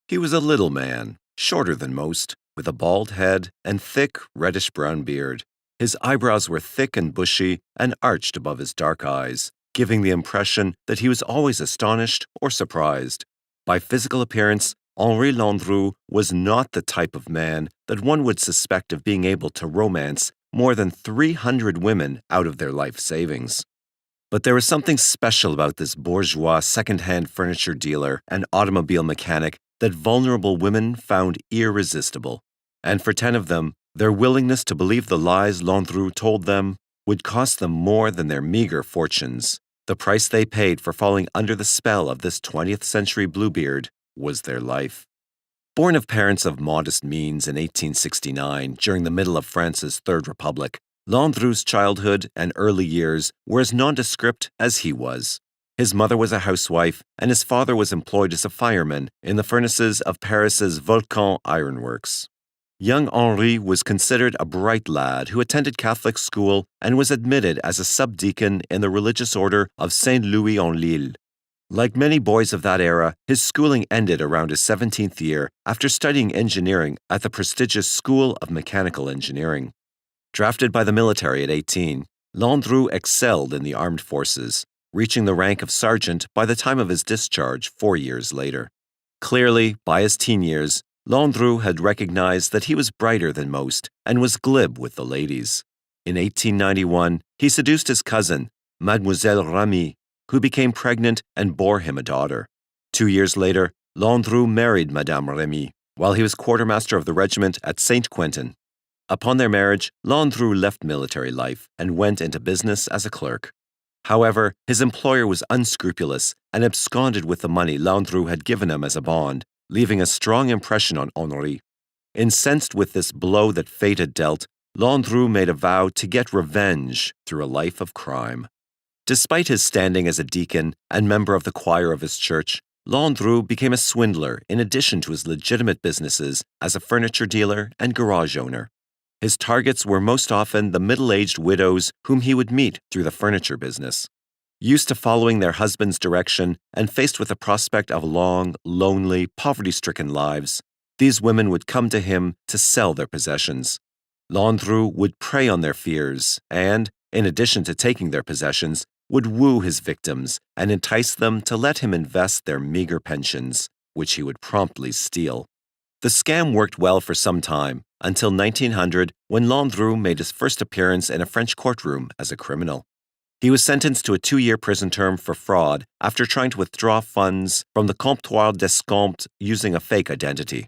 He was a little man, shorter than most, with a bald head and thick, reddish-brown beard. His eyebrows were thick and bushy and arched above his dark eyes, giving the impression that he was always astonished or surprised. By physical appearance, Henri Landru was not the type of man that one would suspect of being able to romance more than 300 women out of their life savings. But there was something special about this bourgeois second-hand furniture dealer and automobile mechanic that vulnerable women found irresistible. And for 10 of them, their willingness to believe the lies Landru told them would cost them more than their meager fortunes. The price they paid for falling under the spell of this 20th century Bluebeard was their life. Born of parents of modest means in 1869, during the middle of France's Third Republic, Landru's childhood and early years were as nondescript as he was. His mother was a housewife, and his father was employed as a fireman in the furnaces of Paris's Volcan ironworks. Young Henri was considered a bright lad who attended Catholic school and was admitted as a subdeacon in the religious order of Saint-Louis-en-l'Île. Like many boys of that era, his schooling ended around his 17th year after studying engineering at the prestigious School of Mechanical Engineering. Drafted by the military at 18, Landru excelled in the armed forces, reaching the rank of sergeant by the time of his discharge 4 years later. Clearly, by his teen years, Landru had recognized that he was brighter than most and was glib with the ladies. In 1891, he seduced his cousin, Mademoiselle Ramy, who became pregnant and bore him a daughter. 2 years later, Landru married Madame Remy, while he was quartermaster of the regiment at Saint-Quentin. Upon their marriage, Landru left military life and went into business as a clerk. However, his employer was unscrupulous and absconded with the money Landru had given him as a bond, leaving a strong impression on Henri. Incensed with this blow that fate had dealt, Landru made a vow to get revenge through a life of crime. Despite his standing as a deacon and member of the choir of his church, Landru became a swindler in addition to his legitimate businesses as a furniture dealer and garage owner. His targets were most often the middle-aged widows whom he would meet through the furniture business. Used to following their husband's direction and faced with the prospect of long, lonely, poverty-stricken lives, these women would come to him to sell their possessions. Landru would prey on their fears and, in addition to taking their possessions, would woo his victims and entice them to let him invest their meager pensions, which he would promptly steal. The scam worked well for some time, until 1900, when Landru made his first appearance in a French courtroom as a criminal. He was sentenced to a 2-year prison term for fraud after trying to withdraw funds from the Comptoir d'Escompte using a fake identity.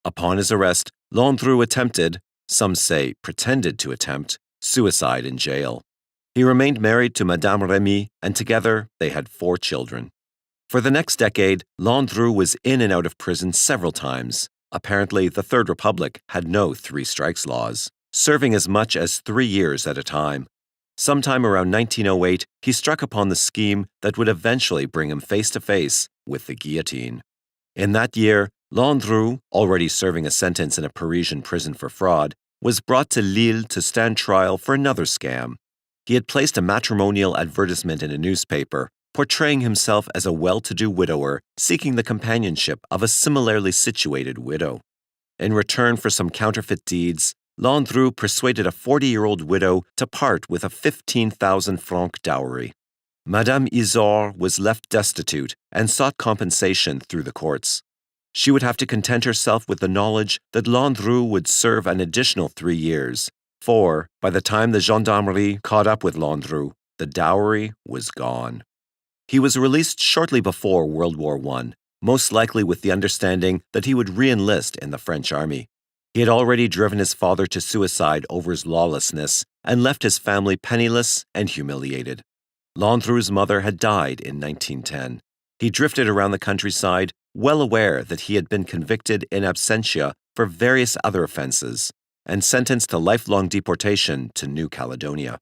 Upon his arrest, Landru attempted, some say pretended to attempt, suicide in jail. He remained married to Madame Remy, and together they had 4 children. For the next decade, Landru was in and out of prison several times. Apparently, the Third Republic had no 3 strikes laws, serving as much as 3 years at a time. Sometime around 1908, he struck upon the scheme that would eventually bring him face to face with the guillotine. In that year, Landru, already serving a sentence in a Parisian prison for fraud, was brought to Lille to stand trial for another scam. He had placed a matrimonial advertisement in a newspaper, portraying himself as a well-to-do widower seeking the companionship of a similarly situated widow. In return for some counterfeit deeds, Landru persuaded a 40-year-old widow to part with a 15,000-franc dowry. Madame Isor was left destitute and sought compensation through the courts. She would have to content herself with the knowledge that Landru would serve an additional 3 years, for, by the time the gendarmerie caught up with Landru, the dowry was gone. He was released shortly before World War I, most likely with the understanding that he would re-enlist in the French army. He had already driven his father to suicide over his lawlessness and left his family penniless and humiliated. Landru's mother had died in 1910. He drifted around the countryside, well aware that he had been convicted in absentia for various other offenses and sentenced to lifelong deportation to New Caledonia.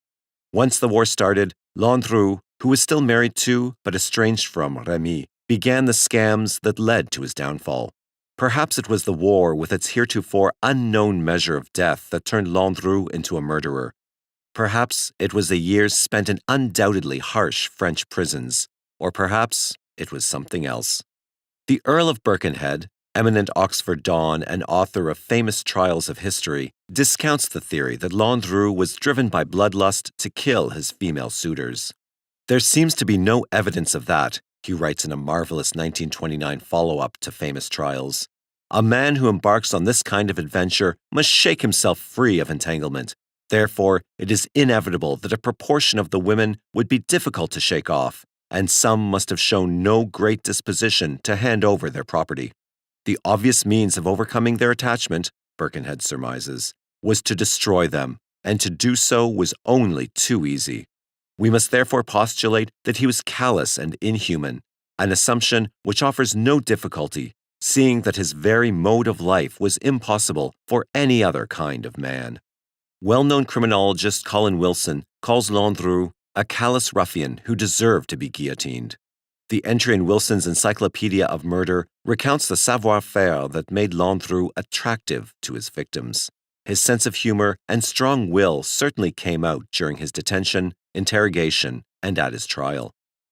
Once the war started, Landru, who was still married to but estranged from Remy, began the scams that led to his downfall. Perhaps it was the war with its heretofore unknown measure of death that turned Landru into a murderer. Perhaps it was the years spent in undoubtedly harsh French prisons, or perhaps it was something else. The Earl of Birkenhead, eminent Oxford Don and author of famous Trials of History, discounts the theory that Landru was driven by bloodlust to kill his female suitors. There seems to be no evidence of that, he writes in a marvelous 1929 follow-up to Famous Trials. A man who embarks on this kind of adventure must shake himself free of entanglement. Therefore, it is inevitable that a proportion of the women would be difficult to shake off, and some must have shown no great disposition to hand over their property. The obvious means of overcoming their attachment, Birkenhead surmises, was to destroy them, and to do so was only too easy. We must therefore postulate that he was callous and inhuman, an assumption which offers no difficulty, seeing that his very mode of life was impossible for any other kind of man. Well-known criminologist Colin Wilson calls Landru a callous ruffian who deserved to be guillotined. The entry in Wilson's Encyclopedia of Murder recounts the savoir-faire that made Landru attractive to his victims. His sense of humor and strong will certainly came out during his detention, interrogation, and at his trial.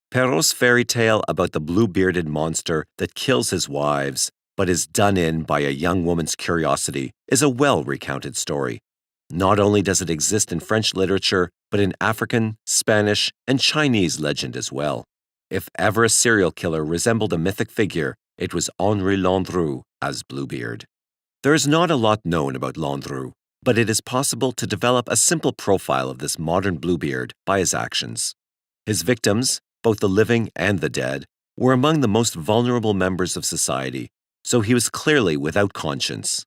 Perrault's fairy tale about the blue-bearded monster that kills his wives but is done in by a young woman's curiosity is a well-recounted story. Not only does it exist in French literature, but in African, Spanish, and Chinese legend as well. If ever a serial killer resembled a mythic figure, it was Henri Landru as Bluebeard. There is not a lot known about Landru, but it is possible to develop a simple profile of this modern Bluebeard by his actions. His victims, both the living and the dead, were among the most vulnerable members of society, so he was clearly without conscience.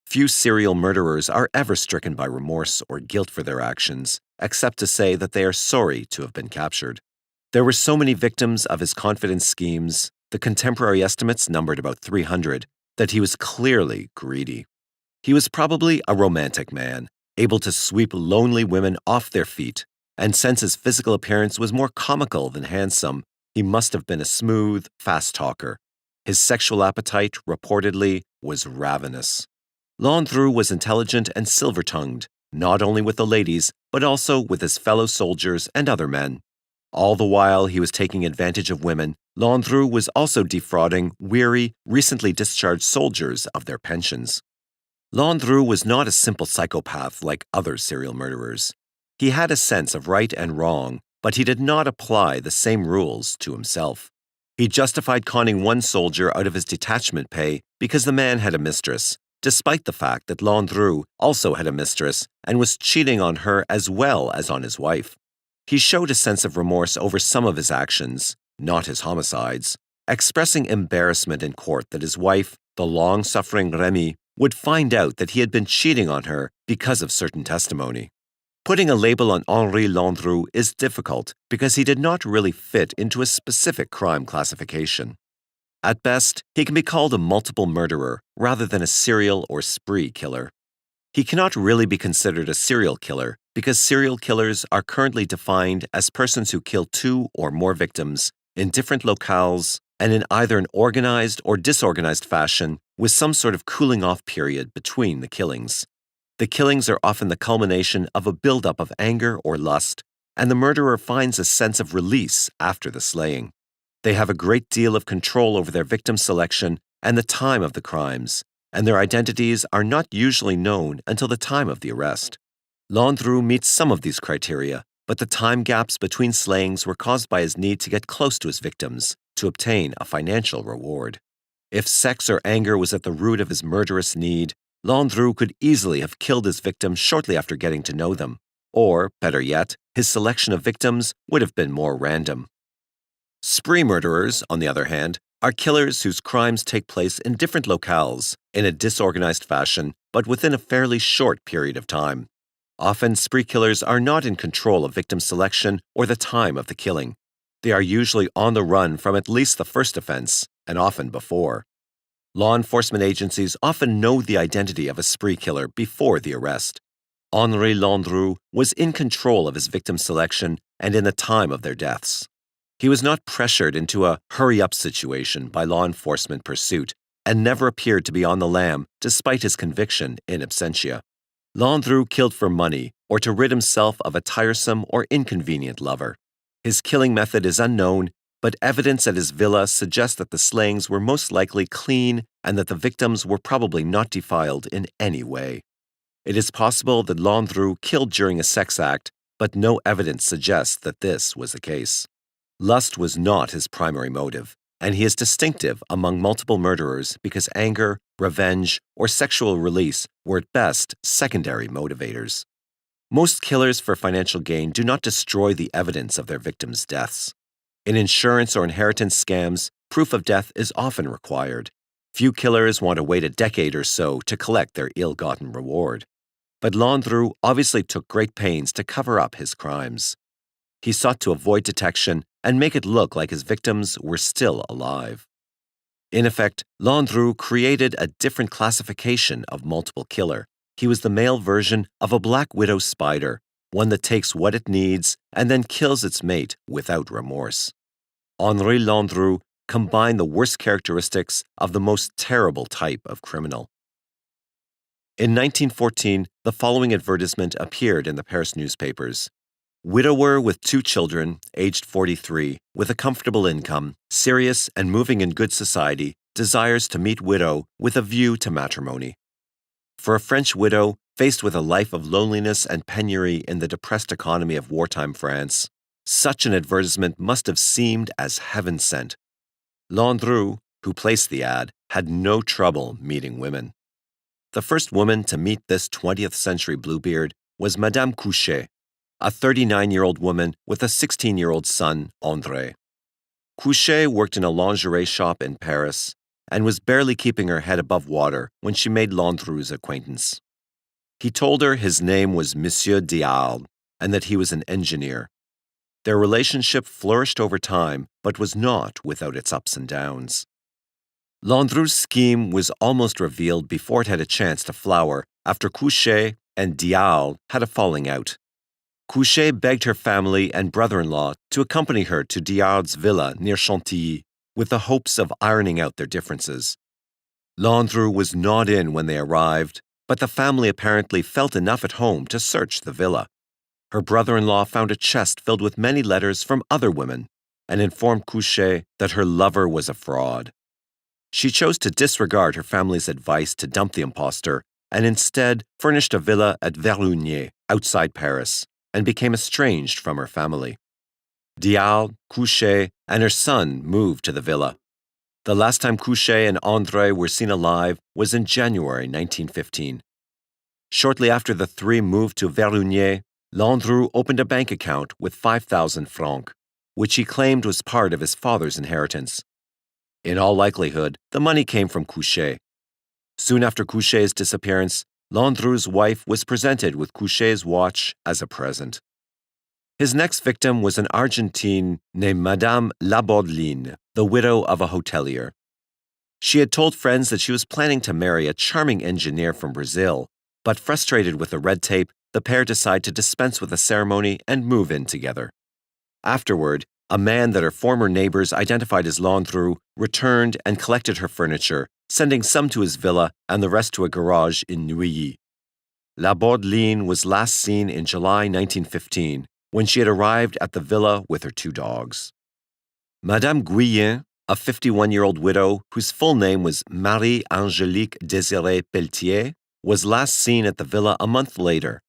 Few serial murderers are ever stricken by remorse or guilt for their actions, except to say that they are sorry to have been captured. There were so many victims of his confidence schemes, the contemporary estimates numbered about 300, that he was clearly greedy. He was probably a romantic man, able to sweep lonely women off their feet, and since his physical appearance was more comical than handsome, he must have been a smooth, fast talker. His sexual appetite, reportedly, was ravenous. Landru was intelligent and silver-tongued, not only with the ladies, but also with his fellow soldiers and other men. All the while he was taking advantage of women, Landru was also defrauding weary, recently discharged soldiers of their pensions. Landru was not a simple psychopath like other serial murderers. He had a sense of right and wrong, but he did not apply the same rules to himself. He justified conning one soldier out of his detachment pay because the man had a mistress, despite the fact that Landru also had a mistress and was cheating on her as well as on his wife. He showed a sense of remorse over some of his actions, not his homicides, expressing embarrassment in court that his wife, the long-suffering Remy, would find out that he had been cheating on her because of certain testimony. Putting a label on Henri Landru is difficult because he did not really fit into a specific crime classification. At best, he can be called a multiple murderer rather than a serial or spree killer. He cannot really be considered a serial killer because serial killers are currently defined as persons who kill two or more victims in different locales and in either an organized or disorganized fashion with some sort of cooling-off period between the killings. The killings are often the culmination of a buildup of anger or lust, and the murderer finds a sense of release after the slaying. They have a great deal of control over their victim selection and the time of the crimes, and their identities are not usually known until the time of the arrest. Landru meets some of these criteria, but the time gaps between slayings were caused by his need to get close to his victims to obtain a financial reward. If sex or anger was at the root of his murderous need, Landru could easily have killed his victims shortly after getting to know them, or, better yet, his selection of victims would have been more random. Spree murderers, on the other hand, are killers whose crimes take place in different locales, in a disorganized fashion, but within a fairly short period of time. Often, spree killers are not in control of victim selection or the time of the killing. They are usually on the run from at least the first offense, and often before. Law enforcement agencies often know the identity of a spree killer before the arrest. Henri Landru was in control of his victim selection and in the time of their deaths. He was not pressured into a hurry-up situation by law enforcement pursuit and never appeared to be on the lam despite his conviction in absentia. Landru killed for money or to rid himself of a tiresome or inconvenient lover. His killing method is unknown, but evidence at his villa suggests that the slayings were most likely clean and that the victims were probably not defiled in any way. It is possible that Landru killed during a sex act, but no evidence suggests that this was the case. Lust was not his primary motive, and he is distinctive among multiple murderers because anger, revenge, or sexual release were at best secondary motivators. Most killers for financial gain do not destroy the evidence of their victims' deaths. In insurance or inheritance scams, proof of death is often required. Few killers want to wait a decade or so to collect their ill-gotten reward. But Landru obviously took great pains to cover up his crimes. He sought to avoid detection and make it look like his victims were still alive. In effect, Landru created a different classification of multiple killer. He was the male version of a black widow spider, one that takes what it needs and then kills its mate without remorse. Henri Landru combined the worst characteristics of the most terrible type of criminal. In 1914, the following advertisement appeared in the Paris newspapers. Widower with 2 children, aged 43, with a comfortable income, serious and moving in good society, desires to meet widow with a view to matrimony. For a French widow, faced with a life of loneliness and penury in the depressed economy of wartime France, such an advertisement must have seemed as heaven sent. Landru, who placed the ad, had no trouble meeting women. The first woman to meet this 20th century Bluebeard was Madame Couchet, a 39-year-old woman with a 16-year-old son, André. Couchet worked in a lingerie shop in Paris and was barely keeping her head above water when she made Landru's acquaintance. He told her his name was Monsieur Dial and that he was an engineer. Their relationship flourished over time, but was not without its ups and downs. Landru's scheme was almost revealed before it had a chance to flower after Couchet and Dial had a falling out. Couchet begged her family and brother-in-law to accompany her to Dial's villa near Chantilly with the hopes of ironing out their differences. Landru was not in when they arrived, but the family apparently felt enough at home to search the villa. Her brother-in-law found a chest filled with many letters from other women and informed Couchet that her lover was a fraud. She chose to disregard her family's advice to dump the impostor and instead furnished a villa at Verlunier, outside Paris, and became estranged from her family. Dial, Couchet, and her son moved to the villa. The last time Couchet and André were seen alive was in January 1915. Shortly after the three moved to Verlunier, Landru opened a bank account with 5,000 francs, which he claimed was part of his father's inheritance. In all likelihood, the money came from Couchet. Soon after Couchet's disappearance, Landru's wife was presented with Couchet's watch as a present. His next victim was an Argentine named Madame Labaudeline, the widow of a hotelier. She had told friends that she was planning to marry a charming engineer from Brazil, but frustrated with the red tape, the pair decided to dispense with the ceremony and move in together. Afterward, a man that her former neighbors identified as Landru returned and collected her furniture, sending some to his villa and the rest to a garage in Neuilly. Labaudeline was last seen in July 1915, when she had arrived at the villa with her 2 dogs. Madame Guyen, a 51-year-old widow whose full name was Marie-Angélique Désirée Pelletier, was last seen at the villa a month later.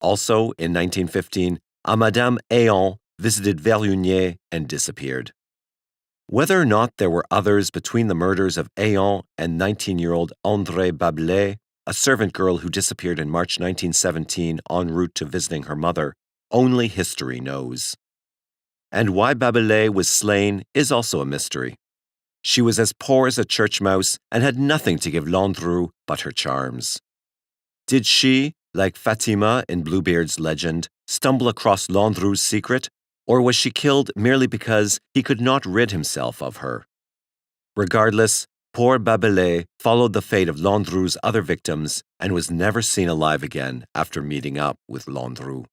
Also, in 1915, a Madame Ayon visited Verlunier and disappeared. Whether or not there were others between the murders of Ayon and 19-year-old André Babelet, a servant girl who disappeared in March 1917 en route to visiting her mother, only history knows. And why Babelet was slain is also a mystery. She was as poor as a church mouse and had nothing to give Landru but her charms. Did she, like Fatima in Bluebeard's legend, stumble across Landru's secret, or was she killed merely because he could not rid himself of her? Regardless, poor Babelet followed the fate of Landru's other victims and was never seen alive again after meeting up with Landru.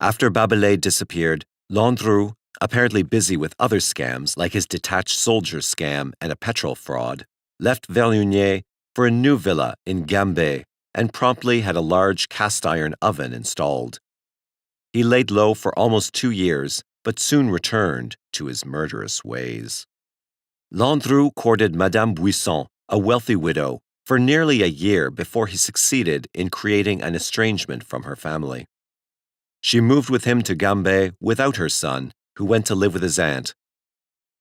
After Babelet disappeared, Landru, apparently busy with other scams like his detached soldiers scam and a petrol fraud, left Verlunier for a new villa in Gambé and promptly had a large cast-iron oven installed. He laid low for almost 2 years, but soon returned, to his murderous ways. Landru courted Madame Buisson, a wealthy widow, for nearly a year before he succeeded in creating an estrangement from her family. She moved with him to Gambé without her son, who went to live with his aunt.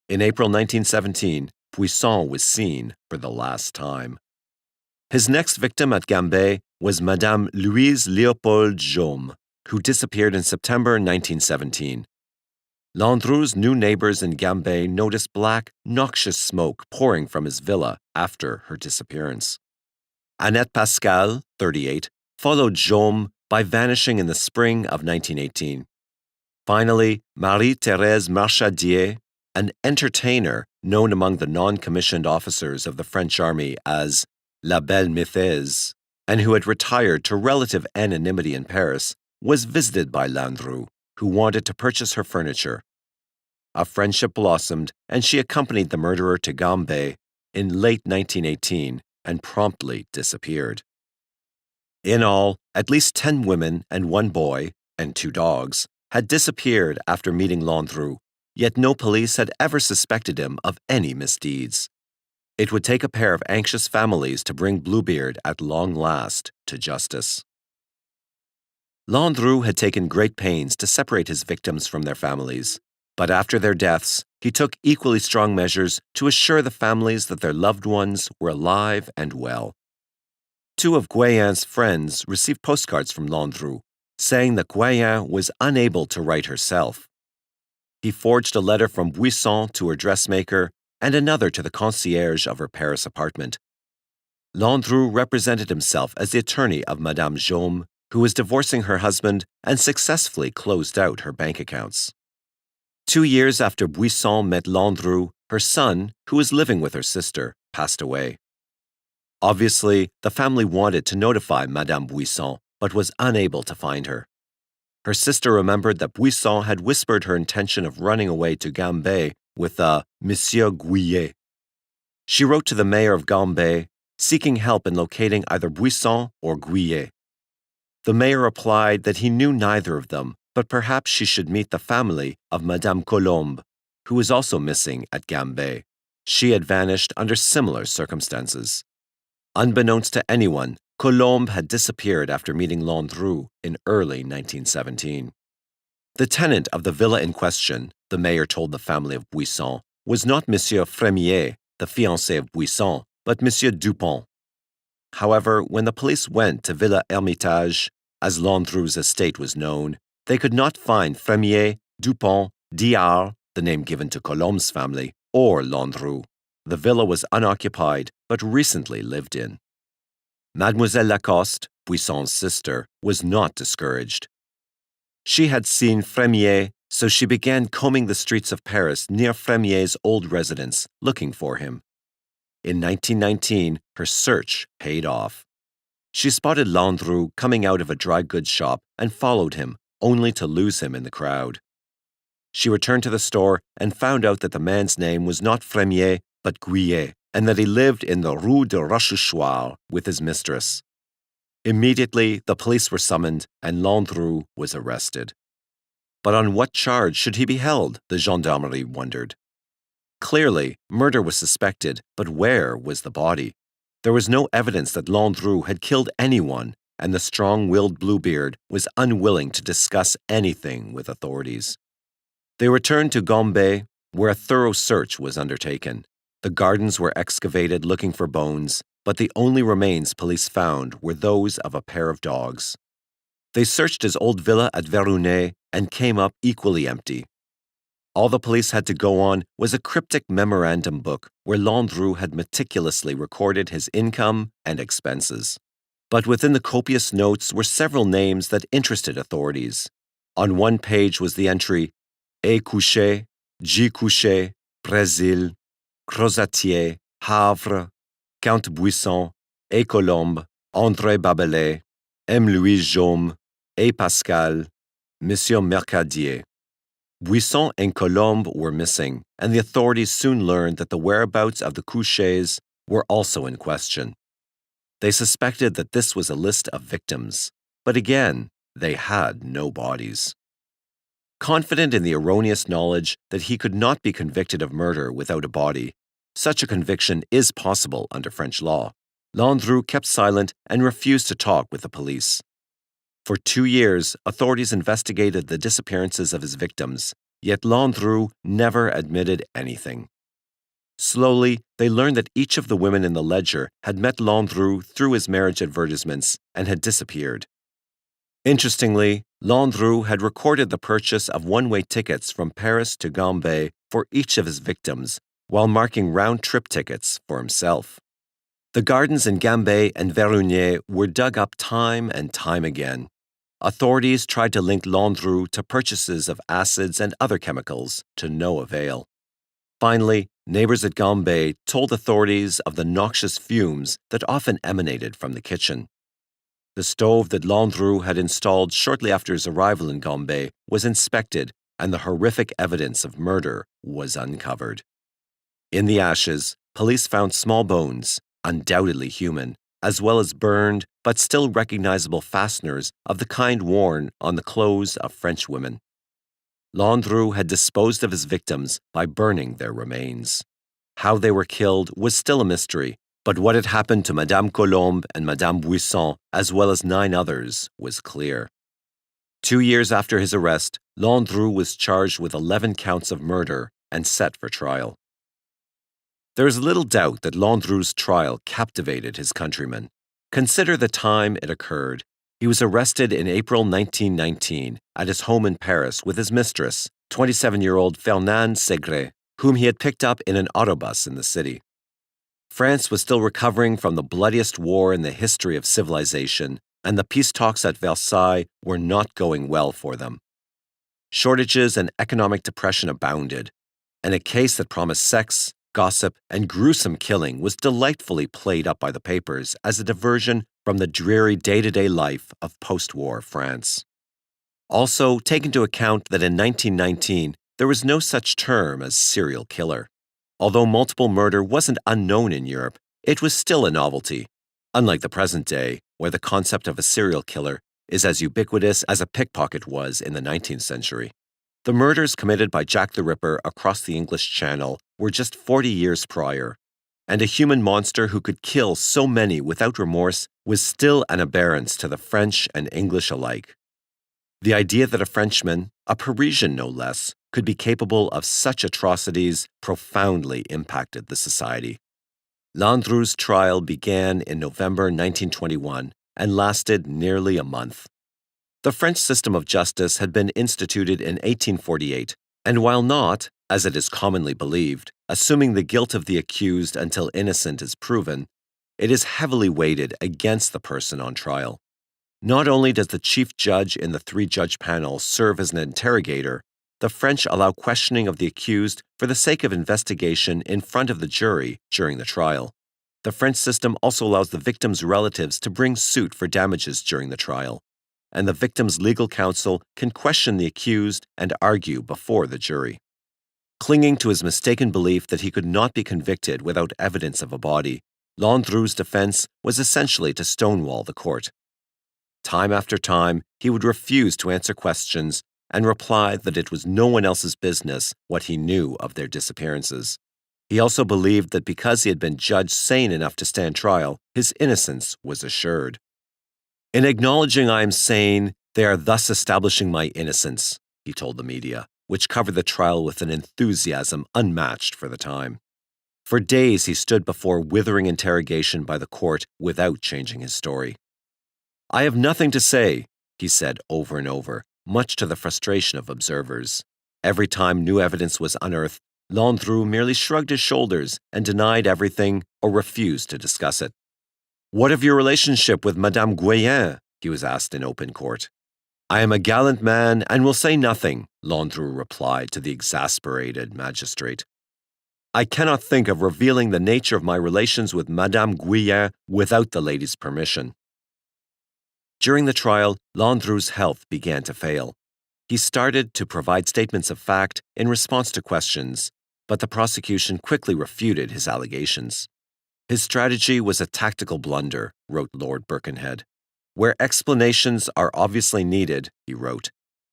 In April 1917, Buisson was seen for the last time. His next victim at Gambé was Madame Louise Léopold Jaume, who disappeared in September 1917. Landru's new neighbors in Gambé noticed black, noxious smoke pouring from his villa after her disappearance. Annette Pascal, 38, followed Jaume by vanishing in the spring of 1918. Finally, Marie-Thérèse Marchadier, an entertainer known among the non-commissioned officers of the French army as La Belle Méthèse, and who had retired to relative anonymity in Paris, was visited by Landru, who wanted to purchase her furniture. A friendship blossomed, and she accompanied the murderer to Gambé in late 1918 and promptly disappeared. In all, at least 10 women and 1 boy, and 2 dogs, had disappeared after meeting Landru, yet no police had ever suspected him of any misdeeds. It would take a pair of anxious families to bring Bluebeard at long last to justice. Landru had taken great pains to separate his victims from their families, but after their deaths, he took equally strong measures to assure the families that their loved ones were alive and well. 2 of Guyen's friends received postcards from Landru, saying that Guyen was unable to write herself. He forged a letter from Buisson to her dressmaker and another to the concierge of her Paris apartment. Landru represented himself as the attorney of Madame Jaume, who was divorcing her husband and successfully closed out her bank accounts. 2 years after Buisson met Landru, her son, who was living with her sister, passed away. Obviously, the family wanted to notify Madame Buisson, but was unable to find her. Her sister remembered that Buisson had whispered her intention of running away to Gambé with a Monsieur Guillet. She wrote to the mayor of Gambé, seeking help in locating either Buisson or Guillet. The mayor replied that he knew neither of them, but perhaps she should meet the family of Madame Colombe, who was also missing at Gambé. She had vanished under similar circumstances. Unbeknownst to anyone, Colombe had disappeared after meeting Landru in early 1917. The tenant of the villa in question, the mayor told the family of Buisson, was not Monsieur Frémier, the fiancé of Buisson, but Monsieur Dupont. However, when the police went to Villa Hermitage, as Landru's estate was known, they could not find Frémier, Dupont, Diard, the name given to Colombe's family, or Landru. The villa was unoccupied, but recently lived in. Mademoiselle Lacoste, Buisson's sister, was not discouraged. She had seen Frémier, so she began combing the streets of Paris near Frémier's old residence, looking for him. In 1919, her search paid off. She spotted Landru coming out of a dry goods shop and followed him, only to lose him in the crowd. She returned to the store and found out that the man's name was not Frémier, but Guillet, and that he lived in the Rue de Rochechouart with his mistress. Immediately, the police were summoned and Landru was arrested. But on what charge should he be held, the gendarmerie wondered. Clearly, murder was suspected, but where was the body? There was no evidence that Landru had killed anyone, and the strong-willed Bluebeard was unwilling to discuss anything with authorities. They returned to Gambé, where a thorough search was undertaken. The gardens were excavated looking for bones, but the only remains police found were those of a pair of dogs. They searched his old villa at Verunay and came up equally empty. All the police had to go on was a cryptic memorandum book where Landru had meticulously recorded his income and expenses. But within the copious notes were several names that interested authorities. On one page was the entry, A. Couchet, G. Couchet, Brésil, Crozatier, Havre, Count Buisson, A. Colombe, André Babelet, M. Louis Jaume, A. Pascal, Monsieur Mercadier. Buisson and Colombe were missing, and the authorities soon learned that the whereabouts of the Couchets were also in question. They suspected that this was a list of victims, but again, they had no bodies. Confident in the erroneous knowledge that he could not be convicted of murder without a body, such a conviction is possible under French law, Landru kept silent and refused to talk with the police. For 2 years, authorities investigated the disappearances of his victims, yet Landru never admitted anything. Slowly, they learned that each of the women in the ledger had met Landru through his marriage advertisements and had disappeared. Interestingly, Landru had recorded the purchase of one-way tickets from Paris to Gambé for each of his victims, while marking round-trip tickets for himself. The gardens in Gambé and Verunier were dug up time and time again. Authorities tried to link Landru to purchases of acids and other chemicals, to no avail. Finally, neighbors at Gambé told authorities of the noxious fumes that often emanated from the kitchen. The stove that Landru had installed shortly after his arrival in Gambé was inspected, and the horrific evidence of murder was uncovered. In the ashes, police found small bones, undoubtedly human, as well as burned but still recognizable fasteners of the kind worn on the clothes of French women. Landru had disposed of his victims by burning their remains. How they were killed was still a mystery, but what had happened to Madame Colombe and Madame Buisson, as well as 9 others, was clear. 2 years after his arrest, Landru was charged with 11 counts of murder and set for trial. There is little doubt that Landru's trial captivated his countrymen. Consider the time it occurred. He was arrested in April 1919 at his home in Paris with his mistress, 27-year-old Fernande Segret, whom he had picked up in an autobus in the city. France was still recovering from the bloodiest war in the history of civilization, and the peace talks at Versailles were not going well for them. Shortages and economic depression abounded, and a case that promised sex, gossip, and gruesome killing was delightfully played up by the papers as a diversion from the dreary day-to-day life of post-war France. Also, take into account that in 1919, there was no such term as serial killer. Although multiple murder wasn't unknown in Europe, it was still a novelty, unlike the present day, where the concept of a serial killer is as ubiquitous as a pickpocket was in the 19th century. The murders committed by Jack the Ripper across the English Channel were just 40 years prior, and a human monster who could kill so many without remorse was still an aberrance to the French and English alike. The idea that a Frenchman, a Parisian no less, could be capable of such atrocities profoundly impacted the society. Landru's trial began in November 1921 and lasted nearly a month. The French system of justice had been instituted in 1848, and while not, as it is commonly believed, assuming the guilt of the accused until innocent is proven, it is heavily weighted against the person on trial. Not only does the chief judge in the 3-judge panel serve as an interrogator, the French allow questioning of the accused for the sake of investigation in front of the jury during the trial. The French system also allows the victim's relatives to bring suit for damages during the trial, and the victim's legal counsel can question the accused and argue before the jury. Clinging to his mistaken belief that he could not be convicted without evidence of a body, Landru's defense was essentially to stonewall the court. Time after time, he would refuse to answer questions and reply that it was no one else's business what he knew of their disappearances. He also believed that because he had been judged sane enough to stand trial, his innocence was assured. "In acknowledging I am sane, they are thus establishing my innocence," he told the media, which covered the trial with an enthusiasm unmatched for the time. For days he stood before withering interrogation by the court without changing his story. "I have nothing to say," he said over and over, much to the frustration of observers. Every time new evidence was unearthed, Landru merely shrugged his shoulders and denied everything or refused to discuss it. "What of your relationship with Madame Guyen?" he was asked in open court. "I am a gallant man and will say nothing," Landru replied to the exasperated magistrate. "I cannot think of revealing the nature of my relations with Madame Guyen without the lady's permission." During the trial, Landru's health began to fail. He started to provide statements of fact in response to questions, but the prosecution quickly refuted his allegations. His strategy was a tactical blunder, wrote Lord Birkenhead. "Where explanations are obviously needed," he wrote,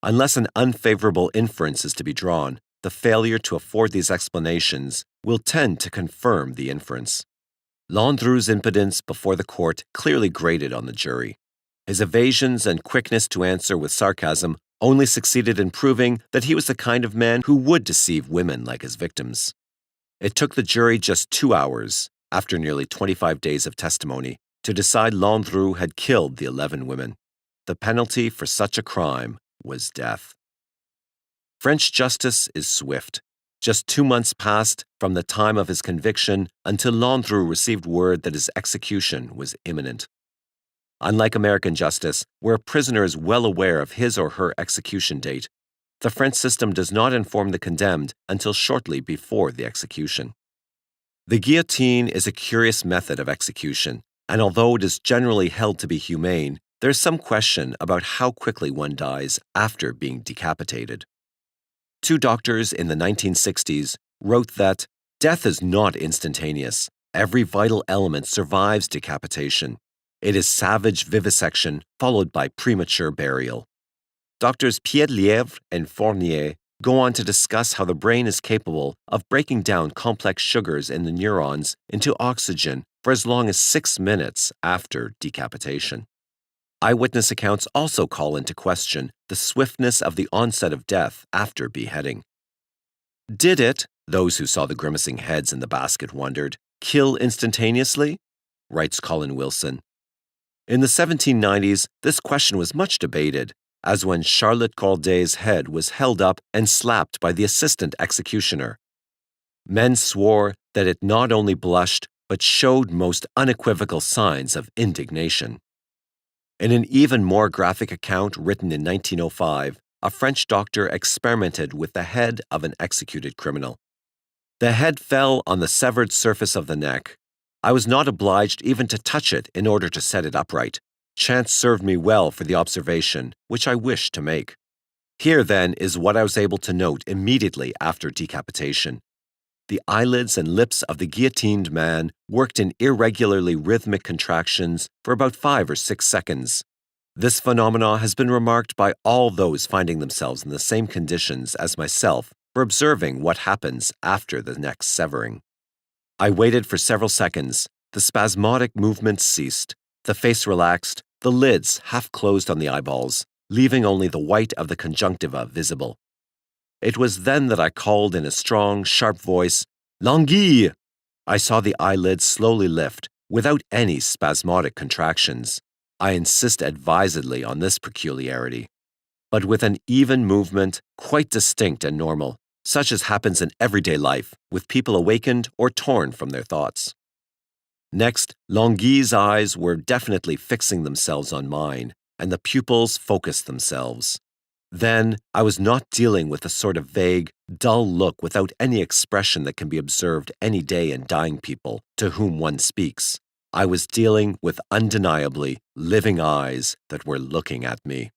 Unless an unfavorable inference is to be drawn, the failure to afford these explanations will tend to confirm the inference. Landru's impotence before the court clearly grated on the jury. His evasions and quickness to answer with sarcasm only succeeded in proving that he was the kind of man who would deceive women like his victims. It took the jury just 2 hours, after nearly 25 days of testimony, to decide Landru had killed the 11 women. The penalty for such a crime was death. French justice is swift. Just 2 months passed from the time of his conviction until Landru received word that his execution was imminent. Unlike American justice, where a prisoner is well aware of his or her execution date, the French system does not inform the condemned until shortly before the execution. The guillotine is a curious method of execution, and although it is generally held to be humane, there is some question about how quickly one dies after being decapitated. 2 doctors in the 1960s wrote that death is not instantaneous. Every vital element survives decapitation. It is savage vivisection followed by premature burial. Doctors Piedlièvre and Fournier go on to discuss how the brain is capable of breaking down complex sugars in the neurons into oxygen for as long as 6 minutes after decapitation. Eyewitness accounts also call into question the swiftness of the onset of death after beheading. Did it, those who saw the grimacing heads in the basket wondered, kill instantaneously? Writes Colin Wilson. In the 1790s, this question was much debated, as when Charlotte Corday's head was held up and slapped by the assistant executioner. Men swore that it not only blushed, but showed most unequivocal signs of indignation. In an even more graphic account written in 1905, a French doctor experimented with the head of an executed criminal. The head fell on the severed surface of the neck. I was not obliged even to touch it in order to set it upright. Chance served me well for the observation, which I wished to make. Here, then, is what I was able to note immediately after decapitation. The eyelids and lips of the guillotined man worked in irregularly rhythmic contractions for about 5 or 6 seconds. This phenomenon has been remarked by all those finding themselves in the same conditions as myself for observing what happens after the neck severing. I waited for several seconds. The spasmodic movements ceased. The face relaxed, the lids half closed on the eyeballs, leaving only the white of the conjunctiva visible. It was then that I called in a strong, sharp voice, "L'anguille!" I saw the eyelids slowly lift, without any spasmodic contractions. I insist advisedly on this peculiarity. But with an even movement, quite distinct and normal, such as happens in everyday life, with people awakened or torn from their thoughts. Next, L'Anguille's eyes were definitely fixing themselves on mine, and the pupils focused themselves. Then, I was not dealing with a sort of vague, dull look without any expression that can be observed any day in dying people to whom one speaks. I was dealing with undeniably living eyes that were looking at me.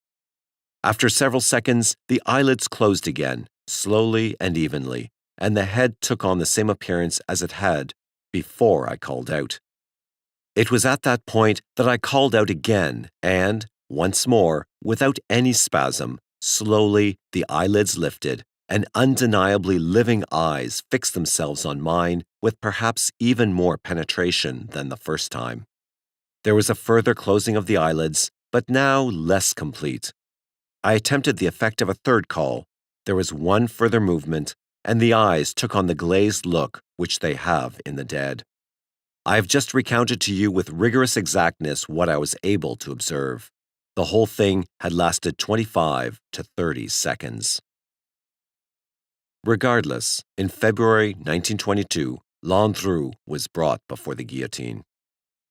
After several seconds, the eyelids closed again, slowly and evenly, and the head took on the same appearance as it had before I called out. It was at that point that I called out again, and, once more, without any spasm, slowly the eyelids lifted, and undeniably living eyes fixed themselves on mine with perhaps even more penetration than the first time. There was a further closing of the eyelids, but now less complete. I attempted the effect of a third call. There was one further movement, and the eyes took on the glazed look which they have in the dead. I have just recounted to you with rigorous exactness what I was able to observe. The whole thing had lasted 25 to 30 seconds. Regardless, in February 1922, Landru was brought before the guillotine.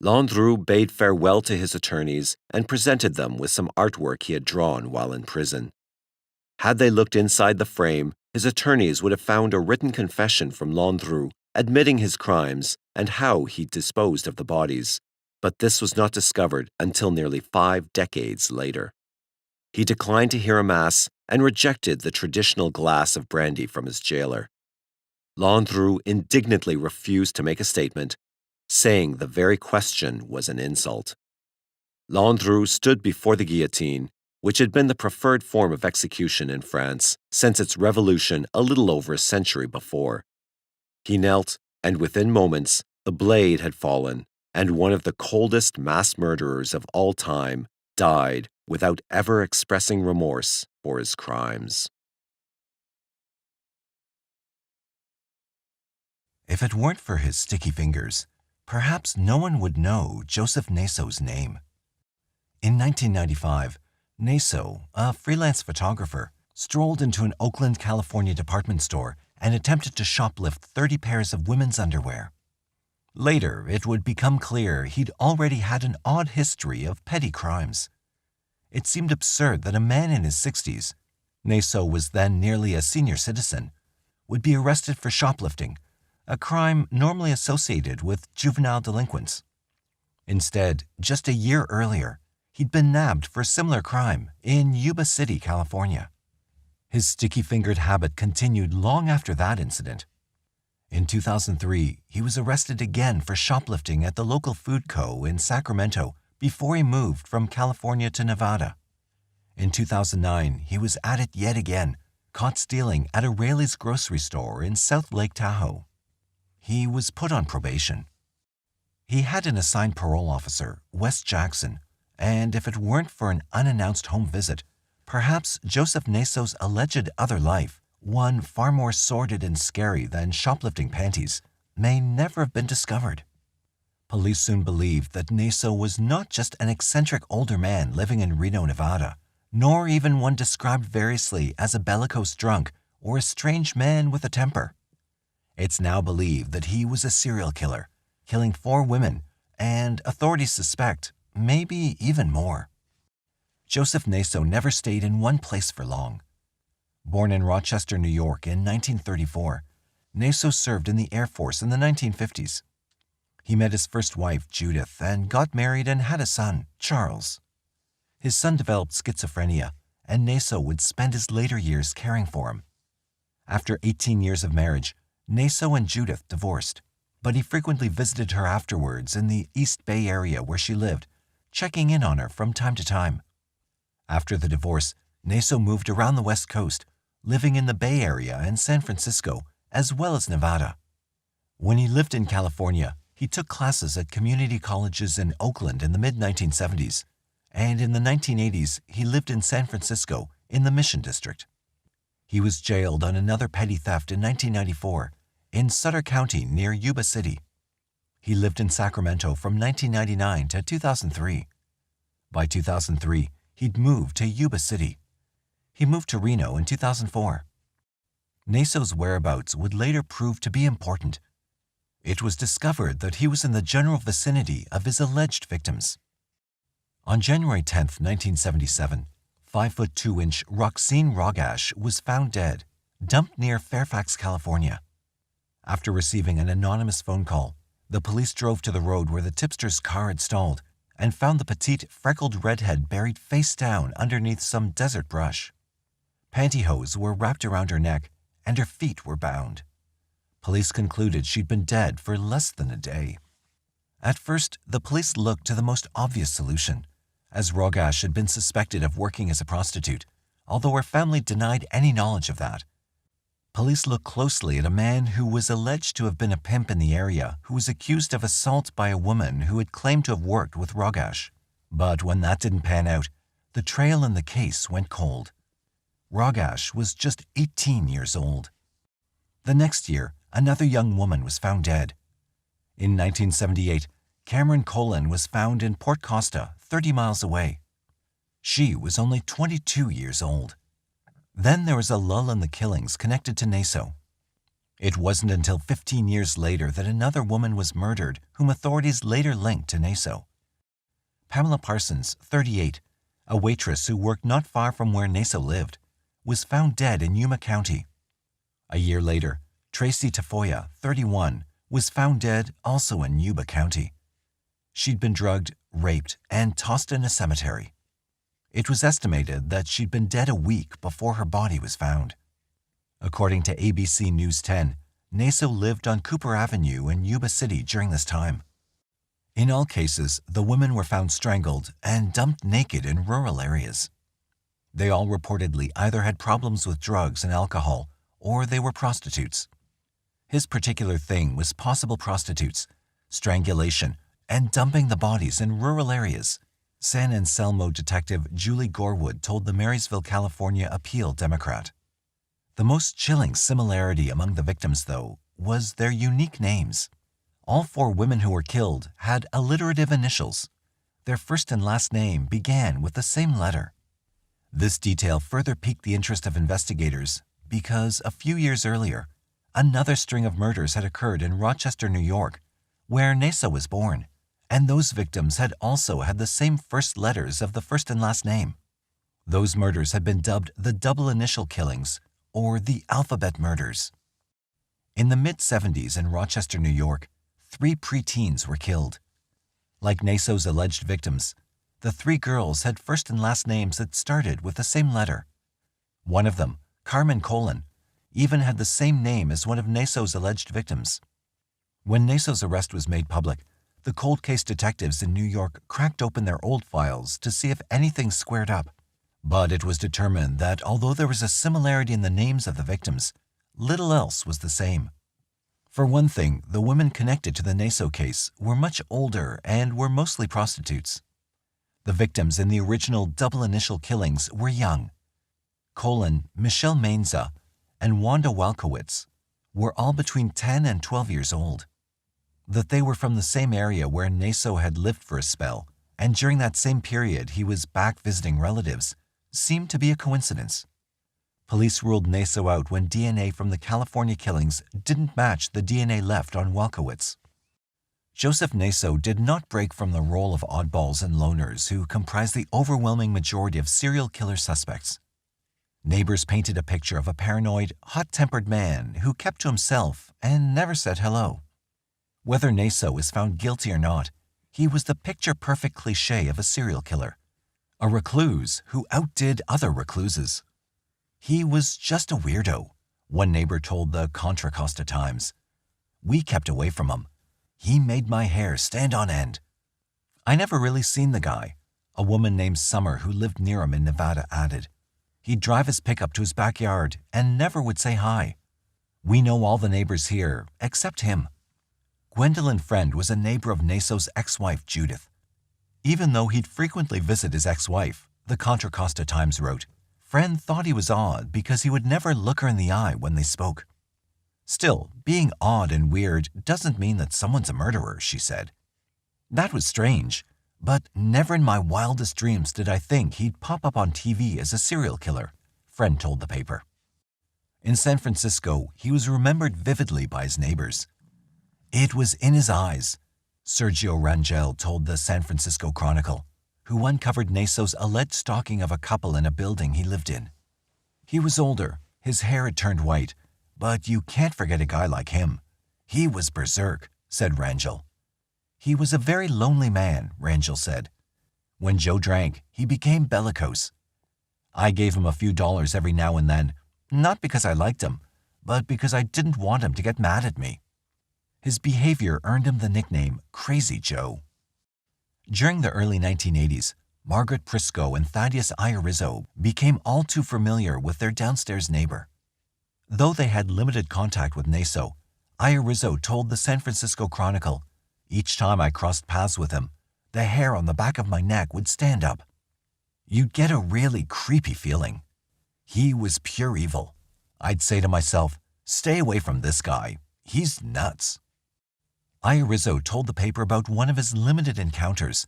Landru bade farewell to his attorneys and presented them with some artwork he had drawn while in prison. Had they looked inside the frame, his attorneys would have found a written confession from Landru admitting his crimes and how he disposed of the bodies, but this was not discovered until nearly 5 decades later. He declined to hear a mass and rejected the traditional glass of brandy from his jailer. Landru indignantly refused to make a statement, saying the very question was an insult. Landru stood before the guillotine, which had been the preferred form of execution in France since its revolution a little over a century before. He knelt, and within moments, the blade had fallen, and one of the coldest mass murderers of all time died without ever expressing remorse for his crimes. If it weren't for his sticky fingers, perhaps no one would know Joseph Naso's name. In 1995, Naso, a freelance photographer, strolled into an Oakland, California department store and attempted to shoplift 30 pairs of women's underwear. Later, it would become clear he'd already had an odd history of petty crimes. It seemed absurd that a man in his 60s, Naso was then nearly a senior citizen, would be arrested for shoplifting, a crime normally associated with juvenile delinquents. Instead, just a year earlier, he'd been nabbed for a similar crime in Yuba City, California. His sticky-fingered habit continued long after that incident. In 2003, he was arrested again for shoplifting at the local food co. in Sacramento before he moved from California to Nevada. In 2009, he was at it yet again, caught stealing at a Raley's grocery store in South Lake Tahoe. He was put on probation. He had an assigned parole officer, Wes Jackson, and if it weren't for an unannounced home visit, perhaps Joseph Naso's alleged other life, one far more sordid and scary than shoplifting panties, may never have been discovered. Police soon believed that Naso was not just an eccentric older man living in Reno, Nevada, nor even one described variously as a bellicose drunk or a strange man with a temper. It's now believed that he was a serial killer, killing 4 women, and authorities suspect maybe even more. Joseph Naso never stayed in one place for long. Born in Rochester, New York in 1934, Naso served in the Air Force in the 1950s. He met his first wife, Judith, and got married and had a son, Charles. His son developed schizophrenia, and Naso would spend his later years caring for him. After 18 years of marriage, Naso and Judith divorced, but he frequently visited her afterwards in the East Bay area where she lived, checking in on her from time to time. After the divorce, Naso moved around the West Coast, living in the Bay Area and San Francisco, as well as Nevada. When he lived in California, he took classes at community colleges in Oakland in the mid-1970s, and in the 1980s he lived in San Francisco in the Mission District. He was jailed on another petty theft in 1994 in Sutter County near Yuba City. He lived in Sacramento from 1999 to 2003. By 2003, he'd moved to Yuba City. He moved to Reno in 2004. Naso's whereabouts would later prove to be important. It was discovered that he was in the general vicinity of his alleged victims. On January 10, 1977, 5'2" Roxine Rogash was found dead, dumped near Fairfax, California. After receiving an anonymous phone call, the police drove to the road where the tipster's car had stalled and found the petite, freckled redhead buried face down underneath some desert brush. Pantyhose were wrapped around her neck, and her feet were bound. Police concluded she'd been dead for less than a day. At first, the police looked to the most obvious solution, as Rogash had been suspected of working as a prostitute, although her family denied any knowledge of that. Police looked closely at a man who was alleged to have been a pimp in the area who was accused of assault by a woman who had claimed to have worked with Rogash. But when that didn't pan out, the trail in the case went cold. Rogash was just 18 years old. The next year, another young woman was found dead. In 1978, Cameron Colin was found in Port Costa, 30 miles away. She was only 22 years old. Then there was a lull in the killings connected to Naso. It wasn't until 15 years later that another woman was murdered, whom authorities later linked to Naso. Pamela Parsons, 38, a waitress who worked not far from where Naso lived, was found dead in Yuma County. A year later, Tracy Tafoya, 31, was found dead also in Yuba County. She'd been drugged, raped, and tossed in a cemetery. It was estimated that she'd been dead a week before her body was found. According to ABC News 10, Naso lived on Cooper Avenue in Yuba City during this time. In all cases, the women were found strangled and dumped naked in rural areas. They all reportedly either had problems with drugs and alcohol, or they were prostitutes. His particular thing was possible prostitutes, strangulation, and dumping the bodies in rural areas. San Anselmo detective Julie Gorwood told the Marysville, California Appeal Democrat. The most chilling similarity among the victims, though, was their unique names. All 4 women who were killed had alliterative initials. Their first and last name began with the same letter. This detail further piqued the interest of investigators because a few years earlier, another string of murders had occurred in Rochester, New York, where Naso was born, and those victims had also had the same first letters of the first and last name. Those murders had been dubbed the double initial killings, or the alphabet murders. In the mid-70s in Rochester, New York, 3 preteens were killed. Like Naso's alleged victims, the 3 girls had first and last names that started with the same letter. One of them, Carmen Colon, even had the same name as one of Naso's alleged victims. When Naso's arrest was made public, the cold case detectives in New York cracked open their old files to see if anything squared up. But it was determined that although there was a similarity in the names of the victims, little else was the same. For one thing, the women connected to the Naso case were much older and were mostly prostitutes. The victims in the original double initial killings were young. Colin, Michelle Mainza, and Wanda Walkowitz were all between 10 and 12 years old. That they were from the same area where Naso had lived for a spell, and during that same period he was back visiting relatives, seemed to be a coincidence. Police ruled Naso out when DNA from the California killings didn't match the DNA left on Walkowitz. Joseph Naso did not break from the role of oddballs and loners who comprise the overwhelming majority of serial killer suspects. Neighbors painted a picture of a paranoid, hot-tempered man who kept to himself and never said hello. Whether Naso is found guilty or not, he was the picture-perfect cliché of a serial killer, a recluse who outdid other recluses. He was just a weirdo, one neighbor told the Contra Costa Times. We kept away from him. He made my hair stand on end. I never really seen the guy, a woman named Summer who lived near him in Nevada added. He'd drive his pickup to his backyard and never would say hi. We know all the neighbors here, except him. Gwendolyn Friend was a neighbor of Naso's ex-wife, Judith. Even though he'd frequently visit his ex-wife, the Contra Costa Times wrote, Friend thought he was odd because he would never look her in the eye when they spoke. Still, being odd and weird doesn't mean that someone's a murderer, she said. That was strange, but never in my wildest dreams did I think he'd pop up on TV as a serial killer, Friend told the paper. In San Francisco, he was remembered vividly by his neighbors. It was in his eyes, Sergio Rangel told the San Francisco Chronicle, who uncovered Naso's alleged stalking of a couple in a building he lived in. He was older, his hair had turned white, but you can't forget a guy like him. He was berserk, said Rangel. He was a very lonely man, Rangel said. When Joe drank, he became bellicose. I gave him a few dollars every now and then, not because I liked him, but because I didn't want him to get mad at me. His behavior earned him the nickname Crazy Joe. During the early 1980s, Margaret Prisco and Thaddeus Irizzo became all too familiar with their downstairs neighbor. Though they had limited contact with Naso, Irizzo told the San Francisco Chronicle, each time I crossed paths with him, the hair on the back of my neck would stand up. You'd get a really creepy feeling. He was pure evil. I'd say to myself, stay away from this guy. He's nuts. Irizzo told the paper about one of his limited encounters,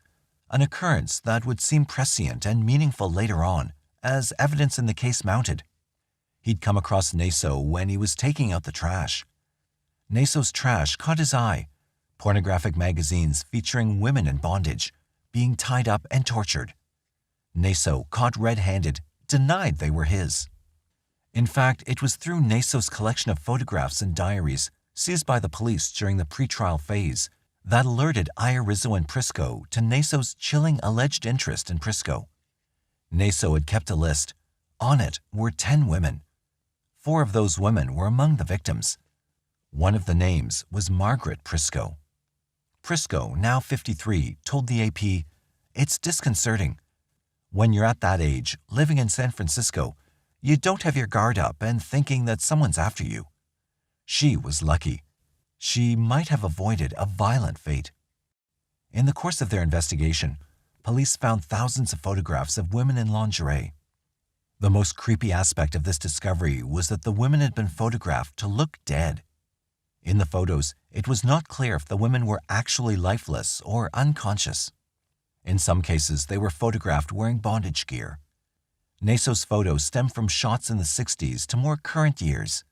an occurrence that would seem prescient and meaningful later on, as evidence in the case mounted. He'd come across Naso when he was taking out the trash. Naso's trash caught his eye, pornographic magazines featuring women in bondage, being tied up and tortured. Naso, caught red-handed, denied they were his. In fact, it was through Naso's collection of photographs and diaries seized by the police during the pretrial phase that alerted Irizzo and Prisco to Naso's chilling alleged interest in Prisco. Naso had kept a list. On it were 10 women. 4 of those women were among the victims. One of the names was Margaret Prisco. Prisco, now 53, told the AP, "It's disconcerting. When you're at that age, living in San Francisco, you don't have your guard up and thinking that someone's after you. She was lucky. She might have avoided a violent fate. In the course of their investigation, police found thousands of photographs of women in lingerie. The most creepy aspect of this discovery was that the women had been photographed to look dead. In the photos, it was not clear if the women were actually lifeless or unconscious. In some cases, they were photographed wearing bondage gear. Naso's photos stem from shots in the 60s to more current years.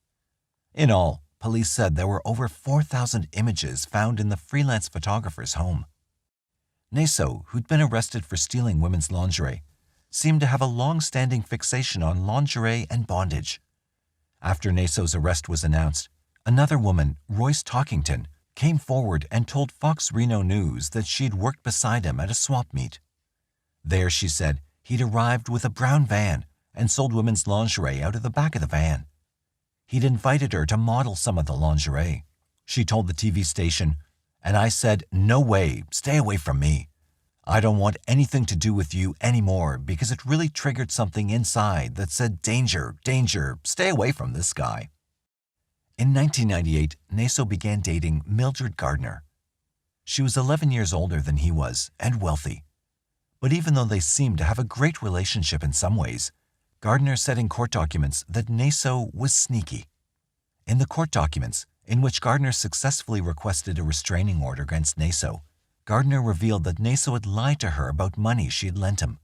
In all, police said there were over 4,000 images found in the freelance photographer's home. Naso, who'd been arrested for stealing women's lingerie, seemed to have a long-standing fixation on lingerie and bondage. After Naso's arrest was announced, another woman, Royce Talkington, came forward and told Fox Reno News that she'd worked beside him at a swap meet. There, she said, he'd arrived with a brown van and sold women's lingerie out of the back of the van. He'd invited her to model some of the lingerie. She told the TV station, "And I said, 'No way, stay away from me. I don't want anything to do with you anymore because it really triggered something inside that said, danger, danger, stay away from this guy.'" In 1998, Naso began dating Mildred Gardner. She was 11 years older than he was and wealthy. But even though they seemed to have a great relationship in some ways, Gardner said in court documents that Naso was sneaky. In the court documents, in which Gardner successfully requested a restraining order against Naso, Gardner revealed that Naso had lied to her about money she had lent him.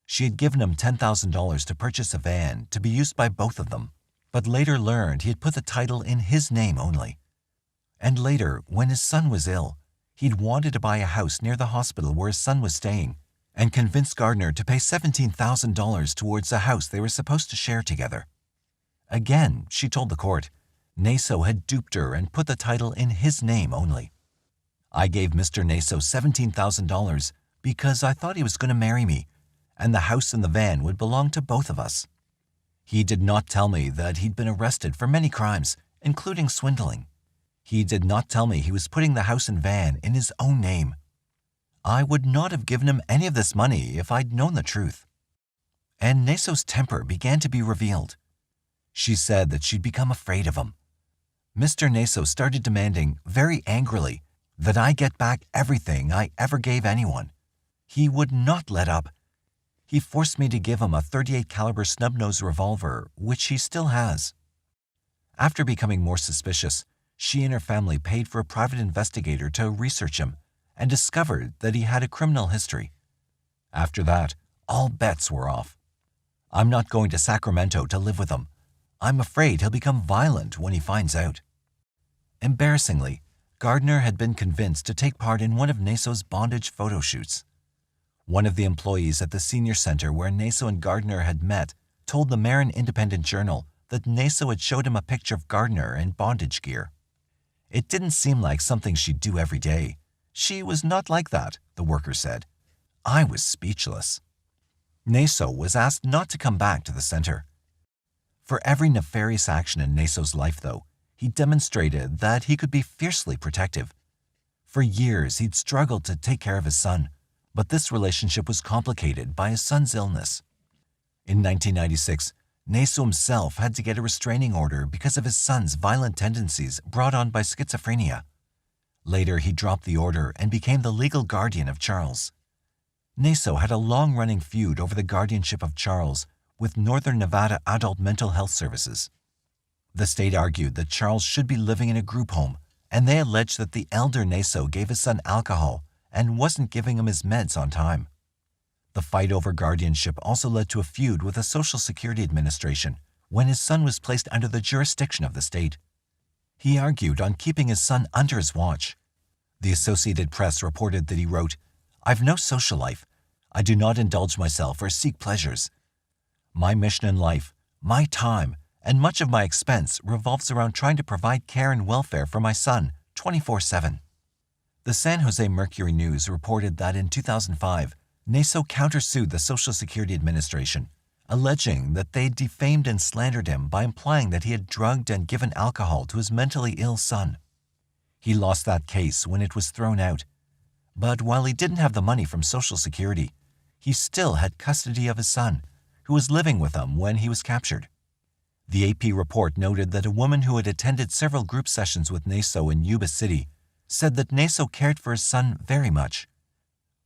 She had given him $10,000 to purchase a van to be used by both of them, but later learned he had put the title in his name only. And later, when his son was ill, he'd wanted to buy a house near the hospital where his son was staying and convinced Gardner to pay $17,000 towards a house they were supposed to share together. Again, she told the court, Naso had duped her and put the title in his name only. "I gave Mr. Naso $17,000 because I thought he was going to marry me, and the house and the van would belong to both of us. He did not tell me that he'd been arrested for many crimes, including swindling. He did not tell me he was putting the house and van in his own name. I would not have given him any of this money if I'd known the truth." And Naso's temper began to be revealed. She said that she'd become afraid of him. Mr. Naso started demanding, very angrily, that I get back everything I ever gave anyone. He would not let up. He forced me to give him a .38 caliber snub-nose revolver, which he still has. After becoming more suspicious, she and her family paid for a private investigator to research him and discovered that he had a criminal history. After that, all bets were off. "I'm not going to Sacramento to live with him. I'm afraid he'll become violent when he finds out." Embarrassingly, Gardner had been convinced to take part in one of Naso's bondage photo shoots. One of the employees at the senior center where Naso and Gardner had met told the Marin Independent Journal that Naso had showed him a picture of Gardner in bondage gear. It didn't seem like something she'd do every day. She was not like that, the worker said. I was speechless. Naso was asked not to come back to the center. For every nefarious action in Naso's life, though, he demonstrated that he could be fiercely protective. For years, he'd struggled to take care of his son, but this relationship was complicated by his son's illness. In 1996, Naso himself had to get a restraining order because of his son's violent tendencies brought on by schizophrenia. Later, he dropped the order and became the legal guardian of Charles. Naso had a long-running feud over the guardianship of Charles with Northern Nevada Adult Mental Health Services. The state argued that Charles should be living in a group home, and they alleged that the elder Naso gave his son alcohol and wasn't giving him his meds on time. The fight over guardianship also led to a feud with the Social Security Administration when his son was placed under the jurisdiction of the state. He argued on keeping his son under his watch. The Associated Press reported that he wrote, "I've no social life. I do not indulge myself or seek pleasures. My mission in life, my time, and much of my expense revolves around trying to provide care and welfare for my son 24/7. The San Jose Mercury News reported that in 2005, Naso countersued the Social Security Administration, alleging that they defamed and slandered him by implying that he had drugged and given alcohol to his mentally ill son. He lost that case when it was thrown out. But while he didn't have the money from Social Security, he still had custody of his son, who was living with him when he was captured. The AP report noted that a woman who had attended several group sessions with Naso in Yuba City said that Naso cared for his son very much.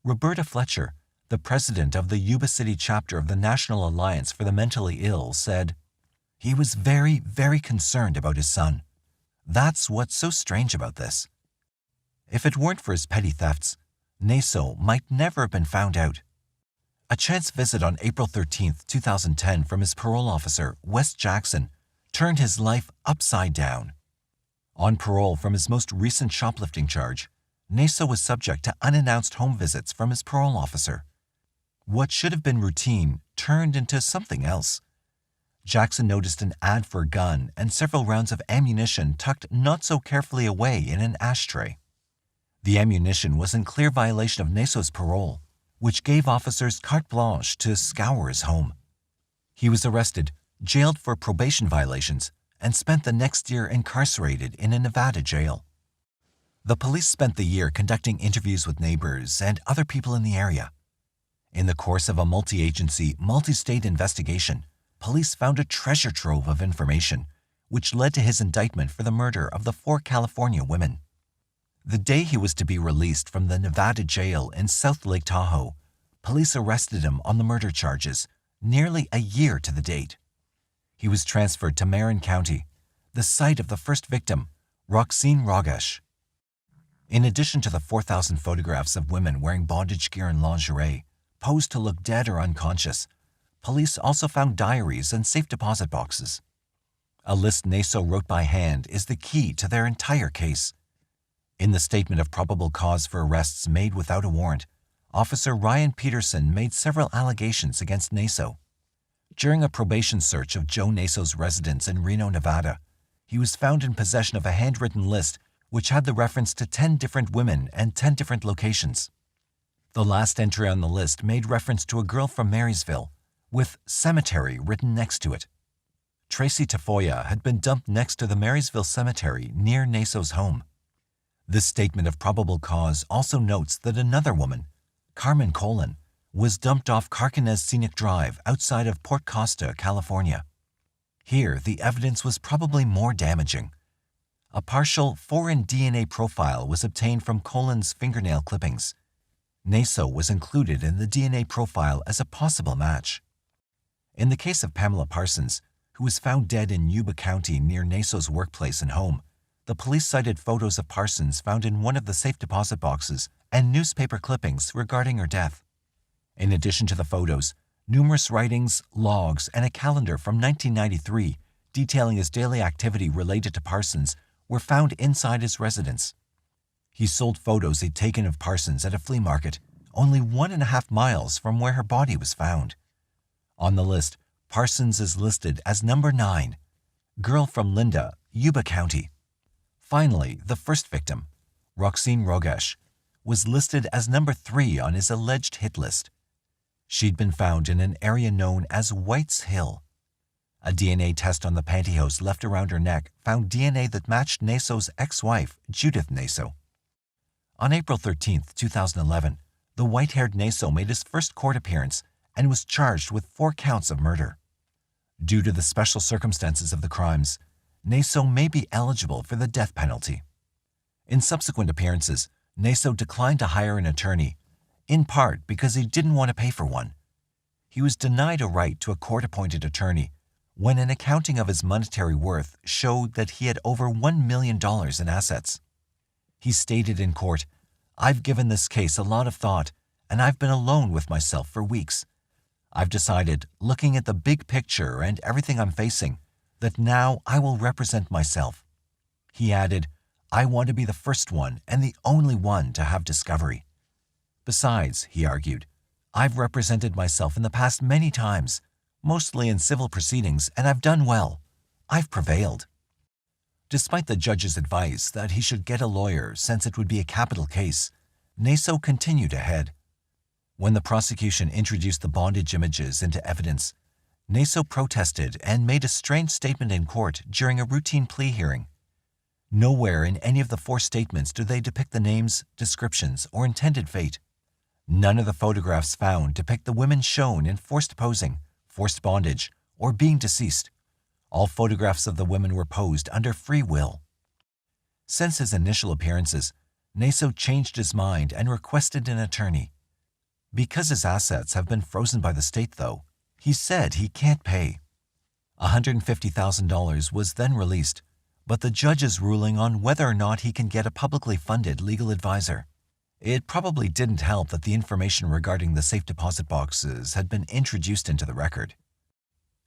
Roberta Fletcher, the president of the Yuba City chapter of the National Alliance for the Mentally Ill, said, "He was very, very concerned about his son. That's what's so strange about this. If it weren't for his petty thefts, Naso might never have been found out." A chance visit on April 13, 2010 from his parole officer, Wes Jackson, turned his life upside down. On parole from his most recent shoplifting charge, Naso was subject to unannounced home visits from his parole officer. What should have been routine turned into something else. Jackson noticed an ad for a gun and several rounds of ammunition tucked not so carefully away in an ashtray. The ammunition was in clear violation of Naso's parole, which gave officers carte blanche to scour his home. He was arrested, jailed for probation violations, and spent the next year incarcerated in a Nevada jail. The police spent the year conducting interviews with neighbors and other people in the area. In the course of a multi-agency, multi-state investigation, police found a treasure trove of information, which led to his indictment for the murder of the 4 California women. The day he was to be released from the Nevada jail in South Lake Tahoe, police arrested him on the murder charges, nearly a year to the date. He was transferred to Marin County, the site of the first victim, Roxane Rogesh. In addition to the 4,000 photographs of women wearing bondage gear and lingerie, posed to look dead or unconscious, police also found diaries and safe deposit boxes. A list Naso wrote by hand is the key to their entire case. In the statement of probable cause for arrests made without a warrant, Officer Ryan Peterson made several allegations against Naso. During a probation search of Joe Naso's residence in Reno, Nevada, he was found in possession of a handwritten list which had the reference to 10 different women and 10 different locations. The last entry on the list made reference to a girl from Marysville, with cemetery written next to it. Tracy Tafoya had been dumped next to the Marysville Cemetery near Naso's home. This statement of probable cause also notes that another woman, Carmen Colon, was dumped off Carquinez Scenic Drive outside of Port Costa, California. Here, the evidence was probably more damaging. A partial foreign DNA profile was obtained from Colon's fingernail clippings. Naso was included in the DNA profile as a possible match. In the case of Pamela Parsons, who was found dead in Yuba County near Naso's workplace and home, the police cited photos of Parsons found in one of the safe deposit boxes and newspaper clippings regarding her death. In addition to the photos, numerous writings, logs, and a calendar from 1993 detailing his daily activity related to Parsons were found inside his residence. He sold photos he'd taken of Parsons at a flea market, only 1.5 miles from where her body was found. On the list, Parsons is listed as number 9, girl from Linda, Yuba County. Finally, the first victim, Roxane Rogesh, was listed as number 3 on his alleged hit list. She'd been found in an area known as White's Hill. A DNA test on the pantyhose left around her neck found DNA that matched Naso's ex-wife, Judith Naso. On April 13, 2011, the white-haired Naso made his first court appearance and was charged with 4 counts of murder. Due to the special circumstances of the crimes, Naso may be eligible for the death penalty. In subsequent appearances, Naso declined to hire an attorney, in part because he didn't want to pay for one. He was denied a right to a court-appointed attorney when an accounting of his monetary worth showed that he had over $1 million in assets. He stated in court, "I've given this case a lot of thought, and I've been alone with myself for weeks. I've decided, looking at the big picture and everything I'm facing, that now I will represent myself." He added, "I want to be the first one and the only one to have discovery. Besides," he argued, "I've represented myself in the past many times, mostly in civil proceedings, and I've done well. I've prevailed." Despite the judge's advice that he should get a lawyer since it would be a capital case, Naso continued ahead. When the prosecution introduced the bondage images into evidence, Naso protested and made a strange statement in court during a routine plea hearing. Nowhere in any of the 4 statements do they depict the names, descriptions, or intended fate. None of the photographs found depict the women shown in forced posing, forced bondage, or being deceased. All photographs of the women were posed under free will. Since his initial appearances, Naso changed his mind and requested an attorney. Because his assets have been frozen by the state, though, he said he can't pay. $150,000 was then released, but the judge is ruling on whether or not he can get a publicly funded legal advisor. It probably didn't help that the information regarding the safe deposit boxes had been introduced into the record.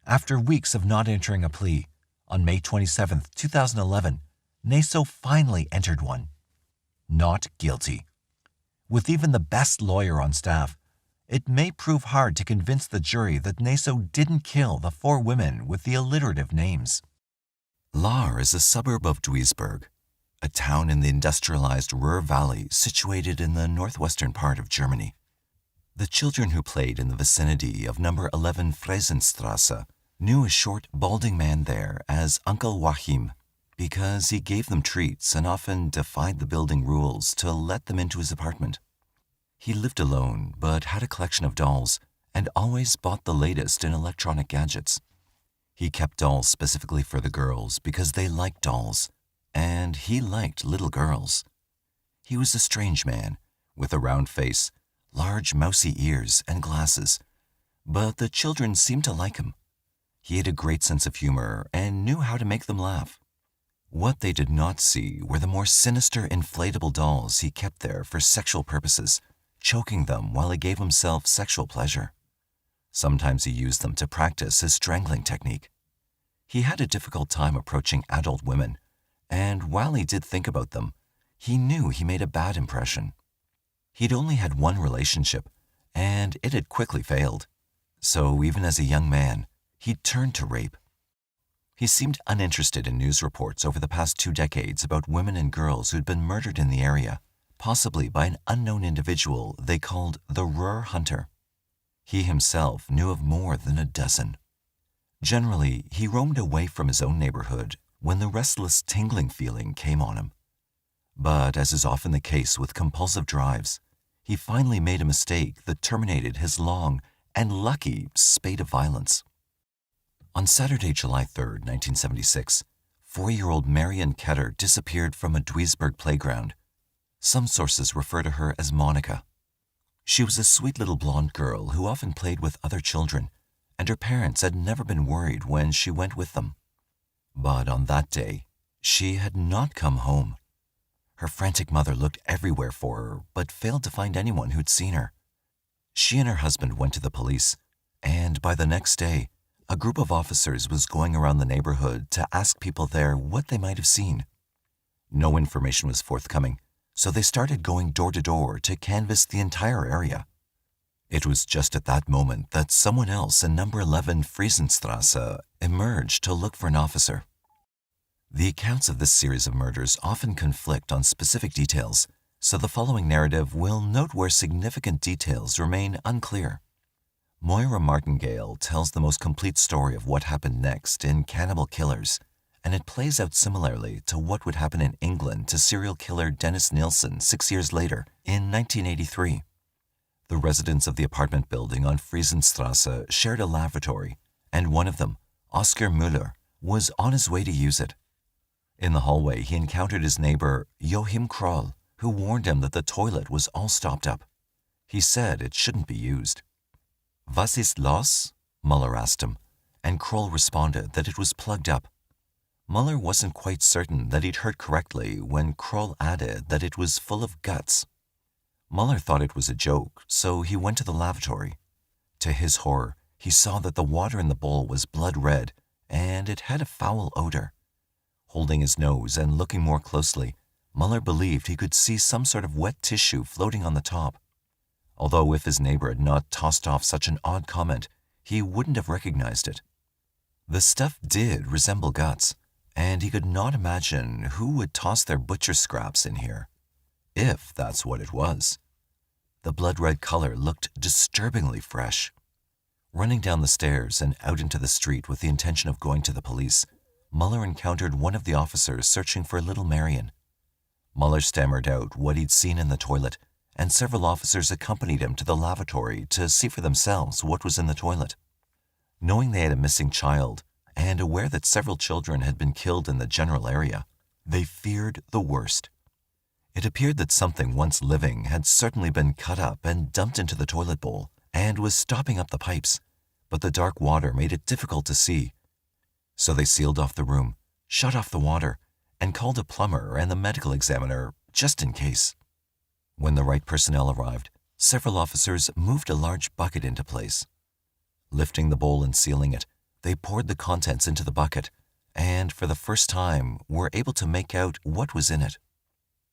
After weeks of not entering a plea, on May 27, 2011, Naso finally entered one. Not guilty. With even the best lawyer on staff, it may prove hard to convince the jury that Naso didn't kill the 4 women with the alliterative names. Lahr is a suburb of Duisburg, a town in the industrialized Ruhr Valley situated in the northwestern part of Germany. The children who played in the vicinity of number 11 Friesenstrasse knew a short, balding man there as Uncle Joachim because he gave them treats and often defied the building rules to let them into his apartment. He lived alone but had a collection of dolls and always bought the latest in electronic gadgets. He kept dolls specifically for the girls because they liked dolls, and he liked little girls. He was a strange man, with a round face, large mousy ears, and glasses, but the children seemed to like him. He had a great sense of humor and knew how to make them laugh. What they did not see were the more sinister inflatable dolls he kept there for sexual purposes, choking them while he gave himself sexual pleasure. Sometimes he used them to practice his strangling technique. He had a difficult time approaching adult women, and while he did think about them, he knew he made a bad impression. He'd only had one relationship, and it had quickly failed. So even as a young man, he'd turned to rape. He seemed uninterested in news reports over the past 2 decades about women and girls who'd been murdered in the area, possibly by an unknown individual they called the Ruhr Hunter. He himself knew of more than a dozen. Generally, he roamed away from his own neighborhood when the restless, tingling feeling came on him. But as is often the case with compulsive drives, he finally made a mistake that terminated his long and lucky spate of violence. On Saturday, July 3, 1976, 4-year-old Marion Ketter disappeared from a Duisburg playground. Some sources refer to her as Monica. She was a sweet little blonde girl who often played with other children, and her parents had never been worried when she went with them. But on that day, she had not come home. Her frantic mother looked everywhere for her, but failed to find anyone who'd seen her. She and her husband went to the police, and by the next day, a group of officers was going around the neighborhood to ask people there what they might have seen. No information was forthcoming, so they started going door to door to canvass the entire area. It was just at that moment that someone else in number 11 Friesenstrasse emerged to look for an officer. The accounts of this series of murders often conflict on specific details, so the following narrative will note where significant details remain unclear. Moira Martingale tells the most complete story of what happened next in Cannibal Killers, and it plays out similarly to what would happen in England to serial killer Dennis Nilsen 6 years later in 1983. The residents of the apartment building on Friesenstrasse shared a lavatory, and one of them, Oskar Müller, was on his way to use it. In the hallway, he encountered his neighbor, Joachim Kroll, who warned him that the toilet was all stopped up. He said it shouldn't be used. Was ist los? Müller asked him, and Kroll responded that it was plugged up. Müller wasn't quite certain that he'd heard correctly when Kroll added that it was full of guts. Müller thought it was a joke, so he went to the lavatory. To his horror, he saw that the water in the bowl was blood red, and it had a foul odor. Holding his nose and looking more closely, Müller believed he could see some sort of wet tissue floating on the top. Although if his neighbor had not tossed off such an odd comment, he wouldn't have recognized it. The stuff did resemble guts, and he could not imagine who would toss their butcher scraps in here, if that's what it was. The blood-red color looked disturbingly fresh. Running down the stairs and out into the street with the intention of going to the police, Müller encountered one of the officers searching for little Marion. Müller stammered out what he'd seen in the toilet, and several officers accompanied him to the lavatory to see for themselves what was in the toilet. Knowing they had a missing child, and aware that several children had been killed in the general area, they feared the worst. It appeared that something once living had certainly been cut up and dumped into the toilet bowl and was stopping up the pipes, but the dark water made it difficult to see. So they sealed off the room, shut off the water, and called a plumber and the medical examiner just in case. When the right personnel arrived, several officers moved a large bucket into place. Lifting the bowl and sealing it, they poured the contents into the bucket and, for the first time, were able to make out what was in it.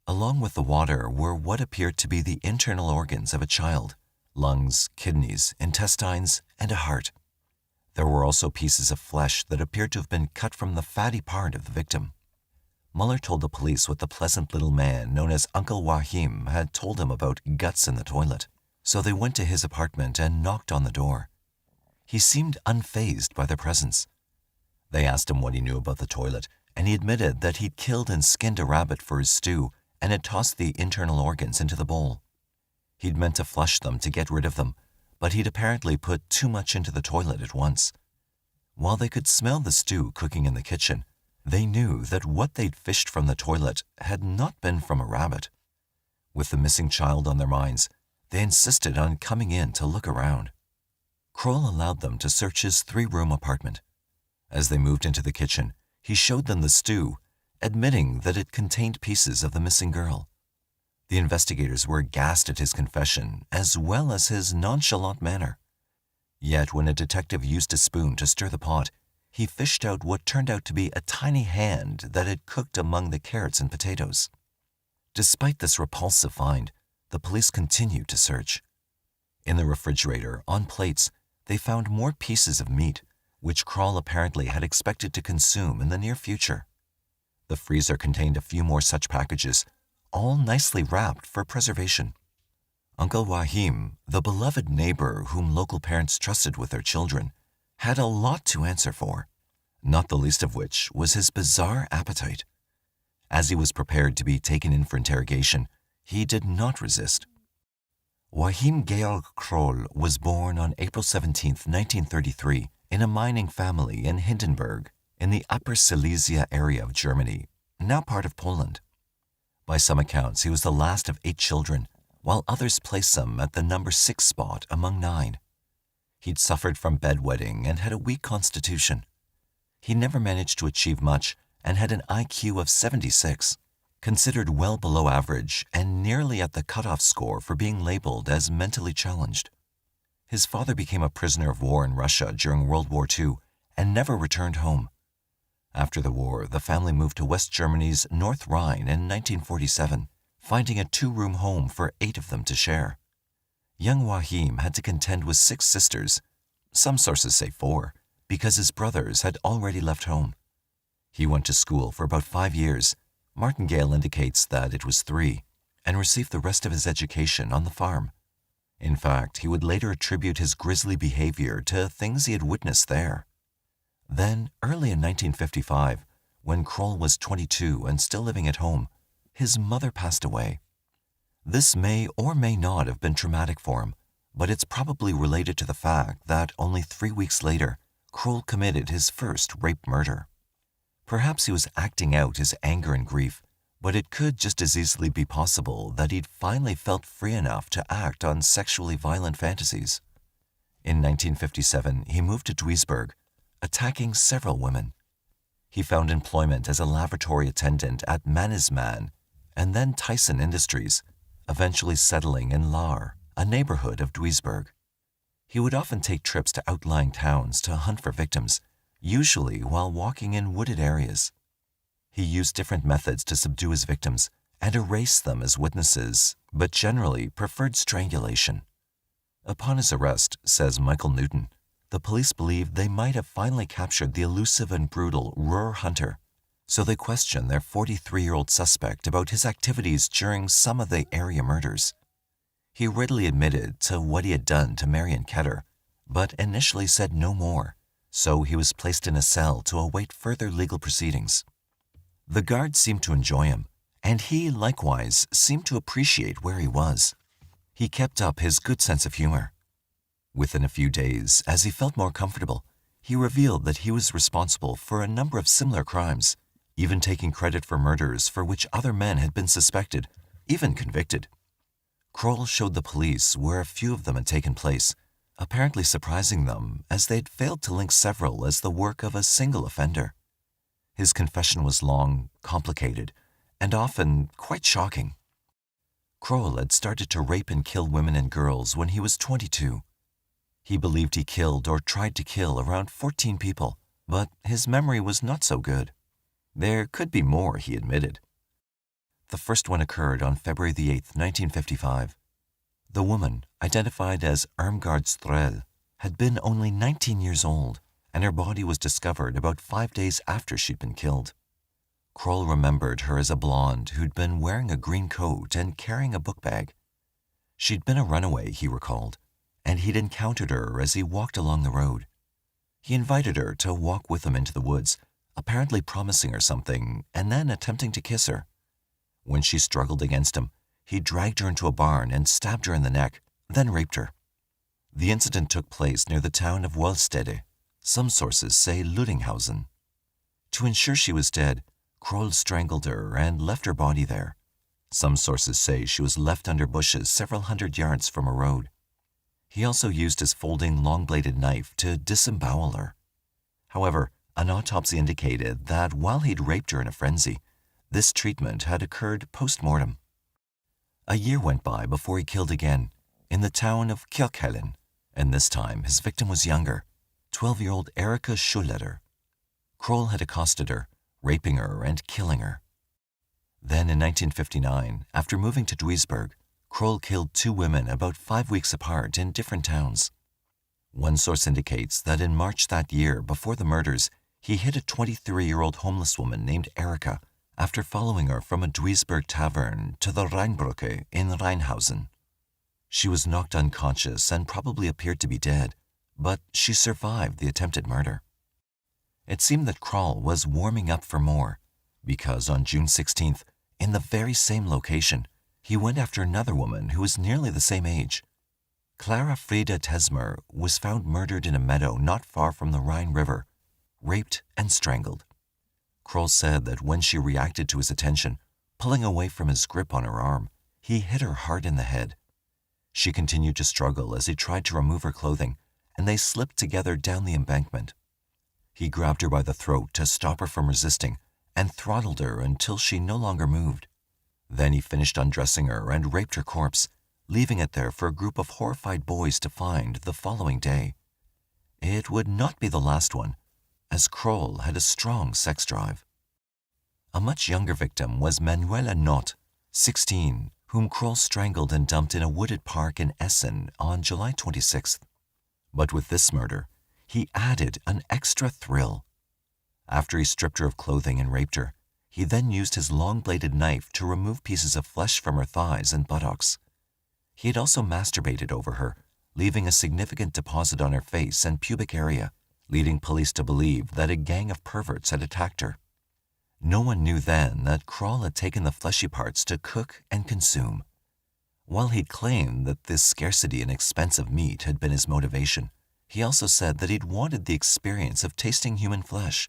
Along with the water were what appeared to be the internal organs of a child: lungs, kidneys, intestines, and a heart. There were also pieces of flesh that appeared to have been cut from the fatty part of the victim. Muller told the police what the pleasant little man known as Uncle Joachim had told him about guts in the toilet, so they went to his apartment and knocked on the door. He seemed unfazed by their presence. They asked him what he knew about the toilet, and he admitted that he'd killed and skinned a rabbit for his stew and had tossed the internal organs into the bowl. He'd meant to flush them to get rid of them, but he'd apparently put too much into the toilet at once. While they could smell the stew cooking in the kitchen, they knew that what they'd fished from the toilet had not been from a rabbit. With the missing child on their minds, they insisted on coming in to look around. Kroll allowed them to search his 3-room apartment. As they moved into the kitchen, he showed them the stew, admitting that it contained pieces of the missing girl. The investigators were aghast at his confession, as well as his nonchalant manner. Yet when a detective used a spoon to stir the pot, he fished out what turned out to be a tiny hand that had cooked among the carrots and potatoes. Despite this repulsive find, the police continued to search. In the refrigerator, on plates, they found more pieces of meat, which Kroll apparently had expected to consume in the near future. The freezer contained a few more such packages, all nicely wrapped for preservation. Uncle Joachim, the beloved neighbor whom local parents trusted with their children, had a lot to answer for, not the least of which was his bizarre appetite. As he was prepared to be taken in for interrogation, he did not resist. Joachim Gerald Kroll was born on April 17, 1933, in a mining family in Hindenburg, in the Upper Silesia area of Germany, now part of Poland. By some accounts, he was the last of 8 children, while others placed him at the number 6 spot among 9. He'd suffered from bedwetting and had a weak constitution. He never managed to achieve much and had an IQ of 76, considered well below average and nearly at the cutoff score for being labeled as mentally challenged. His father became a prisoner of war in Russia during World War II and never returned home. After the war, the family moved to West Germany's North Rhine in 1947, finding a 2-room home for 8 of them to share. Young Joachim had to contend with 6 sisters, some sources say 4, because his brothers had already left home. He went to school for about 5 years. Martingale indicates that it was 3, and received the rest of his education on the farm. In fact, he would later attribute his grisly behavior to things he had witnessed there. Then, early in 1955, when Kroll was 22 and still living at home, his mother passed away. This may or may not have been traumatic for him, but it's probably related to the fact that only 3 weeks later, Kroll committed his first rape murder. Perhaps he was acting out his anger and grief, but it could just as easily be possible that he'd finally felt free enough to act on sexually violent fantasies. In 1957, he moved to Duisburg, attacking several women. He found employment as a laboratory attendant at Mannesmann and then Tyson Industries, eventually settling in Lahr, a neighborhood of Duisburg. He would often take trips to outlying towns to hunt for victims, usually while walking in wooded areas. He used different methods to subdue his victims and erase them as witnesses, but generally preferred strangulation. Upon his arrest, says Michael Newton, the police believed they might have finally captured the elusive and brutal Ruhr hunter, so they questioned their 43-year-old suspect about his activities during some of the area murders. He readily admitted to what he had done to Marion Ketter, but initially said no more, so he was placed in a cell to await further legal proceedings. The guards seemed to enjoy him, and he likewise seemed to appreciate where he was. He kept up his good sense of humor. Within a few days, as he felt more comfortable, he revealed that he was responsible for a number of similar crimes, even taking credit for murders for which other men had been suspected, even convicted. Kroll showed the police where a few of them had taken place, apparently surprising them as they had failed to link several as the work of a single offender. His confession was long, complicated, and often quite shocking. Kroll had started to rape and kill women and girls when he was 22. He believed he killed or tried to kill around 14 people, but his memory was not so good. There could be more, he admitted. The first one occurred on February the 8th, 1955. The woman, identified as Irmgard Strel, had been only 19 years old, and her body was discovered about 5 days after she'd been killed. Kroll remembered her as a blonde who'd been wearing a green coat and carrying a book bag. She'd been a runaway, he recalled, and he'd encountered her as he walked along the road. He invited her to walk with him into the woods, apparently promising her something and then attempting to kiss her. When she struggled against him, he dragged her into a barn and stabbed her in the neck, then raped her. The incident took place near the town of Wollstede. Some sources say Ludinghausen. To ensure she was dead, Kroll strangled her and left her body there. Some sources say she was left under bushes several hundred yards from a road. He also used his folding long-bladed knife to disembowel her. However, an autopsy indicated that while he'd raped her in a frenzy, this treatment had occurred post-mortem. A year went by before he killed again, in the town of Kirkhellen, and this time his victim was younger, 12-year-old Erika Schulletter. Kroll had accosted her, raping her and killing her. Then in 1959, after moving to Duisburg, Kroll killed 2 women about 5 weeks apart in different towns. One source indicates that in March that year, before the murders, he hit a 23-year-old homeless woman named Erika after following her from a Duisburg tavern to the Rheinbrücke in Rheinhausen. She was knocked unconscious and probably appeared to be dead, but she survived the attempted murder. It seemed that Kroll was warming up for more, because on June 16th, in the very same location, he went after another woman who was nearly the same age. Clara Frieda Tesmer was found murdered in a meadow not far from the Rhine River, raped and strangled. Kroll said that when she reacted to his attention, pulling away from his grip on her arm, he hit her hard in the head. She continued to struggle as he tried to remove her clothing, and they slipped together down the embankment. He grabbed her by the throat to stop her from resisting and throttled her until she no longer moved. Then he finished undressing her and raped her corpse, leaving it there for a group of horrified boys to find the following day. It would not be the last one, as Kroll had a strong sex drive. A much younger victim was Manuela Nott, 16, whom Kroll strangled and dumped in a wooded park in Essen on July 26th. But with this murder, he added an extra thrill. After he stripped her of clothing and raped her, he then used his long-bladed knife to remove pieces of flesh from her thighs and buttocks. He had also masturbated over her, leaving a significant deposit on her face and pubic area, leading police to believe that a gang of perverts had attacked her. No one knew then that Kroll had taken the fleshy parts to cook and consume. While he'd claimed that this scarcity and expensive meat had been his motivation, he also said that he'd wanted the experience of tasting human flesh.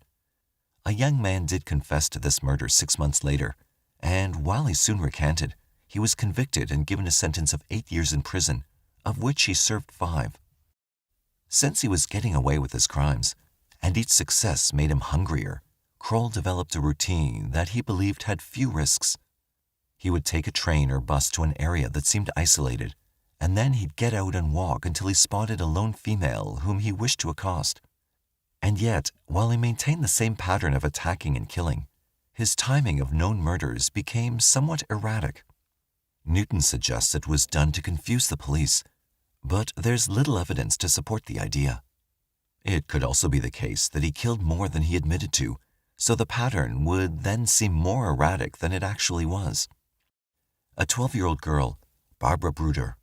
A young man did confess to this murder 6 months later, and while he soon recanted, he was convicted and given a sentence of 8 years in prison, of which he served 5. Since he was getting away with his crimes, and each success made him hungrier, Kroll developed a routine that he believed had few risks. He would take a train or bus to an area that seemed isolated, and then he'd get out and walk until he spotted a lone female whom he wished to accost. And yet, while he maintained the same pattern of attacking and killing, his timing of known murders became somewhat erratic. Newton suggests it was done to confuse the police, but there's little evidence to support the idea. It could also be the case that he killed more than he admitted to, so the pattern would then seem more erratic than it actually was. A 12-year-old girl, Barbara Bruder,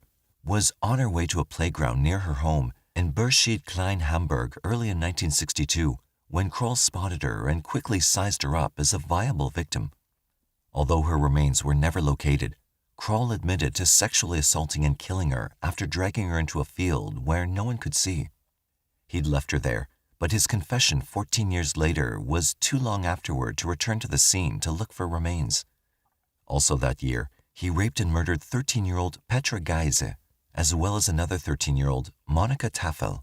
was on her way to a playground near her home in Berschied Klein Hamburg early in 1962 when Kroll spotted her and quickly sized her up as a viable victim. Although her remains were never located, Kroll admitted to sexually assaulting and killing her after dragging her into a field where no one could see. He'd left her there, but his confession 14 years later was too long afterward to return to the scene to look for remains. Also that year, he raped and murdered 13-year-old Petra Geise, as well as another 13-year-old, Monika Tafel.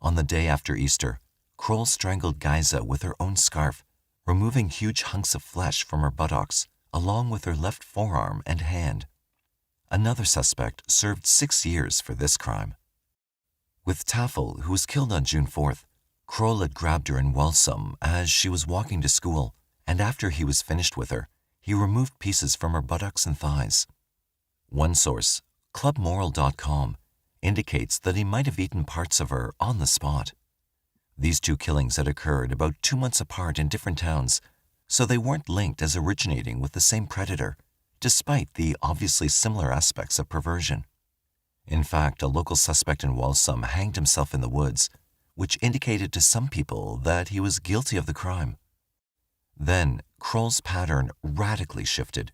On the day after Easter, Kroll strangled Geise with her own scarf, removing huge hunks of flesh from her buttocks, along with her left forearm and hand. Another suspect served 6 years for this crime. With Tafel, who was killed on June 4th, Kroll had grabbed her in Walsum as she was walking to school, and after he was finished with her, he removed pieces from her buttocks and thighs. One source, clubmoral.com, indicates that he might have eaten parts of her on the spot. These two killings had occurred about 2 months apart in different towns, so they weren't linked as originating with the same predator, despite the obviously similar aspects of perversion. In fact, a local suspect in Walsum hanged himself in the woods, which indicated to some people that he was guilty of the crime. Then, Kroll's pattern radically shifted.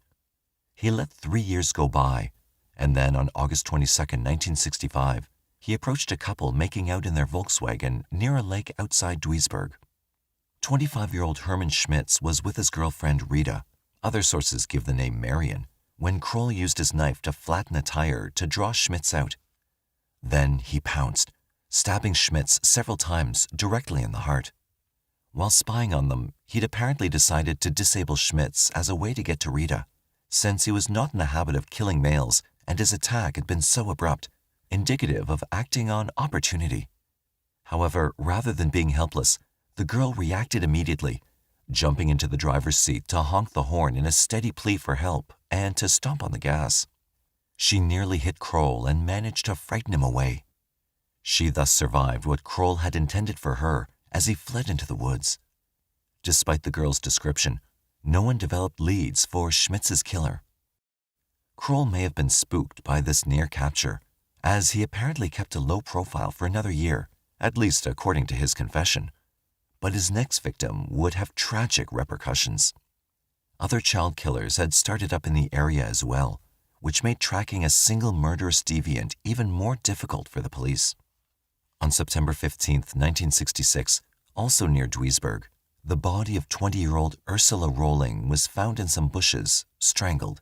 He let 3 years go by, and then on August 22, 1965, he approached a couple making out in their Volkswagen near a lake outside Duisburg. 25-year-old Hermann Schmitz was with his girlfriend Rita, other sources give the name Marion, when Kroll used his knife to flatten a tire to draw Schmitz out. Then he pounced, stabbing Schmitz several times directly in the heart. While spying on them, he'd apparently decided to disable Schmitz as a way to get to Rita, since he was not in the habit of killing males and his attack had been so abrupt, indicative of acting on opportunity. However, rather than being helpless, the girl reacted immediately, jumping into the driver's seat to honk the horn in a steady plea for help and to stomp on the gas. She nearly hit Kroll and managed to frighten him away. She thus survived what Kroll had intended for her as he fled into the woods. Despite the girl's description, no one developed leads for Schmitz's killer. Kroll may have been spooked by this near capture, as he apparently kept a low profile for another year, at least according to his confession. But his next victim would have tragic repercussions. Other child killers had started up in the area as well, which made tracking a single murderous deviant even more difficult for the police. On September 15, 1966, also near Duisburg, the body of 20-year-old Ursula Rolling was found in some bushes, strangled.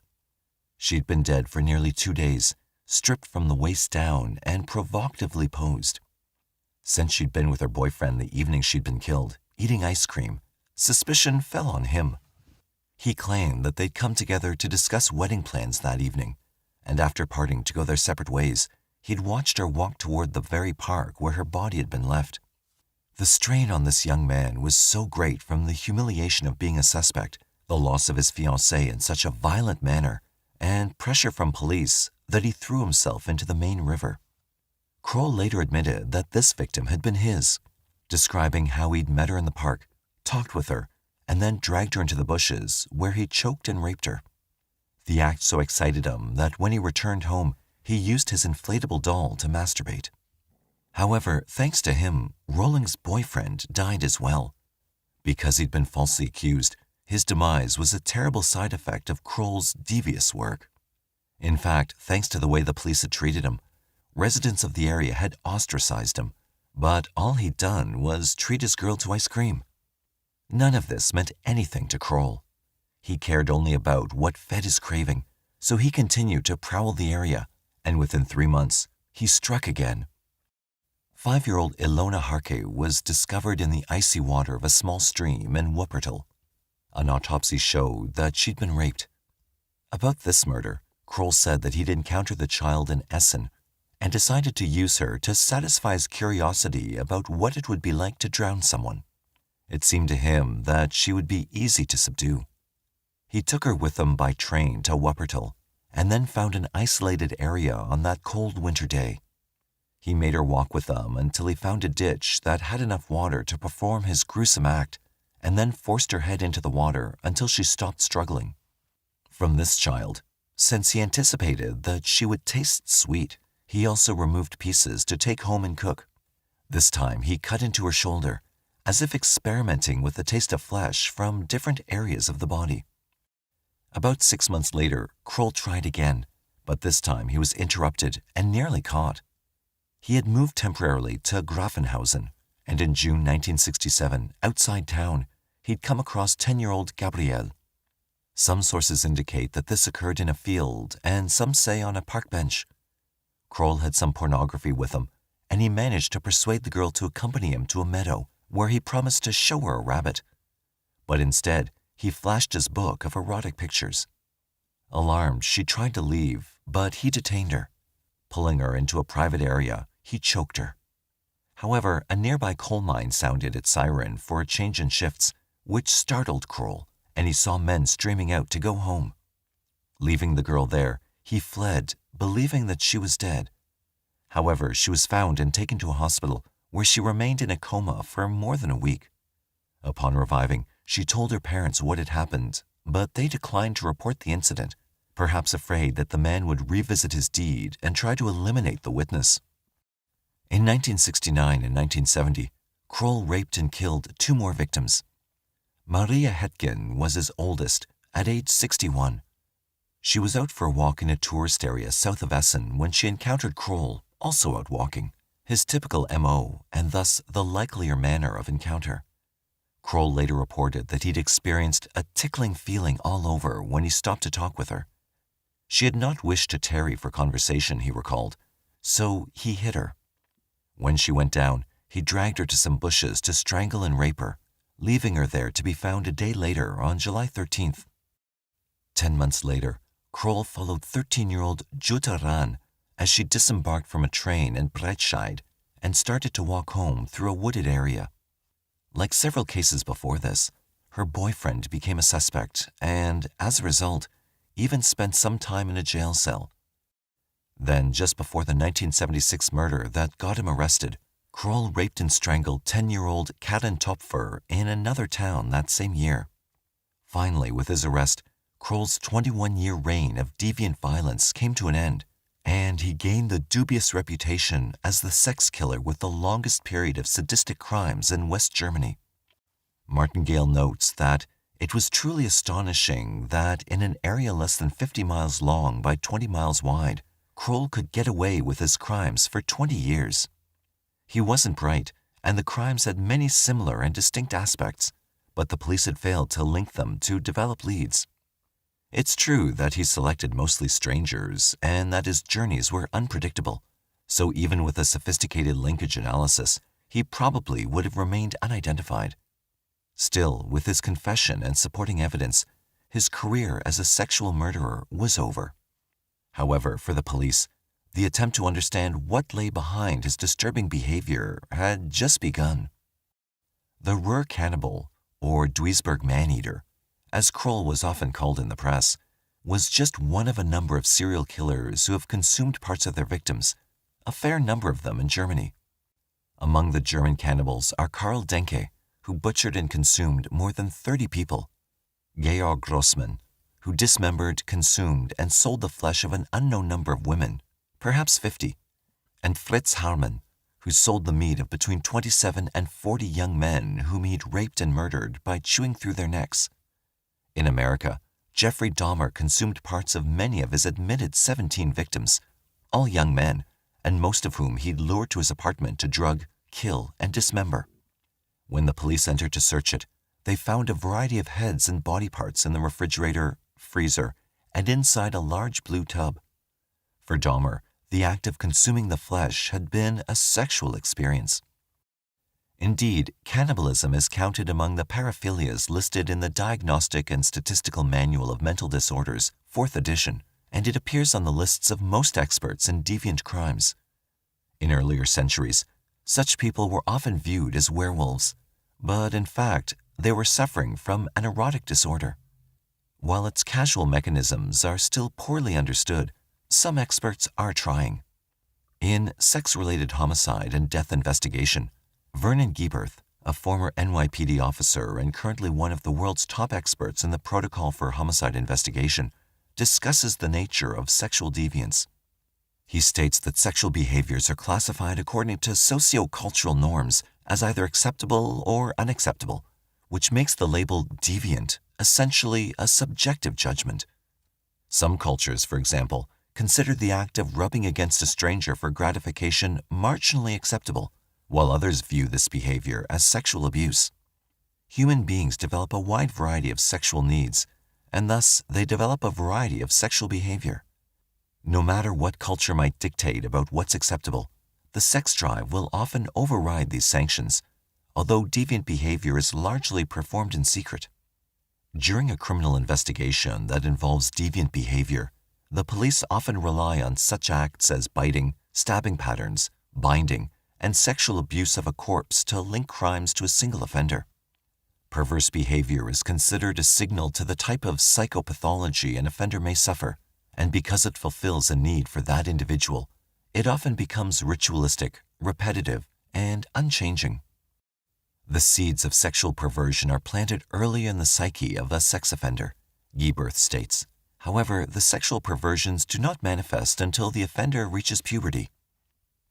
She'd been dead for nearly 2 days, stripped from the waist down and provocatively posed. Since she'd been with her boyfriend the evening she'd been killed, eating ice cream, suspicion fell on him. He claimed that they'd come together to discuss wedding plans that evening, and after parting to go their separate ways, he'd watched her walk toward the very park where her body had been left. The strain on this young man was so great from the humiliation of being a suspect, the loss of his fiancée in such a violent manner, and pressure from police that he threw himself into the main river. Kroll later admitted that this victim had been his, describing how he'd met her in the park, talked with her, and then dragged her into the bushes where he choked and raped her. The act so excited him that when he returned home, he used his inflatable doll to masturbate. However, thanks to him, Rolling's boyfriend died as well. Because he'd been falsely accused, his demise was a terrible side effect of Kroll's devious work. In fact, thanks to the way the police had treated him, residents of the area had ostracized him, but all he'd done was treat his girl to ice cream. None of this meant anything to Kroll. He cared only about what fed his craving, so he continued to prowl the area, and within 3 months, he struck again. 5-year-old Ilona Harke was discovered in the icy water of a small stream in Wuppertal. An autopsy showed that she'd been raped. About this murder, Kroll said that he'd encountered the child in Essen and decided to use her to satisfy his curiosity about what it would be like to drown someone. It seemed to him that she would be easy to subdue. He took her with him by train to Wuppertal and then found an isolated area on that cold winter day. He made her walk with him until he found a ditch that had enough water to perform his gruesome act, and then forced her head into the water until she stopped struggling. From this child, since he anticipated that she would taste sweet, he also removed pieces to take home and cook. This time he cut into her shoulder, as if experimenting with the taste of flesh from different areas of the body. About 6 months later, Kroll tried again, but this time he was interrupted and nearly caught. He had moved temporarily to Grafenhausen, and in June 1967, outside town, he'd come across 10-year-old Gabrielle. Some sources indicate that this occurred in a field, and some say on a park bench. Kroll had some pornography with him, and he managed to persuade the girl to accompany him to a meadow, where he promised to show her a rabbit. But instead, he flashed his book of erotic pictures. Alarmed, she tried to leave, but he detained her. Pulling her into a private area, he choked her. However, a nearby coal mine sounded its siren for a change in shifts, which startled Kroll, and he saw men streaming out to go home. Leaving the girl there, he fled, believing that she was dead. However, she was found and taken to a hospital, where she remained in a coma for more than a week. Upon reviving, she told her parents what had happened, but they declined to report the incident, perhaps afraid that the man would revisit his deed and try to eliminate the witness. In 1969 and 1970, Kroll raped and killed 2 more victims. Maria Hetgen was his oldest, at age 61. She was out for a walk in a tourist area south of Essen when she encountered Kroll, also out walking, his typical MO and thus the likelier manner of encounter. Kroll later reported that he'd experienced a tickling feeling all over when he stopped to talk with her. She had not wished to tarry for conversation, he recalled, so he hit her. When she went down, he dragged her to some bushes to strangle and rape her, leaving her there to be found a day later on July 13th. 10 months later, Kroll followed 13-year-old Jutta Rahn as she disembarked from a train in Breitscheid and started to walk home through a wooded area. Like several cases before this, her boyfriend became a suspect and, as a result, even spent some time in a jail cell. Then, just before the 1976 murder that got him arrested, Kroll raped and strangled 10-year-old Karin Topfer in another town that same year. Finally, with his arrest, Kroll's 21-year reign of deviant violence came to an end, and he gained the dubious reputation as the sex killer with the longest period of sadistic crimes in West Germany. Martingale notes that it was truly astonishing that in an area less than 50 miles long by 20 miles wide, Kroll could get away with his crimes for 20 years. He wasn't bright, and the crimes had many similar and distinct aspects, but the police had failed to link them to develop leads. It's true that he selected mostly strangers and that his journeys were unpredictable, so even with a sophisticated linkage analysis, he probably would have remained unidentified. Still, with his confession and supporting evidence, his career as a sexual murderer was over. However, for the police, the attempt to understand what lay behind his disturbing behavior had just begun. The Ruhr cannibal, or Duisburg man-eater, as Kroll was often called in the press, was just one of a number of serial killers who have consumed parts of their victims, a fair number of them in Germany. Among the German cannibals are Karl Denke, who butchered and consumed more than 30 people, Georg Grossmann, who dismembered, consumed, and sold the flesh of an unknown number of women, perhaps 50, and Fritz Harman, who sold the meat of between 27 and 40 young men whom he'd raped and murdered by chewing through their necks. In America, Jeffrey Dahmer consumed parts of many of his admitted 17 victims, all young men, and most of whom he'd lured to his apartment to drug, kill, and dismember. When the police entered to search it, they found a variety of heads and body parts in the refrigerator, freezer, and inside a large blue tub. For Dahmer, the act of consuming the flesh had been a sexual experience. Indeed, cannibalism is counted among the paraphilias listed in the Diagnostic and Statistical Manual of Mental Disorders, 4th edition, and it appears on the lists of most experts in deviant crimes. In earlier centuries, such people were often viewed as werewolves, but in fact, they were suffering from an erotic disorder. While its causal mechanisms are still poorly understood, some experts are trying. In Sex-Related Homicide and Death Investigation, Vernon Gieberth, a former NYPD officer and currently one of the world's top experts in the protocol for homicide investigation, discusses the nature of sexual deviance. He states that sexual behaviors are classified according to socio-cultural norms as either acceptable or unacceptable, which makes the label deviant essentially a subjective judgment. Some cultures, for example, consider the act of rubbing against a stranger for gratification marginally acceptable, while others view this behavior as sexual abuse. Human beings develop a wide variety of sexual needs, and thus they develop a variety of sexual behavior. No matter what culture might dictate about what's acceptable, the sex drive will often override these sanctions, although deviant behavior is largely performed in secret. During a criminal investigation that involves deviant behavior, the police often rely on such acts as biting, stabbing patterns, binding, and sexual abuse of a corpse to link crimes to a single offender. Perverse behavior is considered a signal to the type of psychopathology an offender may suffer, and because it fulfills a need for that individual, it often becomes ritualistic, repetitive, and unchanging. The seeds of sexual perversion are planted early in the psyche of a sex offender, Gieberth states. However, the sexual perversions do not manifest until the offender reaches puberty.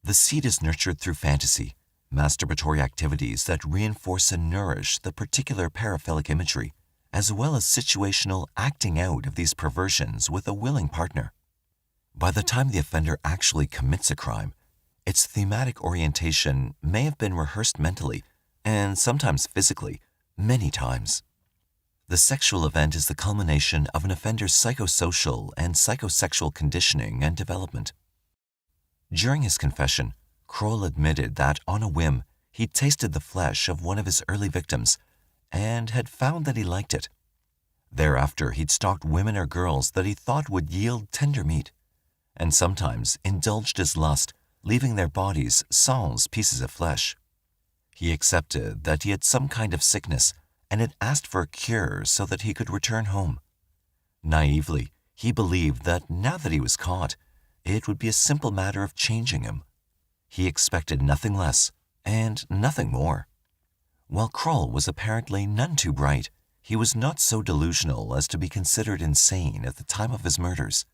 The seed is nurtured through fantasy, masturbatory activities that reinforce and nourish the particular paraphilic imagery, as well as situational acting out of these perversions with a willing partner. By the time the offender actually commits a crime, its thematic orientation may have been rehearsed mentally, and sometimes physically, many times. The sexual event is the culmination of an offender's psychosocial and psychosexual conditioning and development. During his confession, Kroll admitted that on a whim, he'd tasted the flesh of one of his early victims and had found that he liked it. Thereafter, he'd stalked women or girls that he thought would yield tender meat, and sometimes indulged his lust, leaving their bodies sans pieces of flesh. He accepted that he had some kind of sickness and had asked for a cure so that he could return home. Naively, he believed that now that he was caught, it would be a simple matter of changing him. He expected nothing less and nothing more. While Kroll was apparently none too bright, he was not so delusional as to be considered insane at the time of his murders.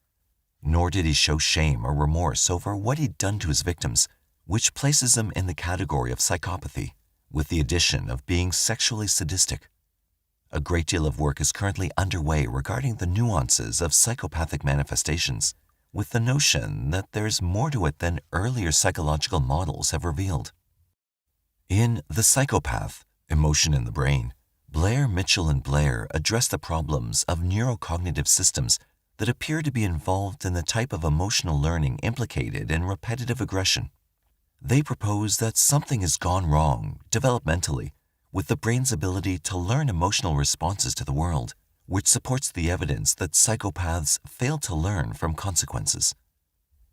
Nor did he show shame or remorse over what he'd done to his victims, which places him in the category of psychopathy, with the addition of being sexually sadistic. A great deal of work is currently underway regarding the nuances of psychopathic manifestations, with the notion that there's more to it than earlier psychological models have revealed. In The Psychopath, Emotion in the Brain, Blair, Mitchell, and Blair address the problems of neurocognitive systems that appear to be involved in the type of emotional learning implicated in repetitive aggression. They propose that something has gone wrong, developmentally, with the brain's ability to learn emotional responses to the world, which supports the evidence that psychopaths fail to learn from consequences.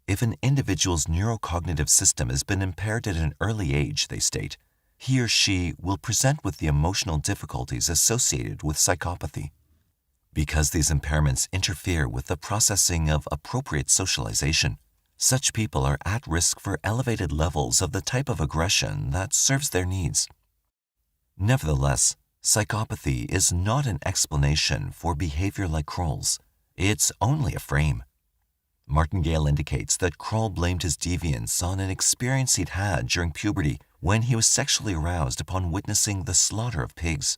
If an individual's neurocognitive system has been impaired at an early age, they state, he or she will present with the emotional difficulties associated with psychopathy. Because these impairments interfere with the processing of appropriate socialization, such people are at risk for elevated levels of the type of aggression that serves their needs. Nevertheless, psychopathy is not an explanation for behavior like Kroll's. It's only a frame. Martingale indicates that Kroll blamed his deviance on an experience he'd had during puberty when he was sexually aroused upon witnessing the slaughter of pigs.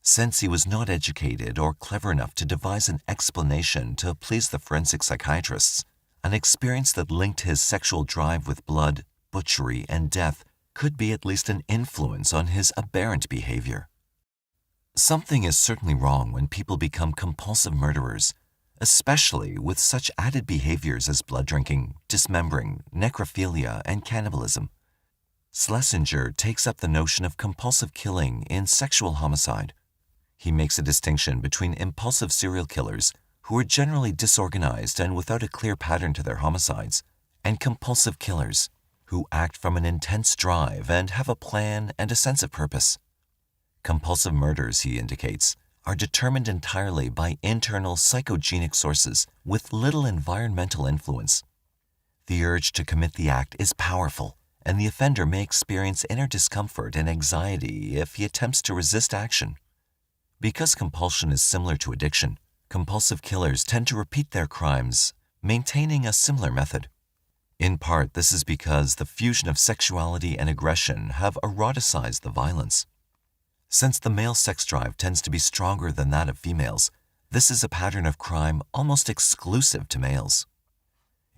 Since he was not educated or clever enough to devise an explanation to please the forensic psychiatrists, an experience that linked his sexual drive with blood, butchery, and death could be at least an influence on his aberrant behavior. Something is certainly wrong when people become compulsive murderers, especially with such added behaviors as blood drinking, dismembering, necrophilia, and cannibalism. Schlesinger takes up the notion of compulsive killing in sexual homicide. He makes a distinction between impulsive serial killers, who are generally disorganized and without a clear pattern to their homicides, and compulsive killers, who act from an intense drive and have a plan and a sense of purpose. Compulsive murders, he indicates, are determined entirely by internal psychogenic sources with little environmental influence. The urge to commit the act is powerful, and the offender may experience inner discomfort and anxiety if he attempts to resist action. Because compulsion is similar to addiction, compulsive killers tend to repeat their crimes, maintaining a similar method. In part, this is because the fusion of sexuality and aggression have eroticized the violence. Since the male sex drive tends to be stronger than that of females, this is a pattern of crime almost exclusive to males.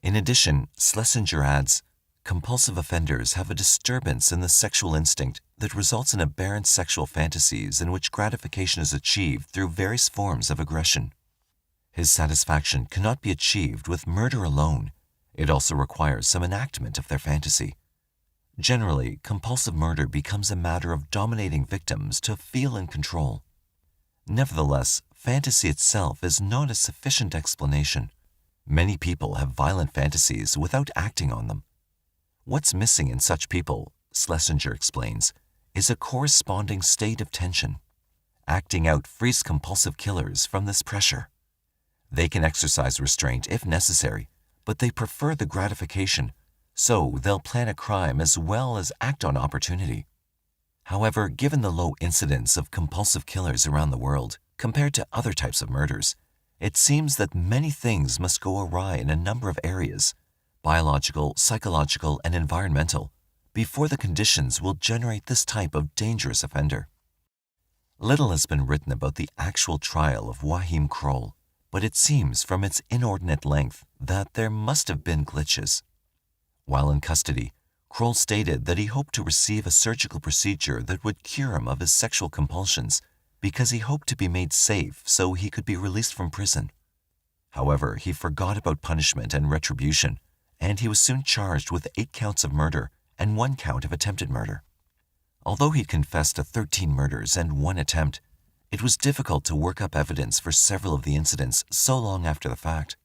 In addition, Schlesinger adds, compulsive offenders have a disturbance in the sexual instinct that results in aberrant sexual fantasies in which gratification is achieved through various forms of aggression. His satisfaction cannot be achieved with murder alone. It also requires some enactment of their fantasy. Generally, compulsive murder becomes a matter of dominating victims to feel in control. Nevertheless, fantasy itself is not a sufficient explanation. Many people have violent fantasies without acting on them. What's missing in such people, Schlesinger explains, is a corresponding state of tension. Acting out frees compulsive killers from this pressure. They can exercise restraint if necessary, but they prefer the gratification, so they'll plan a crime as well as act on opportunity. However, given the low incidence of compulsive killers around the world compared to other types of murders, it seems that many things must go awry in a number of areas, biological, psychological, and environmental, before the conditions will generate this type of dangerous offender. Little has been written about the actual trial of Joachim Kroll, but it seems from its inordinate length that there must have been glitches. While in custody, Kroll stated that he hoped to receive a surgical procedure that would cure him of his sexual compulsions because he hoped to be made safe so he could be released from prison. However, he forgot about punishment and retribution, and he was soon charged with 8 counts of murder and 1 count of attempted murder. Although he confessed to 13 murders and 1 attempt, it was difficult to work up evidence for several of the incidents so long after the fact.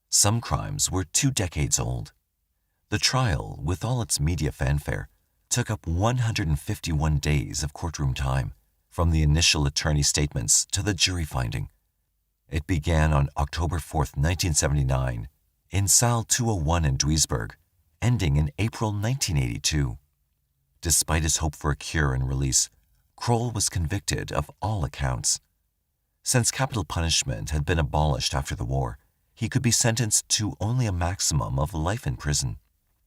Some crimes were 2 decades old. The trial, with all its media fanfare, took up 151 days of courtroom time, from the initial attorney statements to the jury finding. It began on October 4, 1979, in Saal 201 in Duisburg, ending in April 1982. Despite his hope for a cure and release, Kroll was convicted of all accounts. Since capital punishment had been abolished after the war, he could be sentenced to only a maximum of life in prison.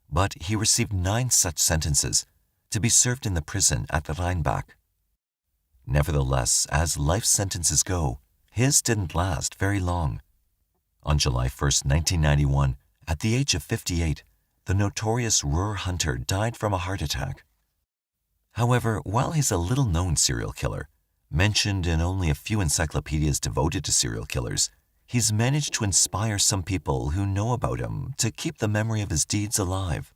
But he received 9 such sentences to be served in the prison at Rheinbach. Nevertheless, as life sentences go, his didn't last very long. On July 1, 1991, at the age of 58, the notorious Ruhr hunter died from a heart attack. However, while he's a little-known serial killer, mentioned in only a few encyclopedias devoted to serial killers, he's managed to inspire some people who know about him to keep the memory of his deeds alive.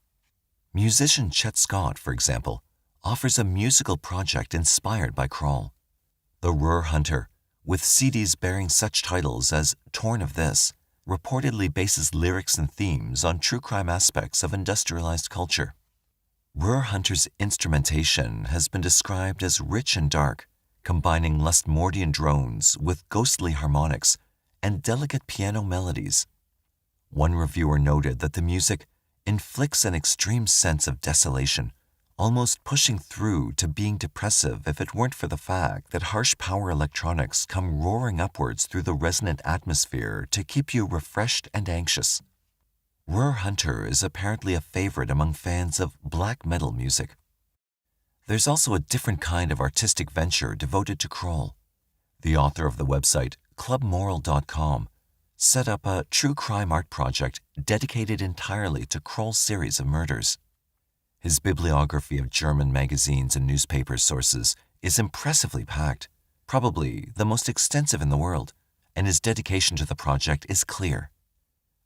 Musician Chet Scott, for example, offers a musical project inspired by Kroll. The Ruhr Hunter, with CDs bearing such titles as Torn of This, reportedly bases lyrics and themes on true crime aspects of industrialized culture. Ruhr Hunter's instrumentation has been described as rich and dark, combining Lustmordian drones with ghostly harmonics and delicate piano melodies. One reviewer noted that the music inflicts an extreme sense of desolation, almost pushing through to being depressive if it weren't for the fact that harsh power electronics come roaring upwards through the resonant atmosphere to keep you refreshed and anxious. Ruhr Hunter is apparently a favorite among fans of black metal music. There's also a different kind of artistic venture devoted to Kroll. The author of the website clubmoral.com set up a true crime art project dedicated entirely to Kroll's series of murders. His bibliography of German magazines and newspaper sources is impressively packed, probably the most extensive in the world, and his dedication to the project is clear.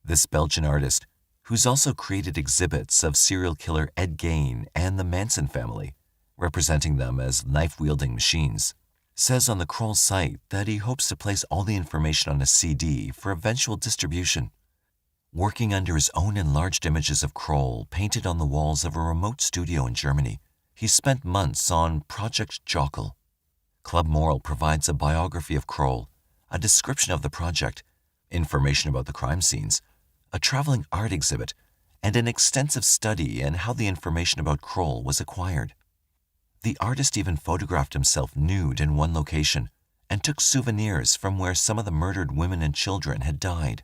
This Belgian artist, who's also created exhibits of serial killer Ed Gein and the Manson family, representing them as knife-wielding machines, says on the Kroll site that he hopes to place all the information on a CD for eventual distribution. Working under his own enlarged images of Kroll painted on the walls of a remote studio in Germany, he spent months on Project Jokel. Club Moral provides a biography of Kroll, a description of the project, information about the crime scenes, a traveling art exhibit, and an extensive study in how the information about Kroll was acquired. The artist even photographed himself nude in one location and took souvenirs from where some of the murdered women and children had died.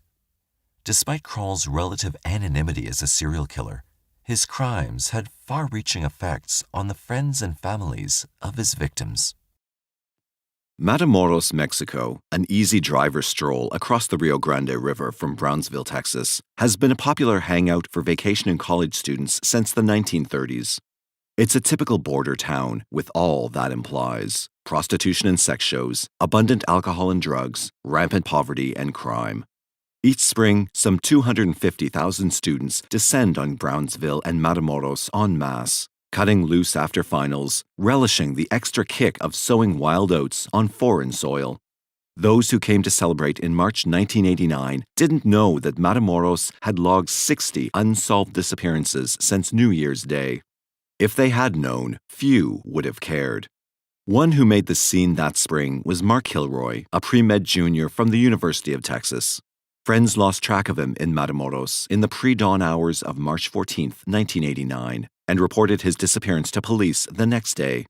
Despite Kroll's relative anonymity as a serial killer, his crimes had far-reaching effects on the friends and families of his victims. Matamoros, Mexico, an easy driver stroll across the Rio Grande River from Brownsville, Texas, has been a popular hangout for vacation and college students since the 1930s. It's a typical border town with all that implies: prostitution and sex shows, abundant alcohol and drugs, rampant poverty and crime. Each spring, some 250,000 students descend on Brownsville and Matamoros en masse, cutting loose after finals, relishing the extra kick of sowing wild oats on foreign soil. Those who came to celebrate in March 1989 didn't know that Matamoros had logged 60 unsolved disappearances since New Year's Day. If they had known, few would have cared. One who made the scene that spring was Mark Kilroy, a pre-med junior from the University of Texas. Friends lost track of him in Matamoros in the pre-dawn hours of March 14, 1989, and reported his disappearance to police the next day.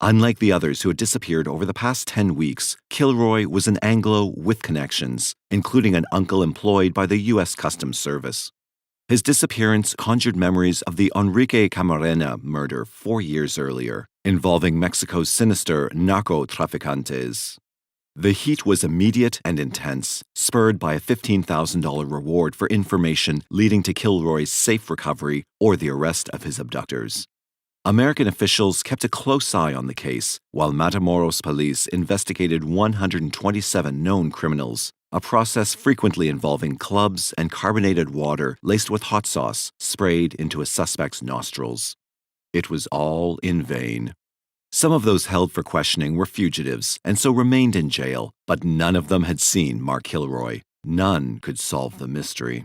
Unlike the others who had disappeared over the past 10 weeks, Kilroy was an Anglo with connections, including an uncle employed by the U.S. Customs Service. His disappearance conjured memories of the Enrique Camarena murder 4 years earlier, involving Mexico's sinister narco-traficantes. The heat was immediate and intense, spurred by a $15,000 reward for information leading to Kilroy's safe recovery or the arrest of his abductors. American officials kept a close eye on the case, while Matamoros police investigated 127 known criminals, a process frequently involving clubs and carbonated water laced with hot sauce sprayed into a suspect's nostrils. It was all in vain. Some of those held for questioning were fugitives and so remained in jail, but none of them had seen Mark Kilroy. None could solve the mystery.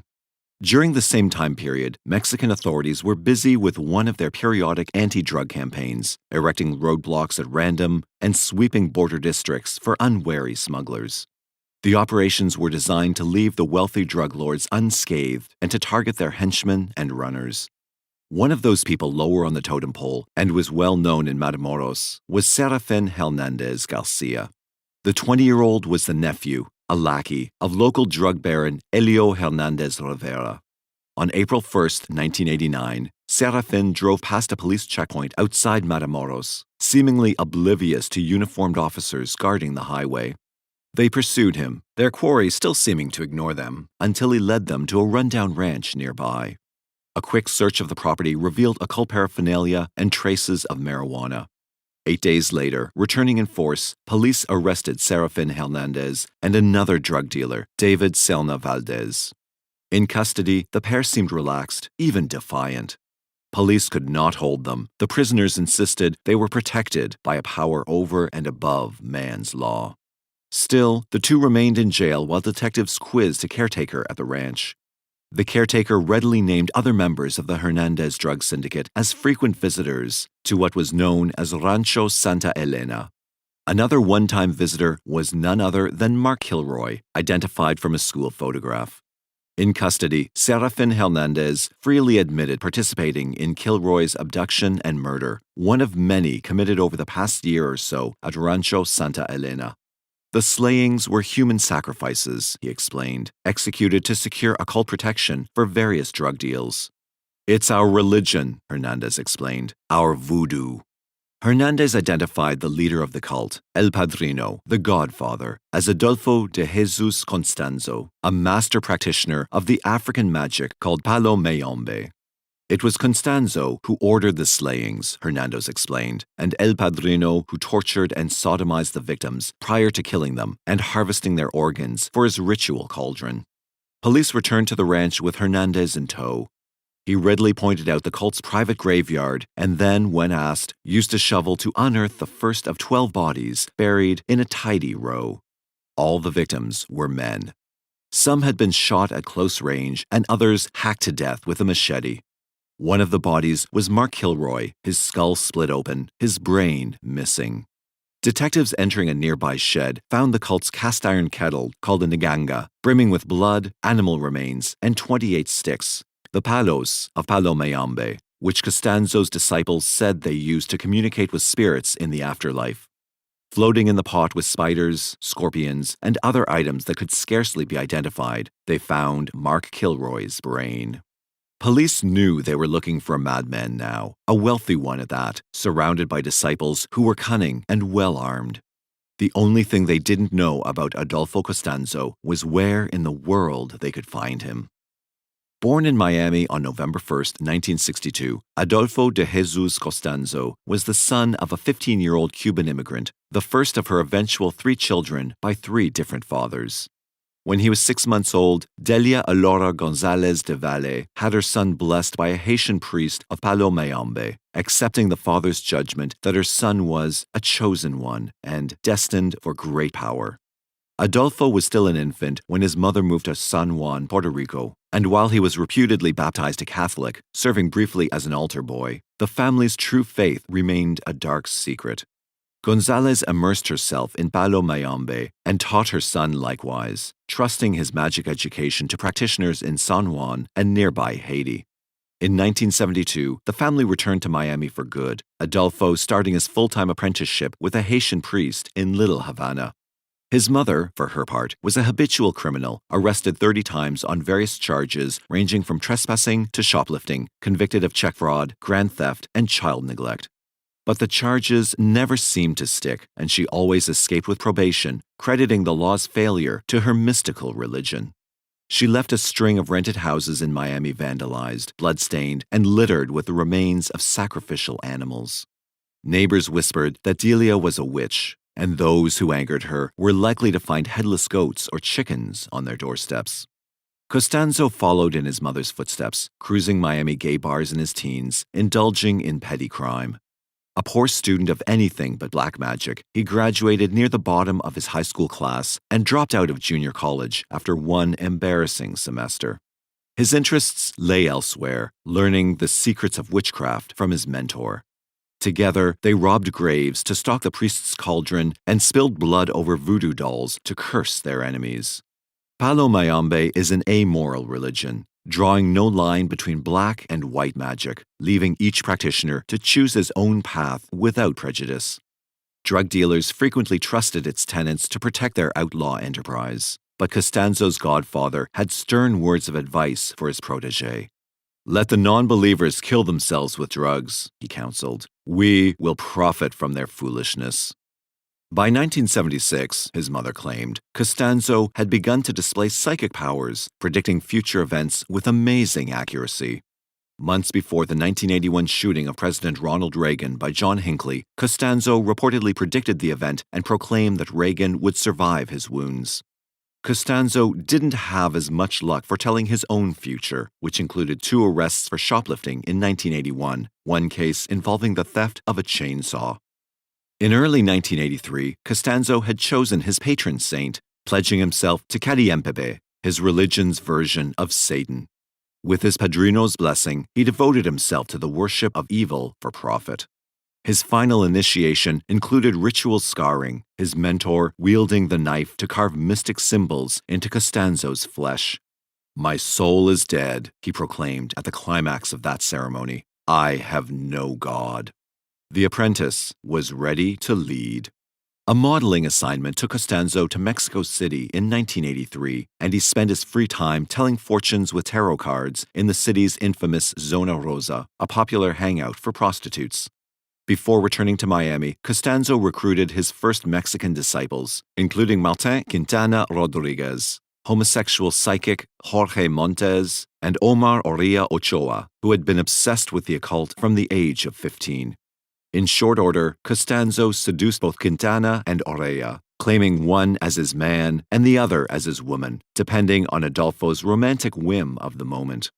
During the same time period, Mexican authorities were busy with one of their periodic anti-drug campaigns, erecting roadblocks at random and sweeping border districts for unwary smugglers. The operations were designed to leave the wealthy drug lords unscathed and to target their henchmen and runners. One of those people lower on the totem pole, and was well known in Matamoros, was Serafin Hernandez Garcia. The 20-year-old was the nephew, a lackey, of local drug baron Elio Hernandez Rivera. On April 1, 1989, Serafin drove past a police checkpoint outside Matamoros, seemingly oblivious to uniformed officers guarding the highway. They pursued him, their quarry still seeming to ignore them, until he led them to a rundown ranch nearby. A quick search of the property revealed occult paraphernalia and traces of marijuana. 8 days later, returning in force, police arrested Serafin Hernandez and another drug dealer, David Selna Valdez. In custody, the pair seemed relaxed, even defiant. Police could not hold them. The prisoners insisted they were protected by a power over and above man's law. Still, the two remained in jail while detectives quizzed a caretaker at the ranch. The caretaker readily named other members of the Hernandez drug syndicate as frequent visitors to what was known as Rancho Santa Elena. Another one-time visitor was none other than Mark Kilroy, identified from a school photograph. In custody, Serafin Hernandez freely admitted participating in Kilroy's abduction and murder, one of many committed over the past year or so at Rancho Santa Elena. The slayings were human sacrifices, he explained, executed to secure occult protection for various drug deals. It's our religion, Hernandez explained, our voodoo. Hernandez identified the leader of the cult, El Padrino, the Godfather, as Adolfo de Jesus Constanzo, a master practitioner of the African magic called Palo Mayombe. It was Constanzo who ordered the slayings, Hernandez explained, and El Padrino who tortured and sodomized the victims prior to killing them and harvesting their organs for his ritual cauldron. Police returned to the ranch with Hernandez in tow. He readily pointed out the cult's private graveyard and then, when asked, used a shovel to unearth the first of 12 bodies buried in a tidy row. All the victims were men. Some had been shot at close range and others hacked to death with a machete. One of the bodies was Mark Kilroy, his skull split open, his brain missing. Detectives entering a nearby shed found the cult's cast-iron kettle called a nganga, brimming with blood, animal remains, and 28 sticks, the palos of Palo Mayombe, which Costanzo's disciples said they used to communicate with spirits in the afterlife. Floating in the pot with spiders, scorpions, and other items that could scarcely be identified, they found Mark Kilroy's brain. Police knew they were looking for a madman now, a wealthy one at that, surrounded by disciples who were cunning and well-armed. The only thing they didn't know about Adolfo Constanzo was where in the world they could find him. Born in Miami on November 1, 1962, Adolfo de Jesus Constanzo was the son of a 15-year-old Cuban immigrant, the first of her eventual 3 children by 3 different fathers. When he was 6 months old, Delia Alora González de Valle had her son blessed by a Haitian priest of Palo Mayombe, accepting the father's judgment that her son was a chosen one and destined for great power. Adolfo was still an infant when his mother moved to San Juan, Puerto Rico, and while he was reputedly baptized a Catholic, serving briefly as an altar boy, the family's true faith remained a dark secret. González immersed herself in Palo Mayombe and taught her son likewise, trusting his magic education to practitioners in San Juan and nearby Haiti. In 1972, the family returned to Miami for good, Adolfo starting his full-time apprenticeship with a Haitian priest in Little Havana. His mother, for her part, was a habitual criminal, arrested 30 times on various charges ranging from trespassing to shoplifting, convicted of check fraud, grand theft, and child neglect. But the charges never seemed to stick, and she always escaped with probation, crediting the law's failure to her mystical religion. She left a string of rented houses in Miami vandalized, blood-stained, and littered with the remains of sacrificial animals. Neighbors whispered that Delia was a witch, and those who angered her were likely to find headless goats or chickens on their doorsteps. Constanzo followed in his mother's footsteps, cruising Miami gay bars in his teens, indulging in petty crime. A poor student of anything but black magic, he graduated near the bottom of his high school class and dropped out of junior college after one embarrassing semester. His interests lay elsewhere, learning the secrets of witchcraft from his mentor. Together, they robbed graves to stock the priest's cauldron and spilled blood over voodoo dolls to curse their enemies. Palo Mayombe is an amoral religion, drawing no line between black and white magic, leaving each practitioner to choose his own path without prejudice. Drug dealers frequently trusted its tenants to protect their outlaw enterprise, but Constanzo's godfather had stern words of advice for his protégé. "Let the non-believers kill themselves with drugs," he counseled. "We will profit from their foolishness." By 1976, his mother claimed, Constanzo had begun to display psychic powers, predicting future events with amazing accuracy. Months before the 1981 shooting of President Ronald Reagan by John Hinckley, Constanzo reportedly predicted the event and proclaimed that Reagan would survive his wounds. Constanzo didn't have as much luck foretelling his own future, which included 2 arrests for shoplifting in 1981, one case involving the theft of a chainsaw. In early 1983, Constanzo had chosen his patron saint, pledging himself to Cariempepe, his religion's version of Satan. With his padrino's blessing, he devoted himself to the worship of evil for profit. His final initiation included ritual scarring, his mentor wielding the knife to carve mystic symbols into Constanzo's flesh. "My soul is dead," he proclaimed at the climax of that ceremony. "I have no God." The apprentice was ready to lead. A modeling assignment took Constanzo to Mexico City in 1983, and he spent his free time telling fortunes with tarot cards in the city's infamous Zona Rosa, a popular hangout for prostitutes. Before returning to Miami, Constanzo recruited his first Mexican disciples, including Martin Quintana Rodriguez, homosexual psychic Jorge Montes, and Omar Oria Ochoa, who had been obsessed with the occult from the age of 15. In short order, Constanzo seduced both Quintana and Orea, claiming one as his man and the other as his woman, depending on Adolfo's romantic whim of the moment.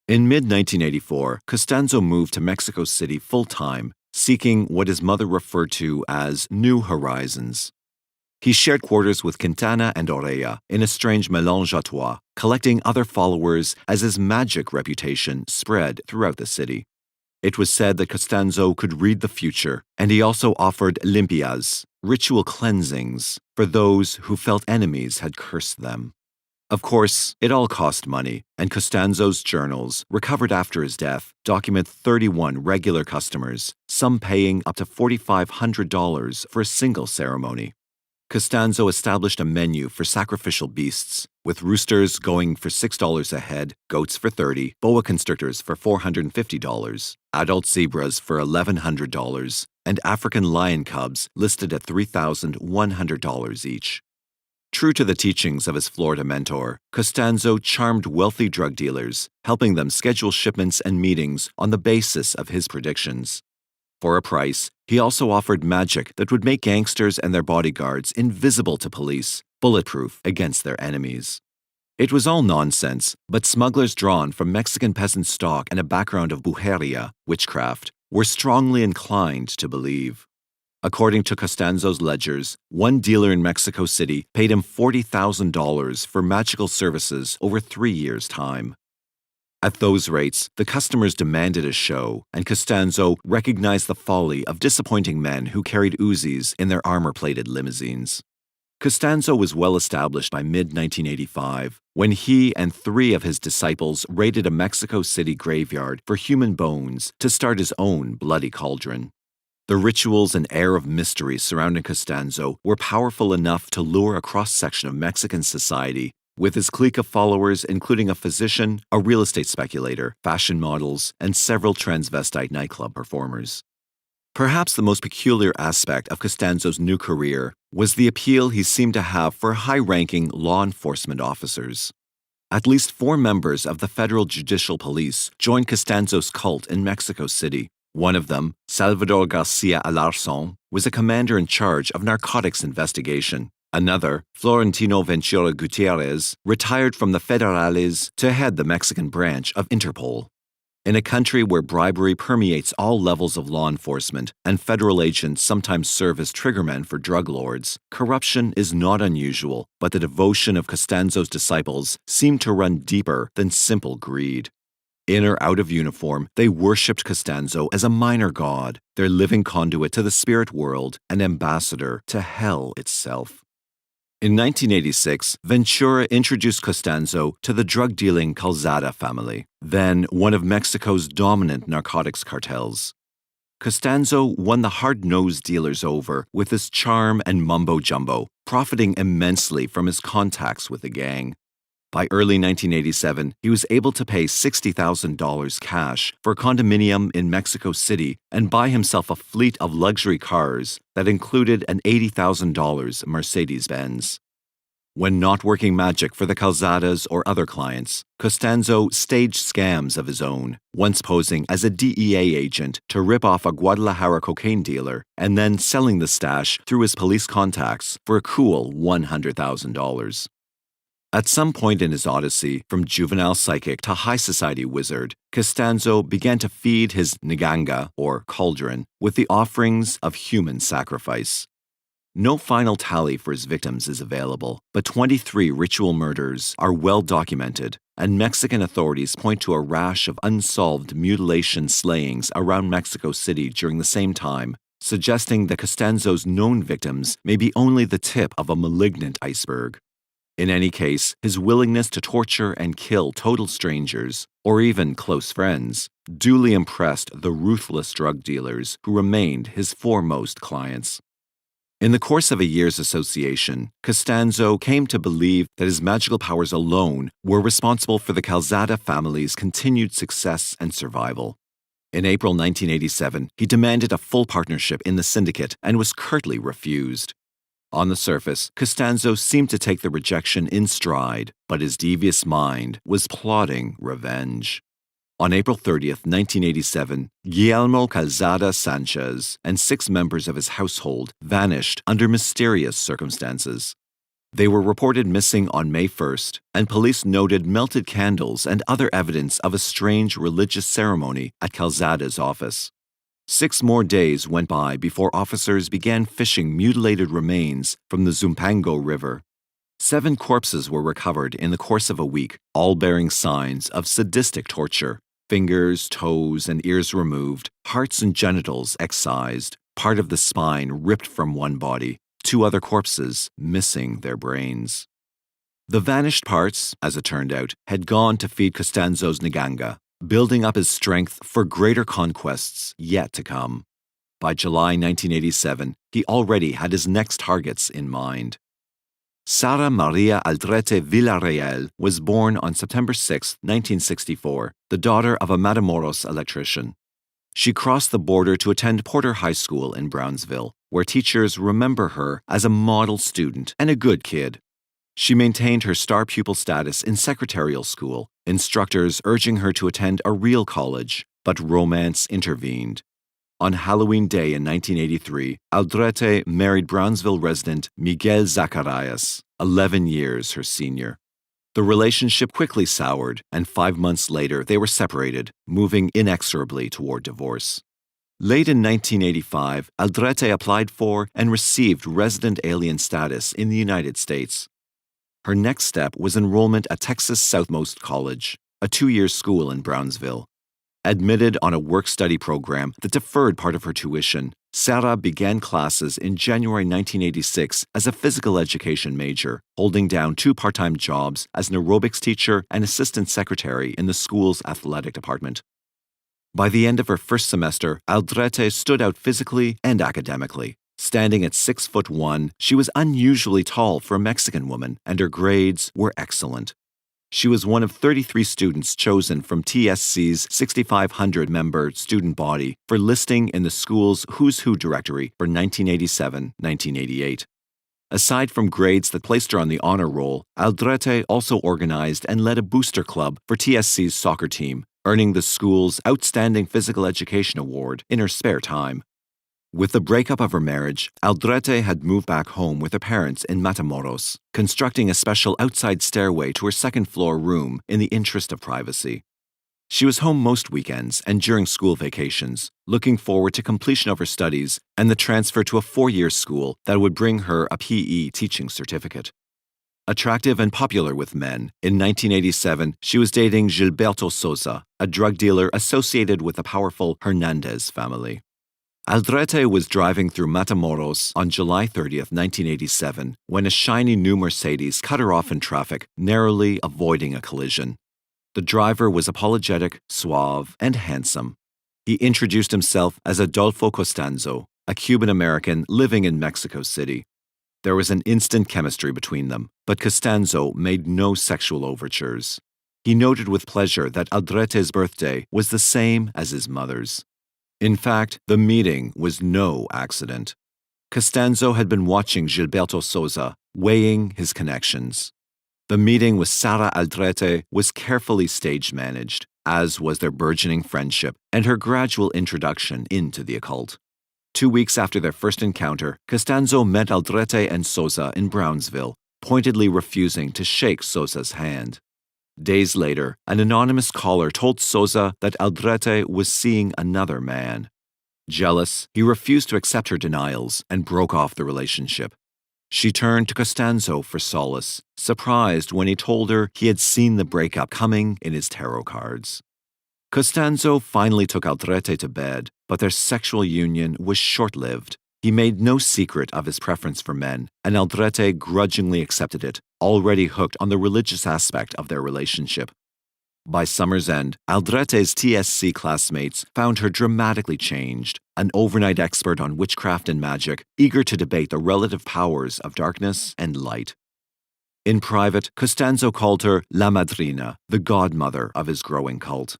In mid-1984, Constanzo moved to Mexico City full-time, seeking what his mother referred to as new horizons. He shared quarters with Quintana and Orea in a strange mélange à trois, collecting other followers as his magic reputation spread throughout the city. It was said that Constanzo could read the future, and he also offered limpias, ritual cleansings, for those who felt enemies had cursed them. Of course, it all cost money, and Constanzo's journals, recovered after his death, document 31 regular customers, some paying up to $4,500 for a single ceremony. Constanzo established a menu for sacrificial beasts, with roosters going for $6 a head, goats for $30, boa constrictors for $450, adult zebras for $1,100, and African lion cubs listed at $3,100 each. True to the teachings of his Florida mentor, Constanzo charmed wealthy drug dealers, helping them schedule shipments and meetings on the basis of his predictions. For a price, he also offered magic that would make gangsters and their bodyguards invisible to police, bulletproof against their enemies. It was all nonsense, but smugglers drawn from Mexican peasant stock and a background of brujeria, witchcraft, were strongly inclined to believe. According to Constanzo's ledgers, one dealer in Mexico City paid him $40,000 for magical services over 3 years' time. At those rates, the customers demanded a show, and Constanzo recognized the folly of disappointing men who carried Uzis in their armor-plated limousines. Constanzo was well established by mid-1985, when he and 3 of his disciples raided a Mexico City graveyard for human bones to start his own bloody cauldron. The rituals and air of mystery surrounding Constanzo were powerful enough to lure a cross-section of Mexican society, with his clique of followers including a physician, a real estate speculator, fashion models, and several transvestite nightclub performers. Perhaps the most peculiar aspect of Constanzo's new career was the appeal he seemed to have for high-ranking law enforcement officers. At least 4 members of the Federal Judicial Police joined Constanzo's cult in Mexico City. One of them, Salvador Garcia Alarcón, was a commander in charge of narcotics investigation. Another, Florentino Ventura Gutierrez, retired from the Federales to head the Mexican branch of Interpol. In a country where bribery permeates all levels of law enforcement and federal agents sometimes serve as triggermen for drug lords, corruption is not unusual, but the devotion of Constanzo's disciples seemed to run deeper than simple greed. In or out of uniform, they worshipped Constanzo as a minor god, their living conduit to the spirit world, an ambassador to hell itself. In 1986, Ventura introduced Constanzo to the drug-dealing Calzada family, then one of Mexico's dominant narcotics cartels. Constanzo won the hard-nosed dealers over with his charm and mumbo-jumbo, profiting immensely from his contacts with the gang. By early 1987, he was able to pay $60,000 cash for a condominium in Mexico City and buy himself a fleet of luxury cars that included an $80,000 Mercedes-Benz. When not working magic for the Calzadas or other clients, Constanzo staged scams of his own, once posing as a DEA agent to rip off a Guadalajara cocaine dealer and then selling the stash through his police contacts for a cool $100,000. At some point in his odyssey, from juvenile psychic to high society wizard, Constanzo began to feed his nganga, or cauldron, with the offerings of human sacrifice. No final tally for his victims is available, but 23 ritual murders are well documented, and Mexican authorities point to a rash of unsolved mutilation slayings around Mexico City during the same time, suggesting that Constanzo's known victims may be only the tip of a malignant iceberg. In any case, his willingness to torture and kill total strangers, or even close friends, duly impressed the ruthless drug dealers who remained his foremost clients. In the course of a year's association, Constanzo came to believe that his magical powers alone were responsible for the Calzada family's continued success and survival. In April 1987, he demanded a full partnership in the syndicate and was curtly refused. On the surface, Constanzo seemed to take the rejection in stride, but his devious mind was plotting revenge. On April 30th, 1987, Guillermo Calzada Sanchez and 6 members of his household vanished under mysterious circumstances. They were reported missing on May 1st, and police noted melted candles and other evidence of a strange religious ceremony at Calzada's office. 6 more days went by before officers began fishing mutilated remains from the Zumpango River. 7 corpses were recovered in the course of a week, all bearing signs of sadistic torture. Fingers, toes, and ears removed, hearts and genitals excised, part of the spine ripped from one body, 2 other corpses missing their brains. The vanished parts, as it turned out, had gone to feed Constanzo's nganga, building up his strength for greater conquests yet to come. By July 1987, he already had his next targets in mind. Sara Maria Aldrete Villarreal was born on September 6, 1964, the daughter of a Matamoros electrician. she crossed the border to attend Porter High School in Brownsville, where teachers remember her as a model student and a good kid. She maintained her star pupil status in secretarial school, instructors urging her to attend a real college, but romance intervened. On Halloween Day in 1983, Aldrete married Brownsville resident Miguel Zacarias, 11 years her senior. The relationship quickly soured, and 5 months later they were separated, moving inexorably toward divorce. Late in 1985, Aldrete applied for and received resident alien status in the United States. Her next step was enrollment at Texas Southmost College, a 2-year school in Brownsville. Admitted on a work-study program that deferred part of her tuition, Sarah began classes in January 1986 as a physical education major, holding down 2 part-time jobs as an aerobics teacher and assistant secretary in the school's athletic department. By the end of her first semester, Aldrete stood out physically and academically. Standing at 6'1", she was unusually tall for a Mexican woman, and her grades were excellent. She was one of 33 students chosen from TSC's 6,500-member student body for listing in the school's Who's Who directory for 1987-1988. Aside from grades that placed her on the honor roll, Aldrete also organized and led a booster club for TSC's soccer team, earning the school's Outstanding Physical Education Award in her spare time. With the breakup of her marriage, Aldrete had moved back home with her parents in Matamoros, constructing a special outside stairway to her second-floor room in the interest of privacy. She was home most weekends and during school vacations, looking forward to completion of her studies and the transfer to a 4-year school that would bring her a PE teaching certificate. Attractive and popular with men, in 1987 she was dating Gilberto Sosa, a drug dealer associated with the powerful Hernandez family. Aldrete was driving through Matamoros on July 30, 1987, when a shiny new Mercedes cut her off in traffic, narrowly avoiding a collision. The driver was apologetic, suave, and handsome. He introduced himself as Adolfo Constanzo, a Cuban-American living in Mexico City. There was an instant chemistry between them, but Constanzo made no sexual overtures. He noted with pleasure that Aldrete's birthday was the same as his mother's. In fact, the meeting was no accident. Constanzo had been watching Gilberto Sosa, weighing his connections. The meeting with Sara Aldrete was carefully stage-managed, as was their burgeoning friendship and her gradual introduction into the occult. 2 weeks after their first encounter, Constanzo met Aldrete and Sosa in Brownsville, pointedly refusing to shake Sosa's hand. Days later, an anonymous caller told Sosa that Aldrete was seeing another man. Jealous, he refused to accept her denials and broke off the relationship. She turned to Constanzo for solace, surprised when he told her he had seen the breakup coming in his tarot cards. Constanzo finally took Aldrete to bed, but their sexual union was short-lived. He made no secret of his preference for men, and Aldrete grudgingly accepted it, already hooked on the religious aspect of their relationship. By summer's end, Aldrete's TSC classmates found her dramatically changed, an overnight expert on witchcraft and magic, eager to debate the relative powers of darkness and light. In private, Constanzo called her La Madrina, the godmother of his growing cult.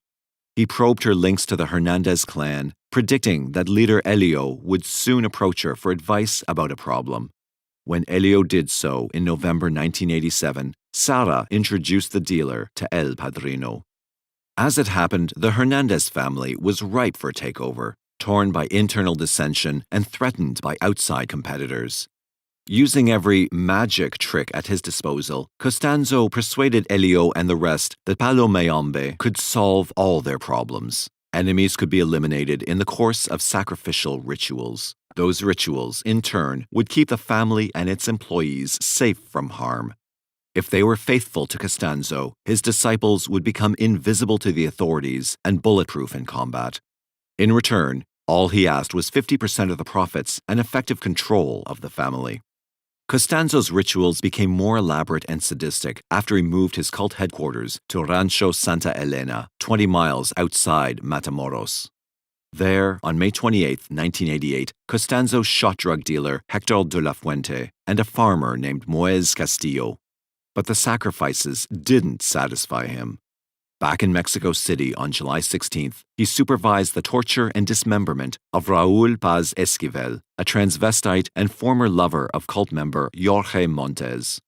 He probed her links to the Hernandez clan, predicting that leader Elio would soon approach her for advice about a problem. When Elio did so in November 1987, Sara introduced the dealer to El Padrino. As it happened, the Hernandez family was ripe for a takeover, torn by internal dissension and threatened by outside competitors. Using every magic trick at his disposal, Constanzo persuaded Elio and the rest that Palo Mayombe could solve all their problems. Enemies could be eliminated in the course of sacrificial rituals. Those rituals, in turn, would keep the family and its employees safe from harm. If they were faithful to Constanzo, his disciples would become invisible to the authorities and bulletproof in combat. In return, all he asked was 50% of the profits and effective control of the family. Constanzo's rituals became more elaborate and sadistic after he moved his cult headquarters to Rancho Santa Elena, 20 miles outside Matamoros. There, on May 28, 1988, Constanzo shot drug dealer Hector de la Fuente and a farmer named Moez Castillo. But the sacrifices didn't satisfy him. Back in Mexico City on July 16th, he supervised the torture and dismemberment of Raúl Paz Esquivel, a transvestite and former lover of cult member Jorge Montes.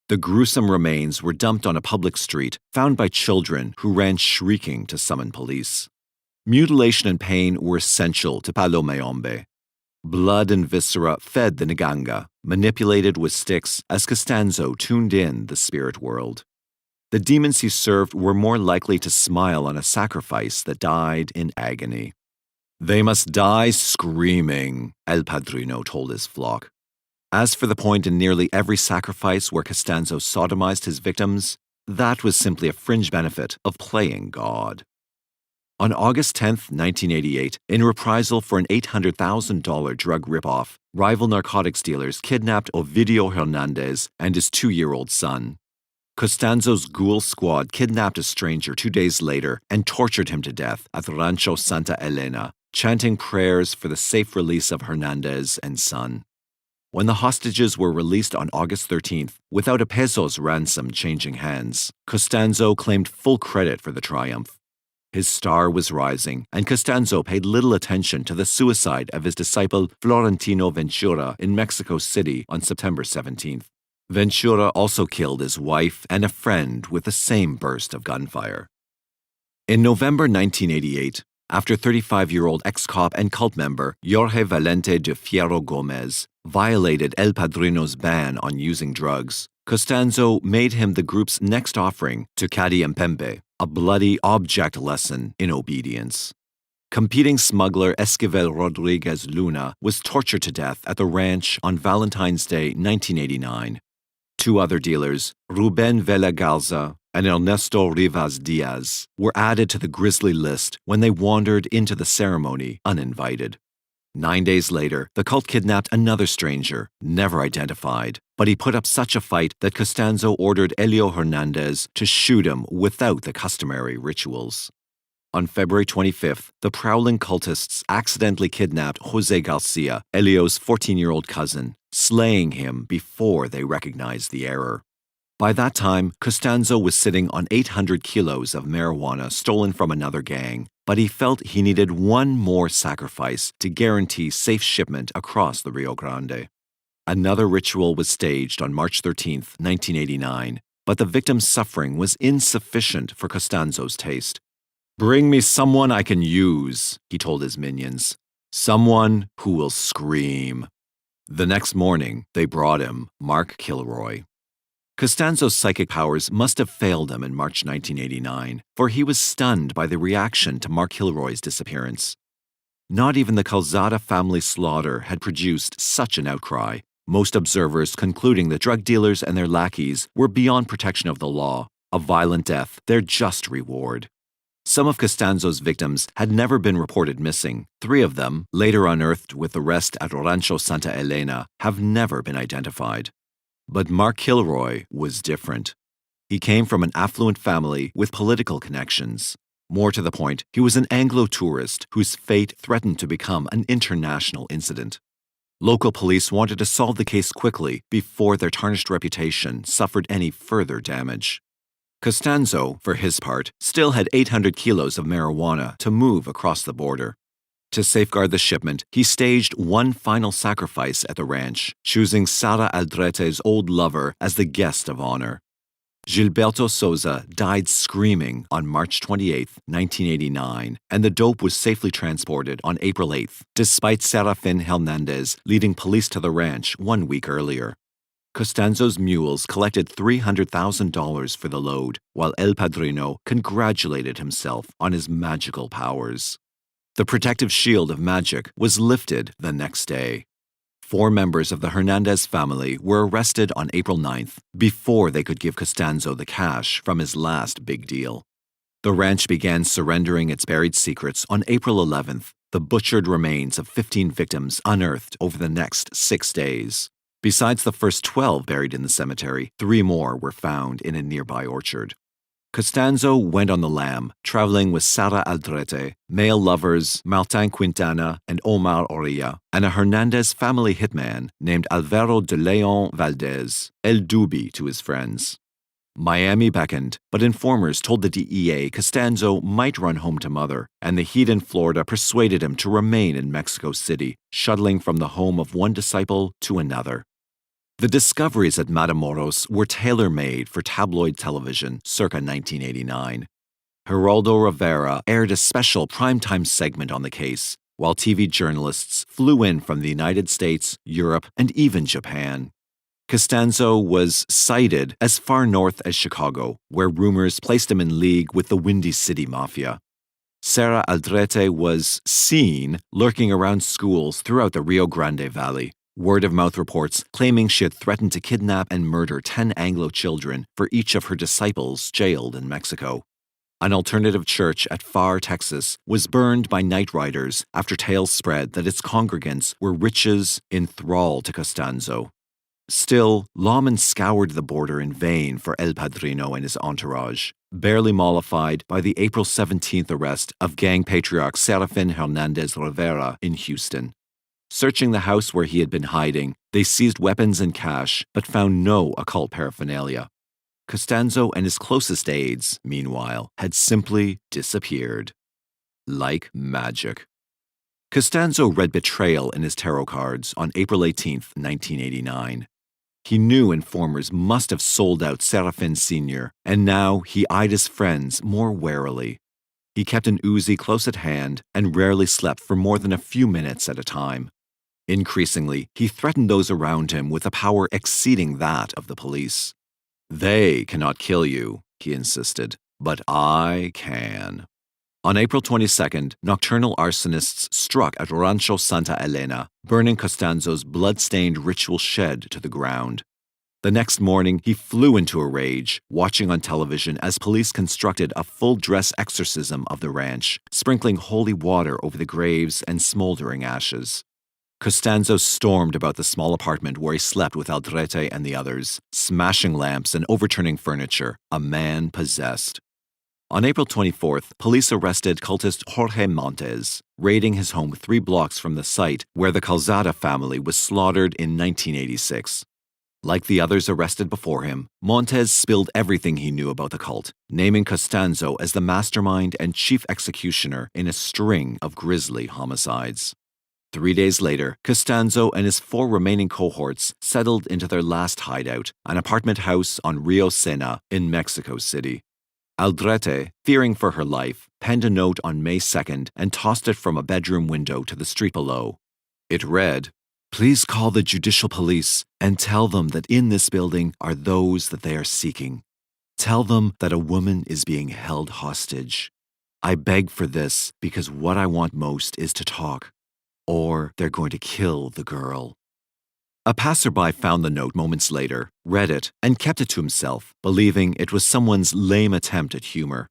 The gruesome remains were dumped on a public street, found by children who ran shrieking to summon police. Mutilation and pain were essential to Palo Mayombe. Blood and viscera fed the Nganga, manipulated with sticks as Constanzo tuned in the spirit world. The demons he served were more likely to smile on a sacrifice that died in agony. "They must die screaming," El Padrino told his flock. As for the point in nearly every sacrifice where Constanzo sodomized his victims, that was simply a fringe benefit of playing God. On August 10, 1988, in reprisal for an $800,000 drug ripoff, rival narcotics dealers kidnapped Ovidio Hernandez and his 2-year-old son. Constanzo's ghoul squad kidnapped a stranger 2 days later and tortured him to death at Rancho Santa Elena, chanting prayers for the safe release of Hernandez and son. When the hostages were released on August 13th, without a peso's ransom changing hands, Constanzo claimed full credit for the triumph. His star was rising, and Constanzo paid little attention to the suicide of his disciple Florentino Ventura in Mexico City on September 17th. Ventura also killed his wife and a friend with the same burst of gunfire. In November 1988, after 35-year-old ex-cop and cult member Jorge Valente de Fierro Gomez violated El Padrino's ban on using drugs, Constanzo made him the group's next offering to Cadi Mpembe, a bloody object lesson in obedience. Competing smuggler Esquivel Rodriguez Luna was tortured to death at the ranch on Valentine's Day 1989. 2 other dealers, Ruben Vela Garza and Ernesto Rivas Diaz, were added to the grisly list when they wandered into the ceremony uninvited. 9 days later, the cult kidnapped another stranger, never identified, but he put up such a fight that Constanzo ordered Elio Hernandez to shoot him without the customary rituals. On February 25th, the prowling cultists accidentally kidnapped Jose Garcia, Elio's 14-year-old cousin, slaying him before they recognized the error. By that time, Constanzo was sitting on 800 kilos of marijuana stolen from another gang, but he felt he needed one more sacrifice to guarantee safe shipment across the Rio Grande. Another ritual was staged on March 13th, 1989, but the victim's suffering was insufficient for Constanzo's taste. "Bring me someone I can use," he told his minions. "Someone who will scream." The next morning, they brought him Mark Kilroy. Constanzo's psychic powers must have failed him in March 1989, for he was stunned by the reaction to Mark Kilroy's disappearance. Not even the Calzada family slaughter had produced such an outcry, most observers concluding that drug dealers and their lackeys were beyond protection of the law, a violent death their just reward. Some of Constanzo's victims had never been reported missing. 3 of them, later unearthed with the rest at Rancho Santa Elena, have never been identified. But Mark Kilroy was different. He came from an affluent family with political connections. More to the point, he was an Anglo tourist whose fate threatened to become an international incident. Local police wanted to solve the case quickly before their tarnished reputation suffered any further damage. Constanzo, for his part, still had 800 kilos of marijuana to move across the border. To safeguard the shipment, he staged one final sacrifice at the ranch, choosing Sara Aldrete's old lover as the guest of honor. Gilberto Souza died screaming on March 28, 1989, and the dope was safely transported on April 8, despite Serafin Hernandez leading police to the ranch 1 week earlier. Constanzo's mules collected $300,000 for the load, while El Padrino congratulated himself on his magical powers. The protective shield of magic was lifted the next day. 4 members of the Hernandez family were arrested on April 9th before they could give Constanzo the cash from his last big deal. The ranch began surrendering its buried secrets on April 11th, the butchered remains of 15 victims unearthed over the next 6 days. Besides the first 12 buried in the cemetery, 3 more were found in a nearby orchard. Constanzo went on the lam, traveling with Sara Aldrete, male lovers Martin Quintana and Omar Orilla, and a Hernandez family hitman named Alvaro de Leon Valdez, El Dubi to his friends. Miami beckoned, but informers told the DEA Costanzo might run home to mother, and the heat in Florida persuaded him to remain in Mexico City, shuttling from the home of one disciple to another. The discoveries at Matamoros were tailor-made for tabloid television circa 1989. Geraldo Rivera aired a special primetime segment on the case, while TV journalists flew in from the United States, Europe, and even Japan. Costanzo was cited as far north as Chicago, where rumors placed him in league with the Windy City Mafia. Sara Aldrete was seen lurking around schools throughout the Rio Grande Valley. Word-of-mouth reports claiming she had threatened to kidnap and murder 10 Anglo children for each of her disciples jailed in Mexico. An alternative church at Pharr, Texas, was burned by night riders after tales spread that its congregants were riches in thrall to Costanzo. Still, lawmen scoured the border in vain for El Padrino and his entourage, barely mollified by the April 17th arrest of gang patriarch Serafin Hernandez Rivera in Houston. Searching the house where he had been hiding, they seized weapons and cash, but found no occult paraphernalia. Costanzo and his closest aides, meanwhile, had simply disappeared. Like magic. Costanzo read betrayal in his tarot cards on April 18, 1989. He knew informers must have sold out Serafin Sr., and now he eyed his friends more warily. He kept an Uzi close at hand and rarely slept for more than a few minutes at a time. Increasingly, he threatened those around him with a power exceeding that of the police. "They cannot kill you," he insisted, "but I can." On April 22nd, nocturnal arsonists struck at Rancho Santa Elena, burning Costanzo's blood-stained ritual shed to the ground. The next morning, he flew into a rage, watching on television as police constructed a full-dress exorcism of the ranch, sprinkling holy water over the graves and smoldering ashes. Costanzo stormed about the small apartment where he slept with Aldrete and the others, smashing lamps and overturning furniture, a man possessed. On April 24th, police arrested cultist Jorge Montes, raiding his home 3 blocks from the site where the Calzada family was slaughtered in 1986. Like the others arrested before him, Montes spilled everything he knew about the cult, naming Costanzo as the mastermind and chief executioner in a string of grisly homicides. 3 days later, Costanzo and his 4 remaining cohorts settled into their last hideout, an apartment house on Rio Sena in Mexico City. Aldrete, fearing for her life, penned a note on May 2nd and tossed it from a bedroom window to the street below. It read, "Please call the judicial police and tell them that in this building are those that they are seeking. Tell them that a woman is being held hostage. I beg for this because what I want most is to talk, or they're going to kill the girl." A passerby found the note moments later, read it, and kept it to himself, believing it was someone's lame attempt at humor.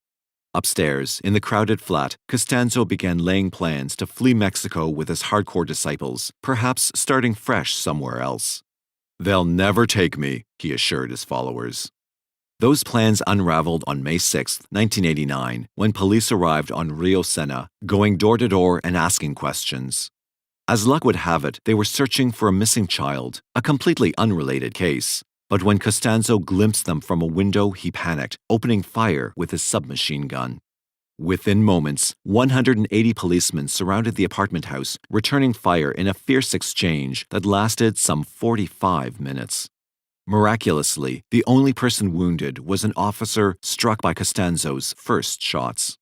Upstairs, in the crowded flat, Costanzo began laying plans to flee Mexico with his hardcore disciples, perhaps starting fresh somewhere else. "They'll never take me," he assured his followers. Those plans unraveled on May 6, 1989, when police arrived on Rio Sena, going door to door and asking questions. As luck would have it, they were searching for a missing child, a completely unrelated case. But when Costanzo glimpsed them from a window, he panicked, opening fire with his submachine gun. Within moments, 180 policemen surrounded the apartment house, returning fire in a fierce exchange that lasted some 45 minutes. Miraculously, the only person wounded was an officer struck by Costanzo's first shots.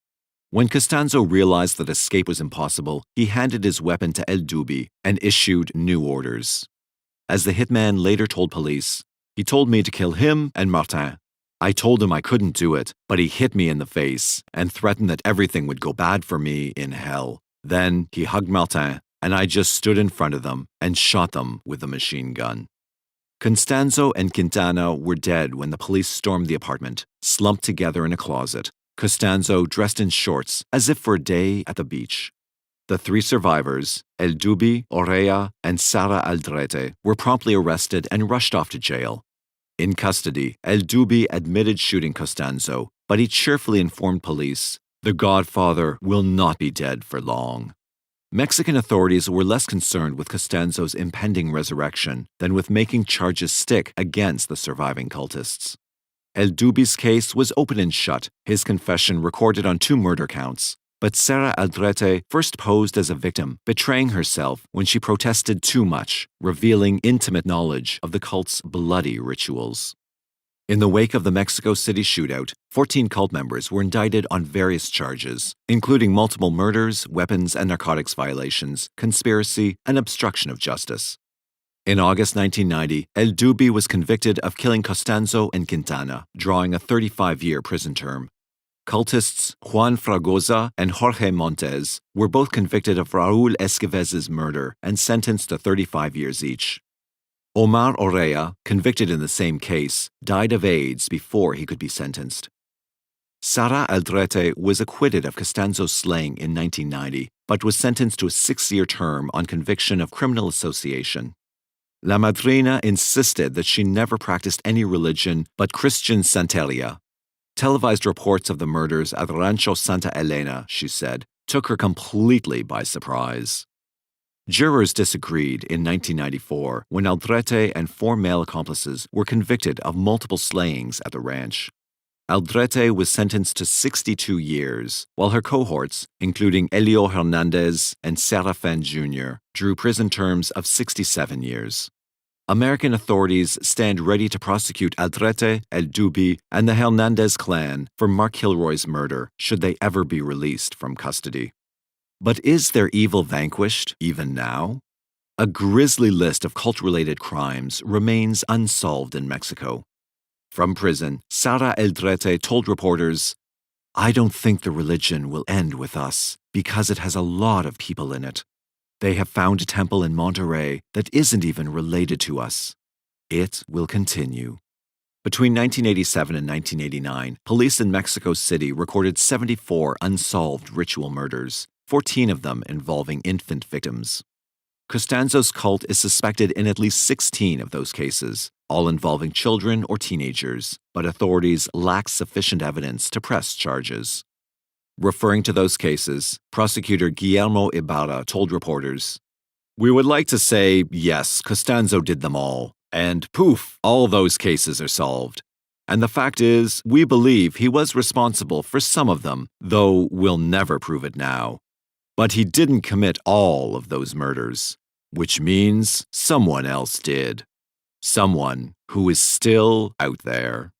When Costanzo realized that escape was impossible, he handed his weapon to El Dubi and issued new orders. As the hitman later told police, "He told me to kill him and Martin. I told him I couldn't do it, but he hit me in the face and threatened that everything would go bad for me in hell. Then he hugged Martin, and I just stood in front of them and shot them with a machine gun." Constanzo and Quintana were dead when the police stormed the apartment, slumped together in a closet, Costanzo dressed in shorts as if for a day at the beach. The 3 survivors, El Dubi, Orea, and Sara Aldrete, were promptly arrested and rushed off to jail. In custody, El Dubi admitted shooting Costanzo, but he cheerfully informed police, "The Godfather will not be dead for long." Mexican authorities were less concerned with Costanzo's impending resurrection than with making charges stick against the surviving cultists. El Dubi's case was open and shut, his confession recorded on 2 murder counts. But Sara Aldrete first posed as a victim, betraying herself when she protested too much, revealing intimate knowledge of the cult's bloody rituals. In the wake of the Mexico City shootout, 14 cult members were indicted on various charges, including multiple murders, weapons and narcotics violations, conspiracy, and obstruction of justice. In August 1990, El Dubi was convicted of killing Constanzo and Quintana, drawing a 35-year prison term. Cultists Juan Fragoza and Jorge Montes were both convicted of Raúl Esquivez's murder and sentenced to 35 years each. Omar Orea, convicted in the same case, died of AIDS before he could be sentenced. Sara Aldrete was acquitted of Costanzo's slaying in 1990, but was sentenced to a 6-year term on conviction of criminal association. La Madrina insisted that she never practiced any religion but Christian Santeria. Televised reports of the murders at Rancho Santa Elena, she said, took her completely by surprise. Jurors disagreed in 1994 when Aldrete and 4 male accomplices were convicted of multiple slayings at the ranch. Aldrete was sentenced to 62 years, while her cohorts, including Elio Hernandez and Serafin Jr., drew prison terms of 67 years. American authorities stand ready to prosecute Aldrete, El Dubi, and the Hernandez clan for Mark Kilroy's murder should they ever be released from custody. But is their evil vanquished, even now? A grisly list of cult-related crimes remains unsolved in Mexico. From prison, Sara Aldrete told reporters, "I don't think the religion will end with us because it has a lot of people in it. They have found a temple in Monterrey that isn't even related to us. It will continue." Between 1987 and 1989, police in Mexico City recorded 74 unsolved ritual murders, 14 of them involving infant victims. Costanzo's cult is suspected in at least 16 of those cases, all involving children or teenagers, but authorities lack sufficient evidence to press charges. Referring to those cases, prosecutor Guillermo Ibarra told reporters, "We would like to say, yes, Constanzo did them all, and poof, all those cases are solved. And the fact is, we believe he was responsible for some of them, though we'll never prove it now. But he didn't commit all of those murders, which means someone else did. Someone who is still out there."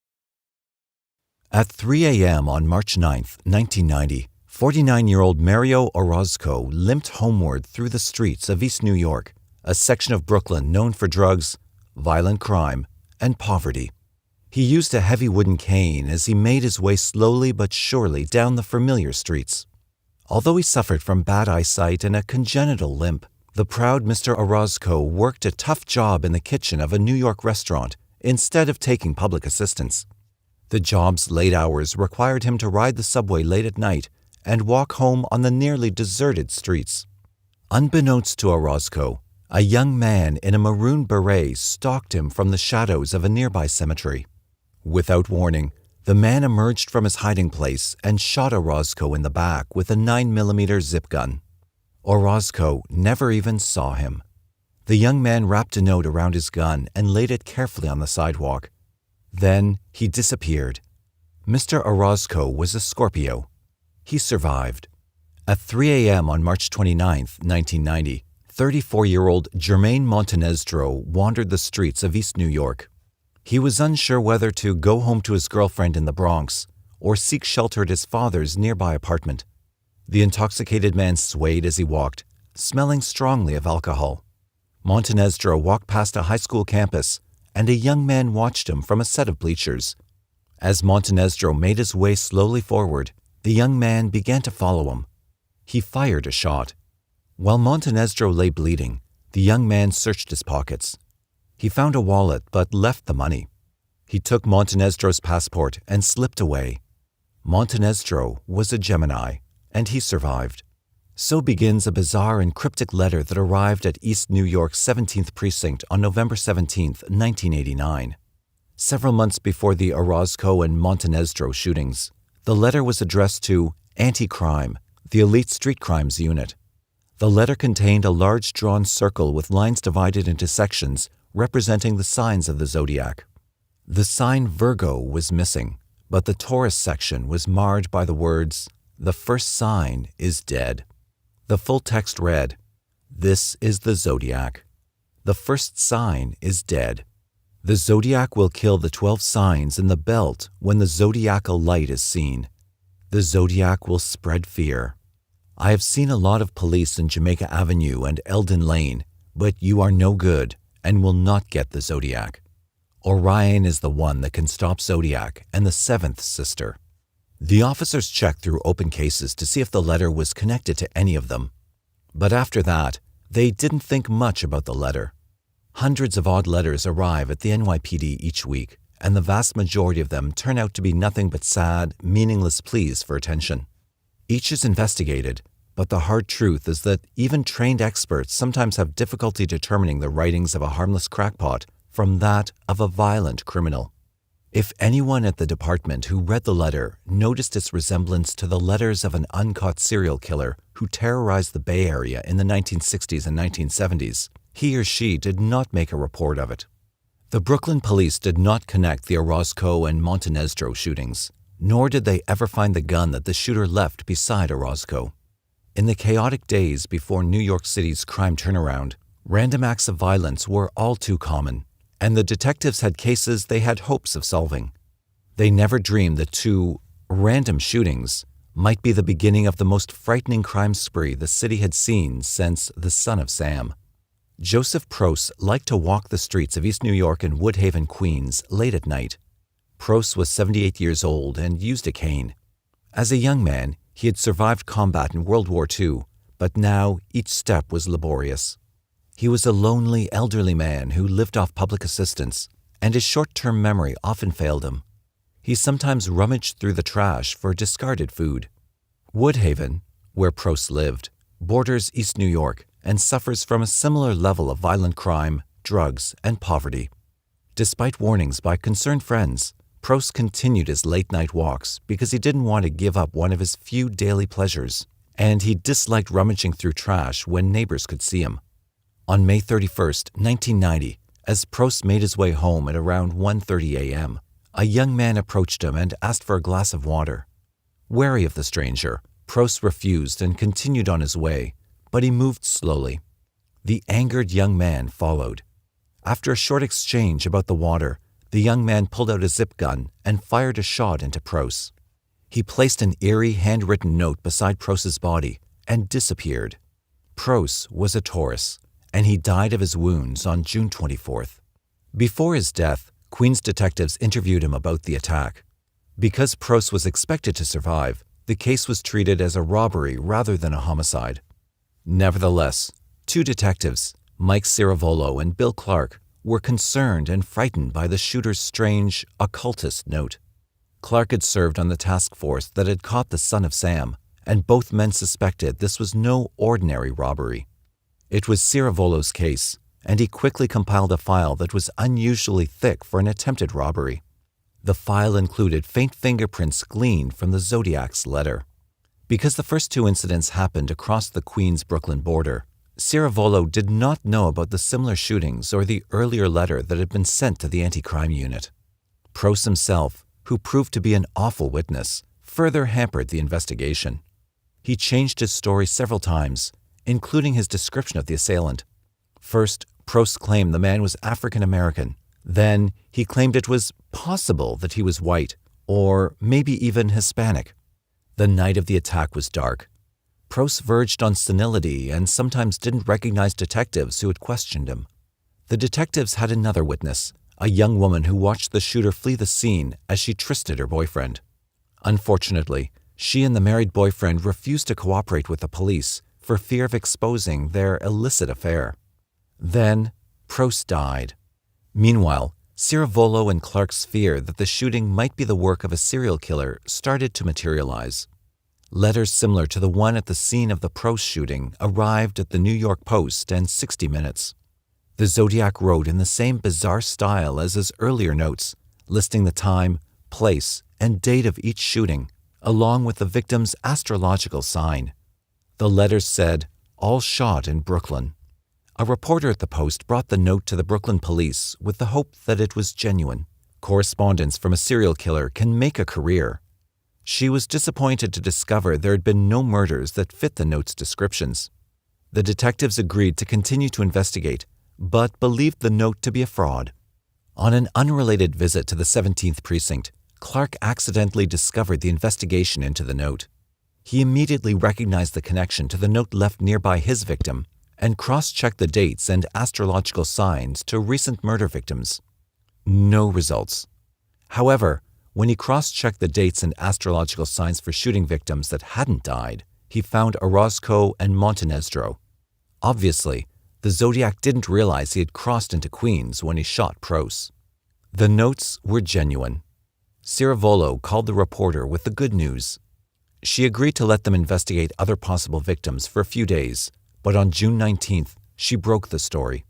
At 3 a.m. on March 9, 1990, 49-year-old Mario Orozco limped homeward through the streets of East New York, a section of Brooklyn known for drugs, violent crime, and poverty. He used a heavy wooden cane as he made his way slowly but surely down the familiar streets. Although he suffered from bad eyesight and a congenital limp, the proud Mr. Orozco worked a tough job in the kitchen of a New York restaurant instead of taking public assistance. The job's late hours required him to ride the subway late at night and walk home on the nearly deserted streets. Unbeknownst to Orozco, a young man in a maroon beret stalked him from the shadows of a nearby cemetery. Without warning, the man emerged from his hiding place and shot Orozco in the back with a 9mm zip gun. Orozco never even saw him. The young man wrapped a note around his gun and laid it carefully on the sidewalk. Then he disappeared. Mr. Orozco was a Scorpio. He survived. At 3 a.m. on March 29, 1990, 34-year-old Jermaine Montenestro wandered the streets of East New York. He was unsure whether to go home to his girlfriend in the Bronx or seek shelter at his father's nearby apartment. The intoxicated man swayed as he walked, smelling strongly of alcohol. Montenestro walked past a high school campus, and a young man watched him from a set of bleachers. As Montenestro made his way slowly forward, the young man began to follow him. He fired a shot. While Montenestro lay bleeding, the young man searched his pockets. He found a wallet but left the money. He took Montenestro's passport and slipped away. Montenestro was a Gemini, and he survived. So begins a bizarre and cryptic letter that arrived at East New York's 17th Precinct on November 17, 1989. Several months before the Orozco and Montenestro shootings, the letter was addressed to Anti-Crime, the elite street crimes unit. The letter contained a large drawn circle with lines divided into sections representing the signs of the zodiac. The sign Virgo was missing, but the Taurus section was marred by the words, "The first sign is dead." The full text read, "This is the zodiac. The first sign is dead. The zodiac will kill the 12 signs in the belt when the zodiacal light is seen. The zodiac will spread fear. I have seen a lot of police in Jamaica Avenue and Eldon Lane, but you are no good and will not get the zodiac. Orion is the one that can stop Zodiac and the seventh sister." The officers checked through open cases to see if the letter was connected to any of them. But after that, they didn't think much about the letter. Hundreds of odd letters arrive at the NYPD each week, and the vast majority of them turn out to be nothing but sad, meaningless pleas for attention. Each is investigated, but the hard truth is that even trained experts sometimes have difficulty determining the writings of a harmless crackpot from that of a violent criminal. If anyone at the department who read the letter noticed its resemblance to the letters of an uncaught serial killer who terrorized the Bay Area in the 1960s and 1970s, he or she did not make a report of it. The Brooklyn police did not connect the Orozco and Montenegro shootings, nor did they ever find the gun that the shooter left beside Orozco. In the chaotic days before New York City's crime turnaround, random acts of violence were all too common, and the detectives had cases they had hopes of solving. They never dreamed that 2 random shootings might be the beginning of the most frightening crime spree the city had seen since the Son of Sam. Joseph Pross liked to walk the streets of East New York and Woodhaven, Queens, late at night. Pross was 78 years old and used a cane. As a young man, he had survived combat in World War II, but now each step was laborious. He was a lonely, elderly man who lived off public assistance, and his short-term memory often failed him. He sometimes rummaged through the trash for discarded food. Woodhaven, where Pross lived, borders East New York and suffers from a similar level of violent crime, drugs, and poverty. Despite warnings by concerned friends, Pross continued his late-night walks because he didn't want to give up one of his few daily pleasures, and he disliked rummaging through trash when neighbors could see him. On May 31st, 1990, as Pross made his way home at around 1:30 a.m., a young man approached him and asked for a glass of water. Wary of the stranger, Pross refused and continued on his way, but he moved slowly. The angered young man followed. After a short exchange about the water, the young man pulled out a zip gun and fired a shot into Pross. He placed an eerie handwritten note beside Pross's body and disappeared. Pross was a Taurus, and he died of his wounds on June 24th. Before his death, Queens detectives interviewed him about the attack. Because Pross was expected to survive, the case was treated as a robbery rather than a homicide. Nevertheless, 2 detectives, Mike Ciravolo and Bill Clark, were concerned and frightened by the shooter's strange, occultist note. Clark had served on the task force that had caught the Son of Sam, and both men suspected this was no ordinary robbery. It was Ciravolo's case, and he quickly compiled a file that was unusually thick for an attempted robbery. The file included faint fingerprints gleaned from the Zodiac's letter. Because the first 2 incidents happened across the Queens-Brooklyn border, Ciravolo did not know about the similar shootings or the earlier letter that had been sent to the anti-crime unit. Pross himself, who proved to be an awful witness, further hampered the investigation. He changed his story several times, including his description of the assailant. First, Pross claimed the man was African American. Then, he claimed it was possible that he was white, or maybe even Hispanic. The night of the attack was dark. Pross verged on senility and sometimes didn't recognize detectives who had questioned him. The detectives had another witness, a young woman who watched the shooter flee the scene as she trysted her boyfriend. Unfortunately, she and the married boyfriend refused to cooperate with the police for fear of exposing their illicit affair. Then, Pross died. Meanwhile, Ciravolo and Clark's fear that the shooting might be the work of a serial killer started to materialize. Letters similar to the one at the scene of the Pross shooting arrived at the New York Post and 60 Minutes. The Zodiac wrote in the same bizarre style as his earlier notes, listing the time, place, and date of each shooting, along with the victim's astrological sign. The letters said, "All shot in Brooklyn." A reporter at the Post brought the note to the Brooklyn police with the hope that it was genuine. Correspondence from a serial killer can make a career. She was disappointed to discover there had been no murders that fit the note's descriptions. The detectives agreed to continue to investigate, but believed the note to be a fraud. On an unrelated visit to the 17th Precinct, Clark accidentally discovered the investigation into the note. He immediately recognized the connection to the note left nearby his victim and cross-checked the dates and astrological signs to recent murder victims. No results. However, when he cross-checked the dates and astrological signs for shooting victims that hadn't died, he found Orozco and Montenegro. Obviously, the Zodiac didn't realize he had crossed into Queens when he shot Pros. The notes were genuine. Ciravolo called the reporter with the good news. She agreed to let them investigate other possible victims for a few days, but on June 19th, she broke the story.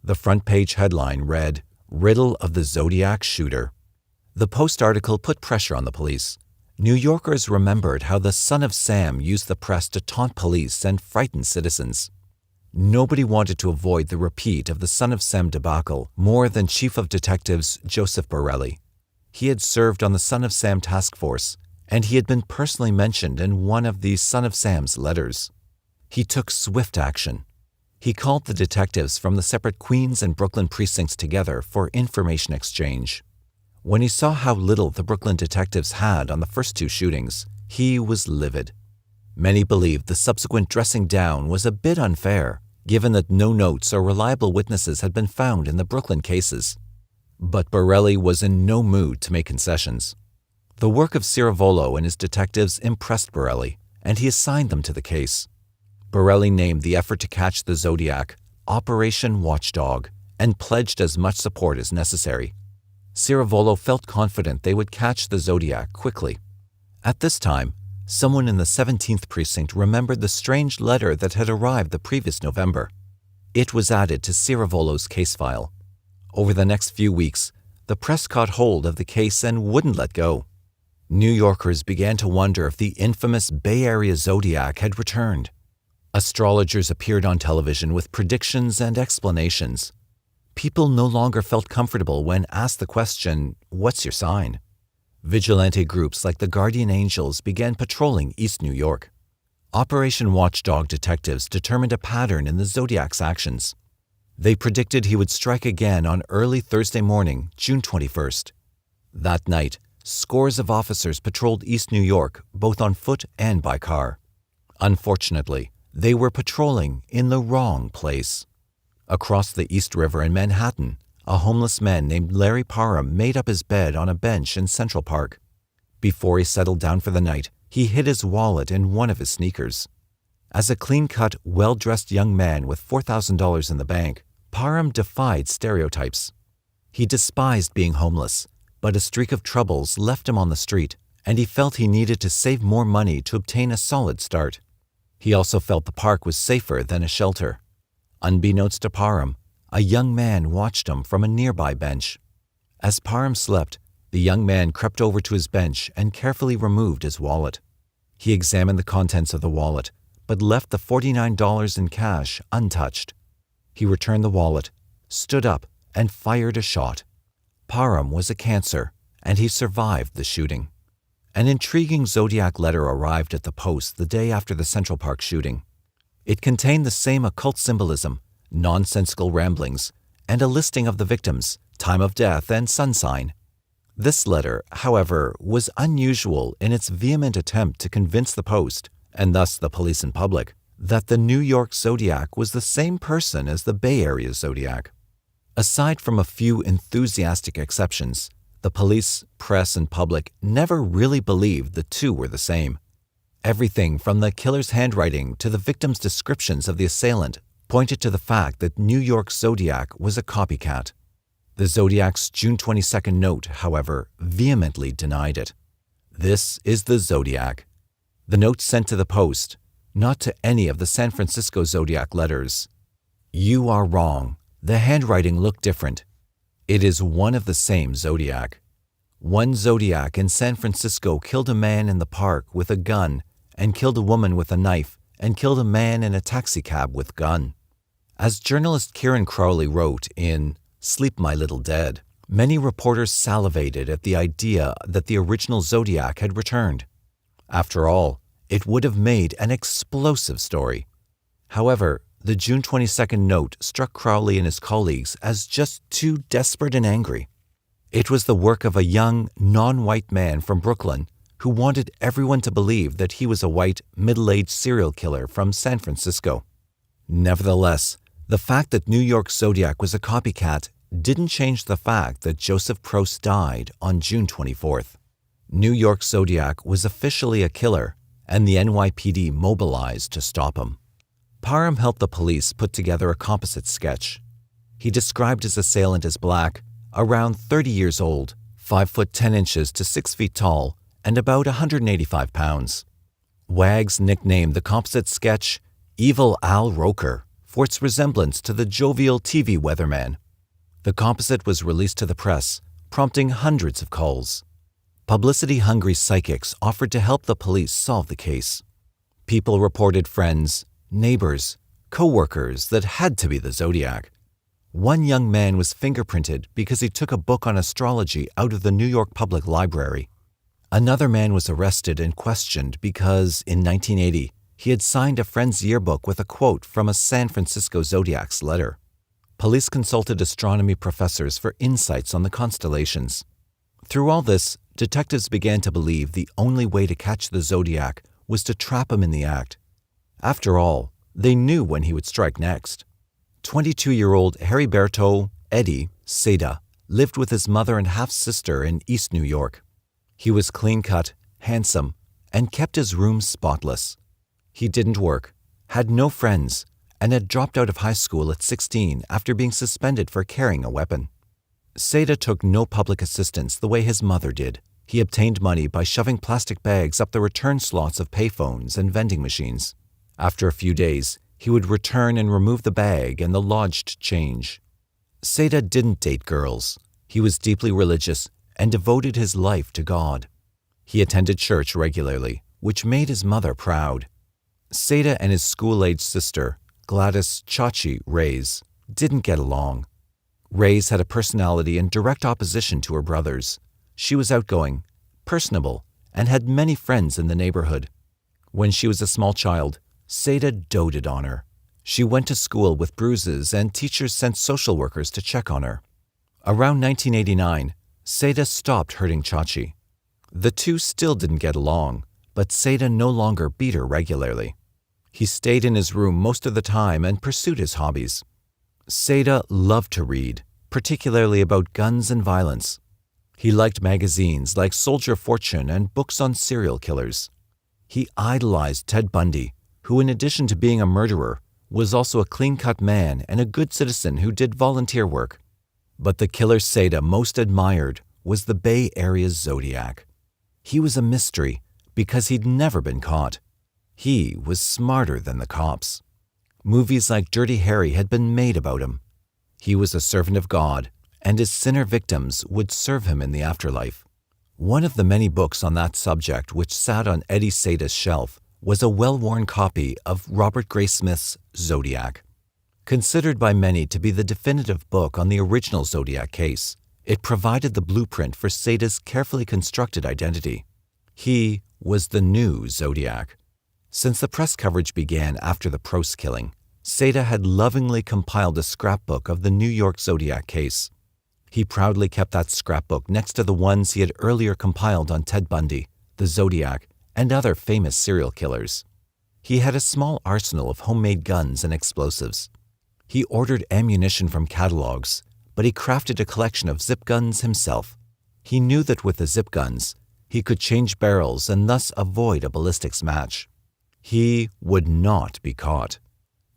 The front-page headline read, "Riddle of the Zodiac Shooter." The Post article put pressure on the police. New Yorkers remembered how the Son of Sam used the press to taunt police and frighten citizens. Nobody wanted to avoid the repeat of the Son of Sam debacle more than Chief of Detectives Joseph Borelli. He had served on the Son of Sam task force, and he had been personally mentioned in one of the Son of Sam's letters. He took swift action. He called the detectives from the separate Queens and Brooklyn precincts together for information exchange. When he saw how little the Brooklyn detectives had on the first two shootings, he was livid. Many believed the subsequent dressing down was a bit unfair, given that no notes or reliable witnesses had been found in the Brooklyn cases. But Borelli was in no mood to make concessions. The work of Ciravolo and his detectives impressed Borelli, and he assigned them to the case. Borelli named the effort to catch the Zodiac Operation Watchdog and pledged as much support as necessary. Ciravolo felt confident they would catch the Zodiac quickly. At this time, someone in the 17th Precinct remembered the strange letter that had arrived the previous November. It was added to Ciravolo's case file. Over the next few weeks, the press caught hold of the case and wouldn't let go. New Yorkers began to wonder if the infamous Bay Area Zodiac had returned. Astrologers appeared on television with predictions and explanations. People no longer felt comfortable when asked the question, "What's your sign?" Vigilante groups like the Guardian Angels began patrolling East New York. Operation Watchdog detectives determined a pattern in the Zodiac's actions. They predicted he would strike again on early Thursday morning, June 21st. That night, scores of officers patrolled East New York, both on foot and by car. Unfortunately, they were patrolling in the wrong place. Across the East River in Manhattan, a homeless man named Larry Parham made up his bed on a bench in Central Park. Before he settled down for the night, he hid his wallet in one of his sneakers. As a clean-cut, well-dressed young man with $4,000 in the bank, Parham defied stereotypes. He despised being homeless, but a streak of troubles left him on the street, and he felt he needed to save more money to obtain a solid start. He also felt the park was safer than a shelter. Unbeknownst to Parham, a young man watched him from a nearby bench. As Parham slept, the young man crept over to his bench and carefully removed his wallet. He examined the contents of the wallet, but left the $49 in cash untouched. He returned the wallet, stood up, and fired a shot. Parham was a Cancer, and he survived the shooting. An intriguing Zodiac letter arrived at the Post the day after the Central Park shooting. It contained the same occult symbolism, nonsensical ramblings, and a listing of the victims, time of death, and sun sign. This letter, however, was unusual in its vehement attempt to convince the Post, and thus the police and public, that the New York Zodiac was the same person as the Bay Area Zodiac. Aside from a few enthusiastic exceptions, the police, press, and public never really believed the two were the same. Everything from the killer's handwriting to the victim's descriptions of the assailant pointed to the fact that New York's Zodiac was a copycat. The Zodiac's June 22nd note, however, vehemently denied it. This is the Zodiac. The note sent to the Post, not to any of the San Francisco Zodiac letters. You are wrong. The handwriting looked different. It is one of the same Zodiac. One Zodiac in San Francisco killed a man in the park with a gun and killed a woman with a knife and killed a man in a taxicab with gun. As journalist Kieran Crowley wrote in Sleep My Little Dead, Many reporters salivated at the idea that the original Zodiac had returned. After all, it would have made an explosive story. However, the June 22nd note struck Crowley and his colleagues as just too desperate and angry. It was the work of a young, non-white man from Brooklyn who wanted everyone to believe that he was a white, middle-aged serial killer from San Francisco. Nevertheless, the fact that New York's Zodiac was a copycat didn't change the fact that Joseph Prost died on June 24th. New York's Zodiac was officially a killer, and the NYPD mobilized to stop him. Parham helped the police put together a composite sketch. He described his assailant as black, around 30 years old, 5 foot 10 inches to 6 feet tall, and about 185 pounds. Wags nicknamed the composite sketch Evil Al Roker for its resemblance to the jovial TV weatherman. The composite was released to the press, prompting hundreds of calls. Publicity-hungry psychics offered to help the police solve the case. People reported friends, neighbors, co-workers that had to be the Zodiac. One young man was fingerprinted because he took a book on astrology out of the New York Public Library. Another man was arrested and questioned because, in 1980, he had signed a friend's yearbook with a quote from a San Francisco Zodiac's letter. Police consulted astronomy professors for insights on the constellations. Through all this, detectives began to believe the only way to catch the Zodiac was to trap him in the act. After all, they knew when he would strike next. 22-year-old Herbierto Seda lived with his mother and half-sister in East New York. He was clean-cut, handsome, and kept his room spotless. He didn't work, had no friends, and had dropped out of high school at 16 after being suspended for carrying a weapon. Seda took no public assistance the way his mother did. He obtained money by shoving plastic bags up the return slots of payphones and vending machines. After a few days, he would return and remove the bag and the lodged change. Seda didn't date girls. He was deeply religious and devoted his life to God. He attended church regularly, which made his mother proud. Seda and his school-aged sister, Gladys Chachi Reyes, didn't get along. Reyes had a personality in direct opposition to her brothers. She was outgoing, personable, and had many friends in the neighborhood. When she was a small child, Seda doted on her. She went to school with bruises, and teachers sent social workers to check on her. Around 1989, Seda stopped hurting Chachi. The two still didn't get along, but Seda no longer beat her regularly. He stayed in his room most of the time and pursued his hobbies. Seda loved to read, particularly about guns and violence. He liked magazines like Soldier Fortune and books on serial killers. He idolized Ted Bundy, who, in addition to being a murderer, was also a clean-cut man and a good citizen who did volunteer work. But the killer Seda most admired was the Bay Area's Zodiac. He was a mystery because he'd never been caught. He was smarter than the cops. Movies like Dirty Harry had been made about him. He was a servant of God, and his sinner victims would serve him in the afterlife. One of the many books on that subject which sat on Eddie Seda's shelf was a well-worn copy of Robert Graysmith's Zodiac. Considered by many to be the definitive book on the original Zodiac case, it provided the blueprint for Seda's carefully constructed identity. He was the new Zodiac. Since the press coverage began after the Prost killing, Seda had lovingly compiled a scrapbook of the New York Zodiac case. He proudly kept that scrapbook next to the ones he had earlier compiled on Ted Bundy, the Zodiac, and other famous serial killers. He had a small arsenal of homemade guns and explosives. He ordered ammunition from catalogs, but he crafted a collection of zip guns himself. He knew that with the zip guns, he could change barrels and thus avoid a ballistics match. He would not be caught.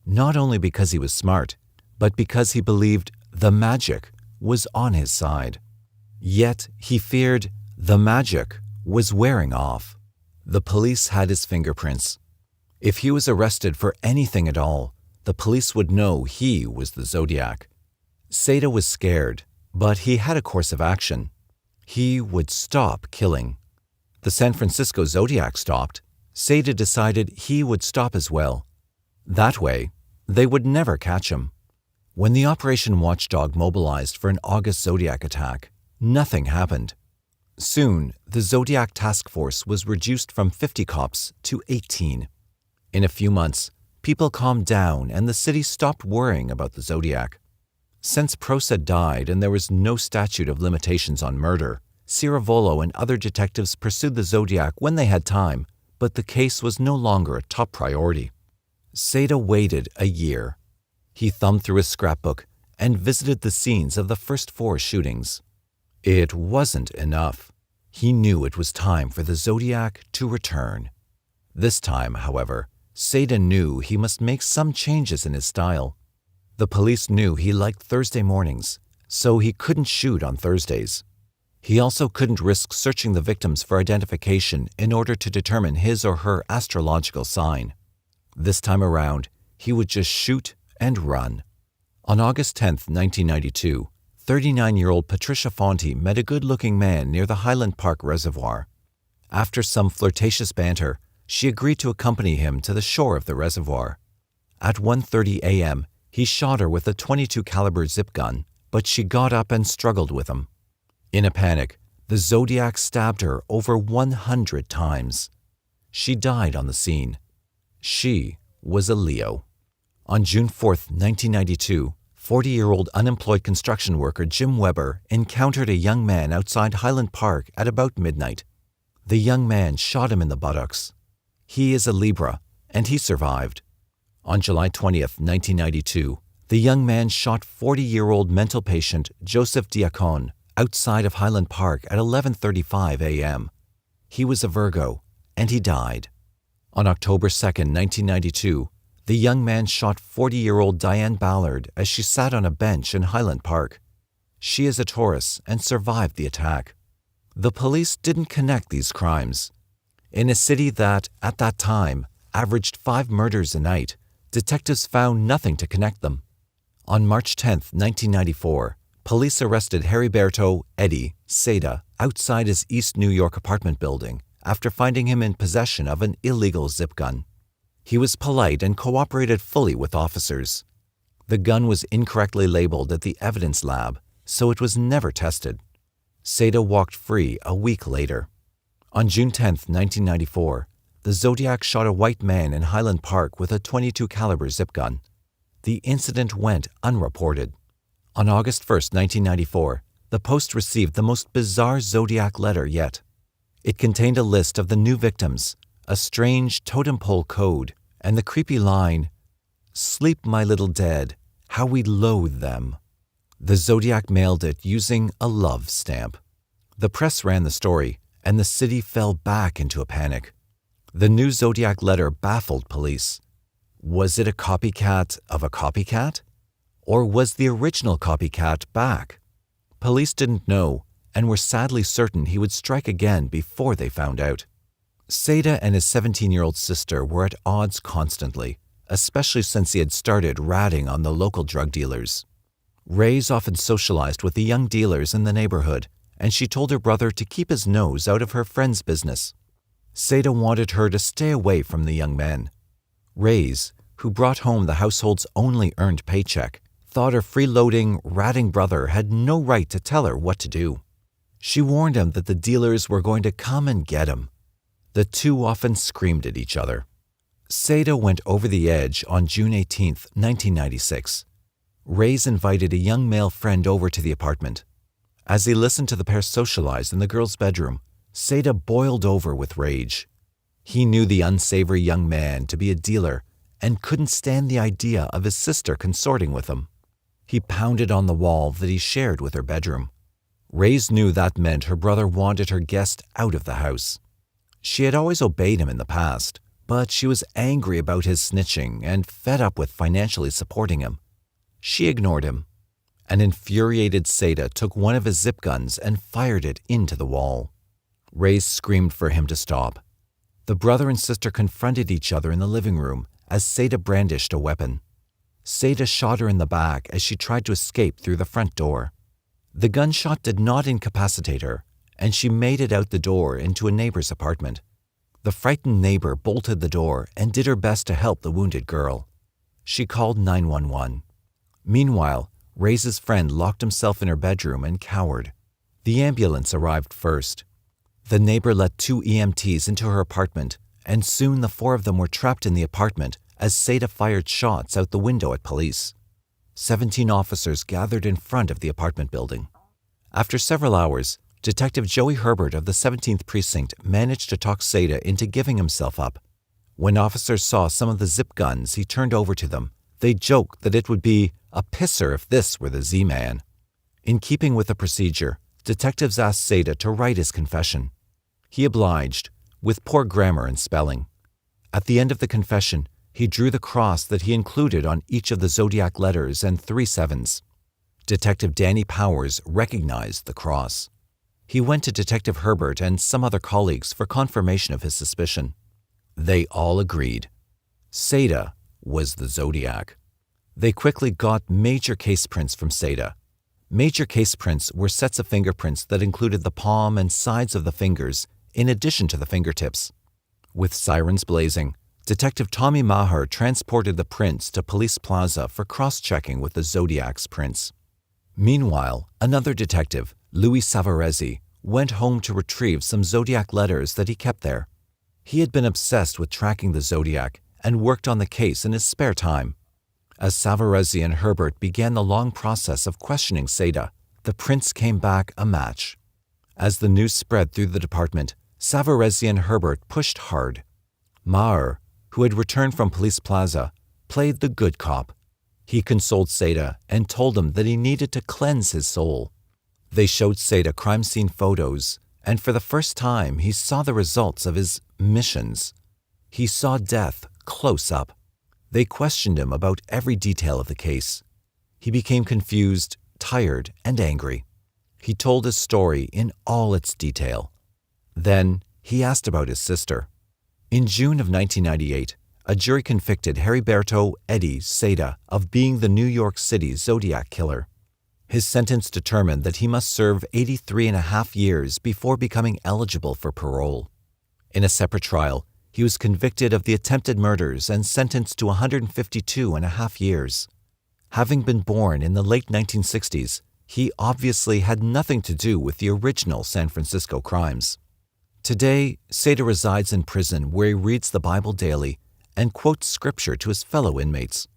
Not only because he was smart, but because he believed the magic was on his side. Yet he feared the magic was wearing off. The police had his fingerprints. If he was arrested for anything at all, the police would know he was the Zodiac. Seda was scared, but he had a course of action. He would stop killing. The San Francisco Zodiac stopped. Seda decided he would stop as well. That way, they would never catch him. When the Operation Watchdog mobilized for an August Zodiac attack, nothing happened. Soon, the Zodiac task force was reduced from 50 cops to 18. In a few months, people calmed down and the city stopped worrying about the Zodiac. Since Prost had died and there was no statute of limitations on murder, Ciravolo and other detectives pursued the Zodiac when they had time, but the case was no longer a top priority. Seda waited a year. He thumbed through his scrapbook and visited the scenes of the first 4 shootings. It wasn't enough. He knew it was time for the Zodiac to return. This time, however, Seda knew he must make some changes in his style. The police knew he liked Thursday mornings, so he couldn't shoot on Thursdays. He also couldn't risk searching the victims for identification in order to determine his or her astrological sign. This time around, he would just shoot and run. On August 10, 1992, 39-year-old Patricia Fonte met a good-looking man near the Highland Park Reservoir. After some flirtatious banter, she agreed to accompany him to the shore of the reservoir. At 1:30 a.m., he shot her with a .22 caliber zip gun, but she got up and struggled with him. In a panic, the Zodiac stabbed her over 100 times. She died on the scene. She was a Leo. On June 4, 1992, 40-year-old unemployed construction worker Jim Weber encountered a young man outside Highland Park at about midnight. The young man shot him in the buttocks. He is a Libra, and he survived. On July 20, 1992, the young man shot 40-year-old mental patient Joseph Diacon outside of Highland Park at 11:35 a.m. He was a Virgo, and he died. On October 2, 1992, the young man shot 40-year-old Diane Ballard as she sat on a bench in Highland Park. She is a Taurus and survived the attack. The police didn't connect these crimes. In a city that, at that time, averaged 5 murders a night, detectives found nothing to connect them. On March 10, 1994, police arrested Herbierto Seda outside his East New York apartment building after finding him in possession of an illegal zip gun. He was polite and cooperated fully with officers. The gun was incorrectly labeled at the evidence lab, so it was never tested. Seda walked free a week later. On June 10, 1994, the Zodiac shot a white man in Highland Park with a .22 caliber zip gun. The incident went unreported. On August 1, 1994, the Post received the most bizarre Zodiac letter yet. It contained a list of the new victims, a strange totem pole code, and the creepy line, "Sleep, my little dead, how we loathe them." The Zodiac mailed it using a love stamp. The press ran the story, and the city fell back into a panic. The new Zodiac letter baffled police. Was it a copycat of a copycat? Or was the original copycat back? Police didn't know, and were sadly certain he would strike again before they found out. Seda and his 17-year-old sister were at odds constantly, especially since he had started ratting on the local drug dealers. Reyes often socialized with the young dealers in the neighborhood, and she told her brother to keep his nose out of her friend's business. Seda wanted her to stay away from the young men. Reyes, who brought home the household's only earned paycheck, thought her freeloading, ratting brother had no right to tell her what to do. She warned him that the dealers were going to come and get him. The two often screamed at each other. Seda went over the edge on June 18, 1996. Reyes invited a young male friend over to the apartment. As he listened to the pair socialize in the girl's bedroom, Seda boiled over with rage. He knew the unsavory young man to be a dealer and couldn't stand the idea of his sister consorting with him. He pounded on the wall that he shared with her bedroom. Reyes knew that meant her brother wanted her guest out of the house. She had always obeyed him in the past, but she was angry about his snitching and fed up with financially supporting him. She ignored him. An infuriated Seda took one of his zip guns and fired it into the wall. Reyes screamed for him to stop. The brother and sister confronted each other in the living room as Seda brandished a weapon. Seda shot her in the back as she tried to escape through the front door. The gunshot did not incapacitate her, and she made it out the door into a neighbor's apartment. The frightened neighbor bolted the door and did her best to help the wounded girl. She called 911. Meanwhile, Ray's friend locked himself in her bedroom and cowered. The ambulance arrived first. The neighbor let 2 EMTs into her apartment, and soon the 4 of them were trapped in the apartment as Seda fired shots out the window at police. 17 officers gathered in front of the apartment building. After several hours, Detective Joey Herbert of the 17th Precinct managed to talk Seda into giving himself up. When officers saw some of the zip guns he turned over to them, they joked that it would be a pisser if this were the Z-Man. In keeping with the procedure, detectives asked Seda to write his confession. He obliged, with poor grammar and spelling. At the end of the confession, he drew the cross that he included on each of the zodiac letters and 3 sevens. Detective Danny Powers recognized the cross. He went to Detective Herbert and some other colleagues for confirmation of his suspicion. They all agreed. Seda was the Zodiac. They quickly got major case prints from Seda. Major case prints were sets of fingerprints that included the palm and sides of the fingers, in addition to the fingertips. With sirens blazing, Detective Tommy Maher transported the prints to Police Plaza for cross-checking with the Zodiac's prints. Meanwhile, another detective, Louis Savarezi, went home to retrieve some Zodiac letters that he kept there. He had been obsessed with tracking the Zodiac and worked on the case in his spare time. As Savarezi and Herbert began the long process of questioning Seda, the prints came back a match. As the news spread through the department, Savarezi and Herbert pushed hard. Maher, who had returned from Police Plaza, played the good cop. He consoled Seda and told him that he needed to cleanse his soul. They showed Seda crime scene photos, and for the first time he saw the results of his missions. He saw death close up. They questioned him about every detail of the case. He became confused, tired, and angry. He told his story in all its detail. Then he asked about his sister. In June of 1998, a jury convicted Herbierto Seda of being the New York City Zodiac killer. His sentence determined that he must serve 83.5 years before becoming eligible for parole. In a separate trial, he was convicted of the attempted murders and sentenced to 152.5 years. Having been born in the late 1960s, he obviously had nothing to do with the original San Francisco crimes. Today, Seda resides in prison where he reads the Bible daily and quotes scripture to his fellow inmates.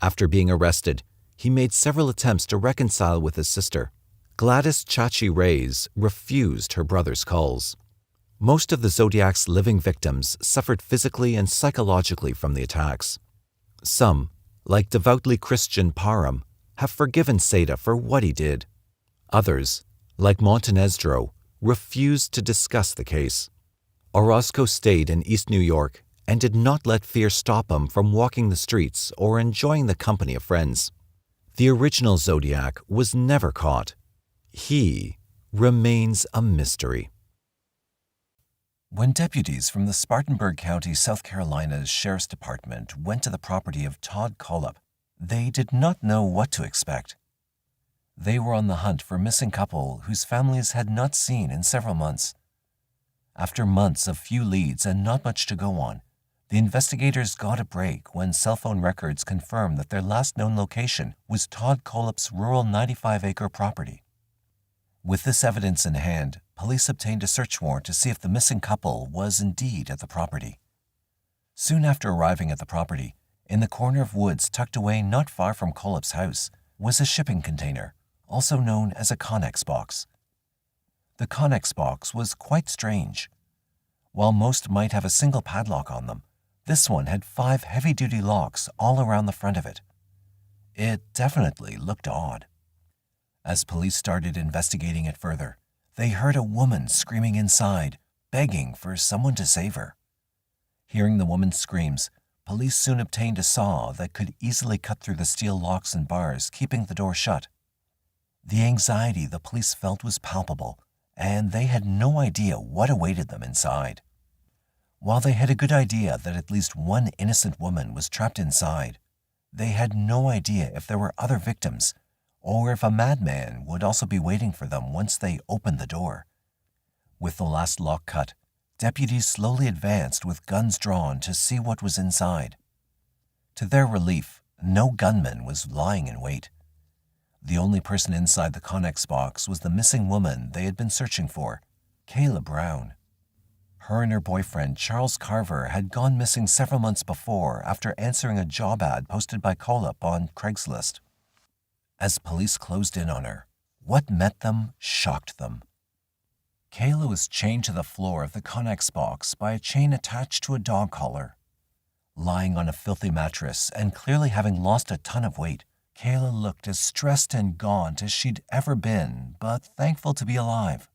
After being arrested, he made several attempts to reconcile with his sister. Gladys Chachi Reyes refused her brother's calls. Most of the Zodiac's living victims suffered physically and psychologically from the attacks. Some, like devoutly Christian Parham, have forgiven Seda for what he did. Others, like Montenegro, refused to discuss the case. Orozco stayed in East New York and did not let fear stop him from walking the streets or enjoying the company of friends. The original Zodiac was never caught. He remains a mystery. When deputies from the Spartanburg County, South Carolina's Sheriff's Department went to the property of Todd Kohlhepp, they did not know what to expect. They were on the hunt for a missing couple whose families had not seen in several months. After months of few leads and not much to go on, the investigators got a break when cell phone records confirmed that their last known location was Todd Kohlhepp's rural 95-acre property. With this evidence in hand, police obtained a search warrant to see if the missing couple was indeed at the property. Soon after arriving at the property, in the corner of woods tucked away not far from Kohlhepp's house, was a shipping container, also known as a Connex box. The Connex box was quite strange. While most might have a single padlock on them, this one had 5 heavy-duty locks all around the front of it. It definitely looked odd. As police started investigating it further, they heard a woman screaming inside, begging for someone to save her. Hearing the woman's screams, police soon obtained a saw that could easily cut through the steel locks and bars, keeping the door shut. The anxiety the police felt was palpable, and they had no idea what awaited them inside. While they had a good idea that at least one innocent woman was trapped inside, they had no idea if there were other victims, or if a madman would also be waiting for them once they opened the door. With the last lock cut, deputies slowly advanced with guns drawn to see what was inside. To their relief, no gunman was lying in wait. The only person inside the Connex box was the missing woman they had been searching for, Kayla Brown. Her and her boyfriend, Charles Carver, had gone missing several months before after answering a job ad posted by Kohlhepp on Craigslist. As police closed in on her, what met them shocked them. Kayla was chained to the floor of the Connex box by a chain attached to a dog collar. Lying on a filthy mattress and clearly having lost a ton of weight, Kayla looked as stressed and gaunt as she'd ever been, but thankful to be alive.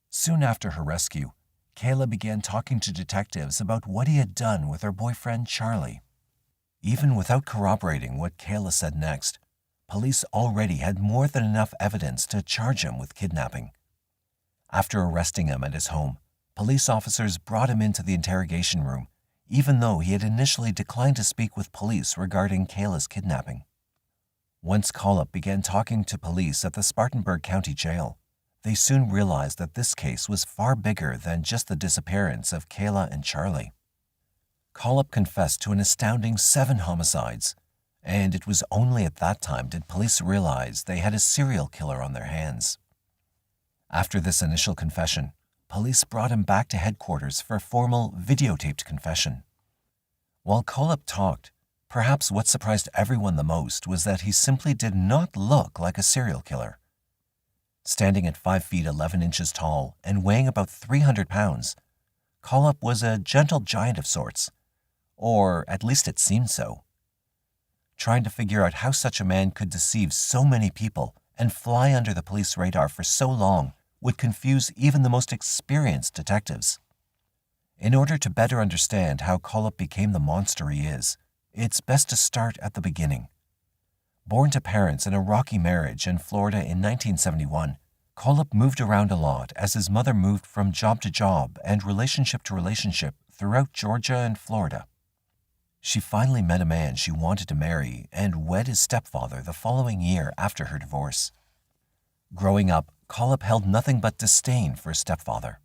Soon after her rescue, Kayla began talking to detectives about what he had done with her boyfriend Charlie. Even without corroborating what Kayla said next, police already had more than enough evidence to charge him with kidnapping. After arresting him at his home, police officers brought him into the interrogation room, even though he had initially declined to speak with police regarding Kayla's kidnapping. Once Kohlhepp began talking to police at the Spartanburg County Jail, they soon realized that this case was far bigger than just the disappearance of Kayla and Charlie. Kohlhepp confessed to an astounding 7 homicides, and it was only at that time did police realize they had a serial killer on their hands. After this initial confession, police brought him back to headquarters for a formal videotaped confession. While Kohlhepp talked, perhaps what surprised everyone the most was that he simply did not look like a serial killer. Standing at 5 feet 11 inches tall and weighing about 300 pounds, Kohlhepp was a gentle giant of sorts, or at least it seemed so. Trying to figure out how such a man could deceive so many people and fly under the police radar for so long would confuse even the most experienced detectives. In order to better understand how Kohlhepp became the monster he is, it's best to start at the beginning. Born to parents in a rocky marriage in Florida in 1971, Kohlhepp moved around a lot as his mother moved from job to job and relationship to relationship throughout Georgia and Florida. She finally met a man she wanted to marry and wed his stepfather the following year after her divorce. Growing up, Kohlhepp held nothing but disdain for his stepfather.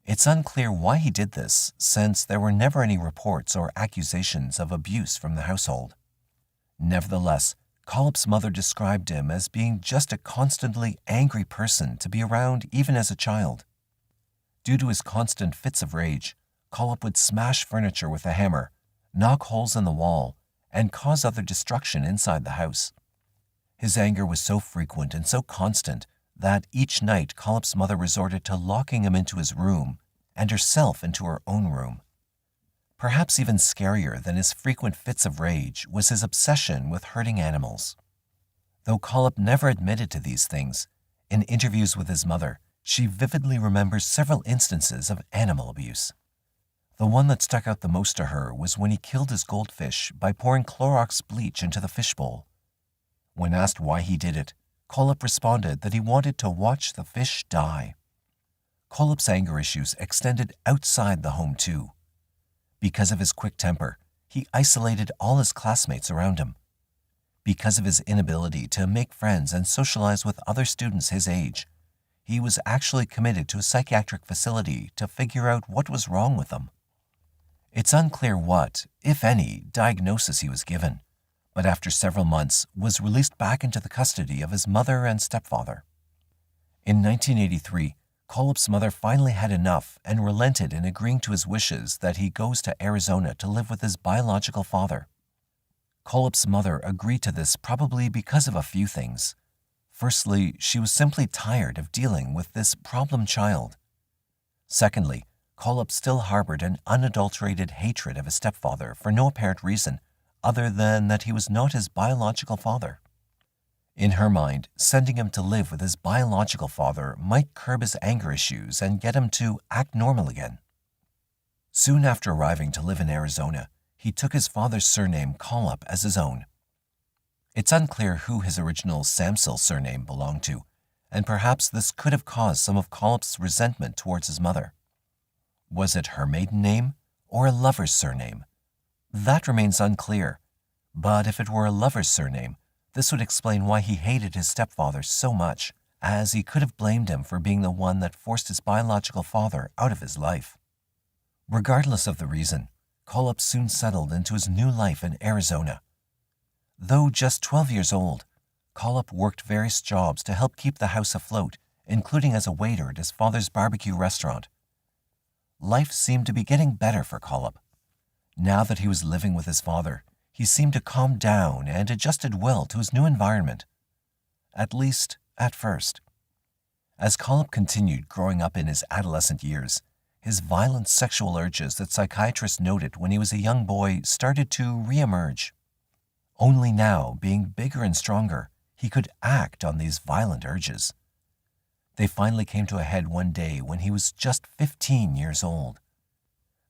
It's unclear why he did this, since there were never any reports or accusations of abuse from the household. Nevertheless, Kohlhepp's mother described him as being just a constantly angry person to be around even as a child. Due to his constant fits of rage, Kohlhepp would smash furniture with a hammer, knock holes in the wall, and cause other destruction inside the house. His anger was so frequent and so constant that each night Kohlhepp's mother resorted to locking him into his room and herself into her own room. Perhaps even scarier than his frequent fits of rage was his obsession with hurting animals. Though Kohlhepp never admitted to these things, in interviews with his mother, she vividly remembers several instances of animal abuse. The one that stuck out the most to her was when he killed his goldfish by pouring Clorox bleach into the fishbowl. When asked why he did it, Kohlhepp responded that he wanted to watch the fish die. Kohlhepp's anger issues extended outside the home too. Because of his quick temper, he isolated all his classmates around him. Because of his inability to make friends and socialize with other students his age, he was actually committed to a psychiatric facility to figure out what was wrong with him. It's unclear what, if any, diagnosis he was given, but after several months was released back into the custody of his mother and stepfather. In 1983, Kohlhepp's mother finally had enough and relented in agreeing to his wishes that he goes to Arizona to live with his biological father. Kohlhepp's mother agreed to this probably because of a few things. Firstly, she was simply tired of dealing with this problem child. Secondly, Kohlhepp still harbored an unadulterated hatred of his stepfather for no apparent reason other than that he was not his biological father. In her mind, sending him to live with his biological father might curb his anger issues and get him to act normal again. Soon after arriving to live in Arizona, he took his father's surname Kohlhepp as his own. It's unclear who his original Samsil surname belonged to, and perhaps this could have caused some of Kohlhepp's resentment towards his mother. Was it her maiden name or a lover's surname? That remains unclear, but if it were a lover's surname, this would explain why he hated his stepfather so much, as he could have blamed him for being the one that forced his biological father out of his life. Regardless of the reason, Kohlhepp soon settled into his new life in Arizona. Though just 12 years old, Kohlhepp worked various jobs to help keep the house afloat, including as a waiter at his father's barbecue restaurant. Life seemed to be getting better for Kohlhepp. Now that he was living with his father, he seemed to calm down and adjusted well to his new environment. At least, at first. As Kohlhepp continued growing up in his adolescent years, his violent sexual urges that psychiatrists noted when he was a young boy started to reemerge. Only now, being bigger and stronger, he could act on these violent urges. They finally came to a head one day when he was just 15 years old.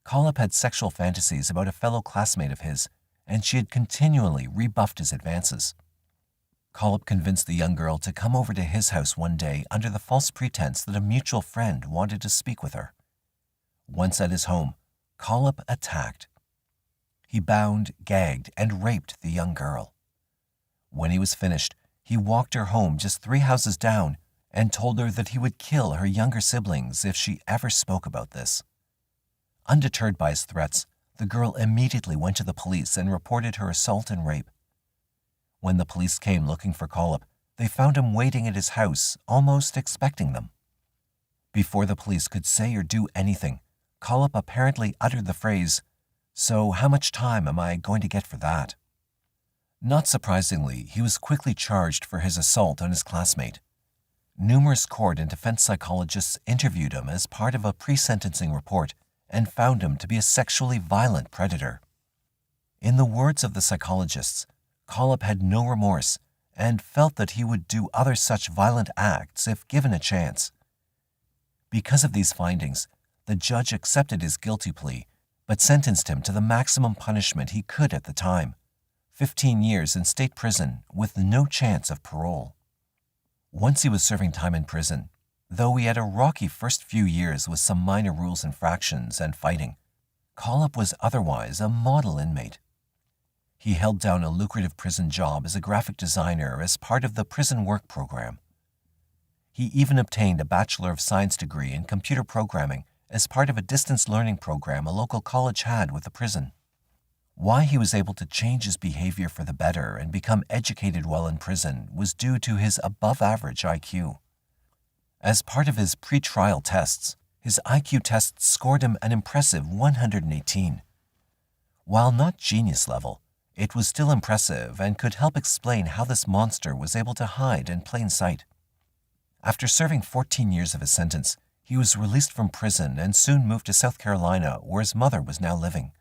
Kohlhepp had sexual fantasies about a fellow classmate of his, and she had continually rebuffed his advances. Kohlhepp convinced the young girl to come over to his house one day under the false pretense that a mutual friend wanted to speak with her. Once at his home, Kohlhepp attacked. He bound, gagged, and raped the young girl. When he was finished, he walked her home just 3 houses down and told her that he would kill her younger siblings if she ever spoke about this. Undeterred by his threats, the girl immediately went to the police and reported her assault and rape. When the police came looking for Kohlhepp, they found him waiting at his house, almost expecting them. Before the police could say or do anything, Kohlhepp apparently uttered the phrase, "So how much time am I going to get for that?" Not surprisingly, he was quickly charged for his assault on his classmate. Numerous court and defense psychologists interviewed him as part of a pre-sentencing report and found him to be a sexually violent predator. In the words of the psychologists, Kohlhepp had no remorse and felt that he would do other such violent acts if given a chance. Because of these findings, the judge accepted his guilty plea, but sentenced him to the maximum punishment he could at the time, 15 years in state prison with no chance of parole. Once he was serving time in prison, though he had a rocky first few years with some minor rules infractions and fighting, Kohlhepp was otherwise a model inmate. He held down a lucrative prison job as a graphic designer as part of the prison work program. He even obtained a Bachelor of Science degree in computer programming as part of a distance learning program a local college had with the prison. Why he was able to change his behavior for the better and become educated while in prison was due to his above-average IQ. As part of his pre-trial tests, his IQ test scored him an impressive 118. While not genius level, it was still impressive and could help explain how this monster was able to hide in plain sight. After serving 14 years of his sentence, he was released from prison and soon moved to South Carolina, where his mother was now living.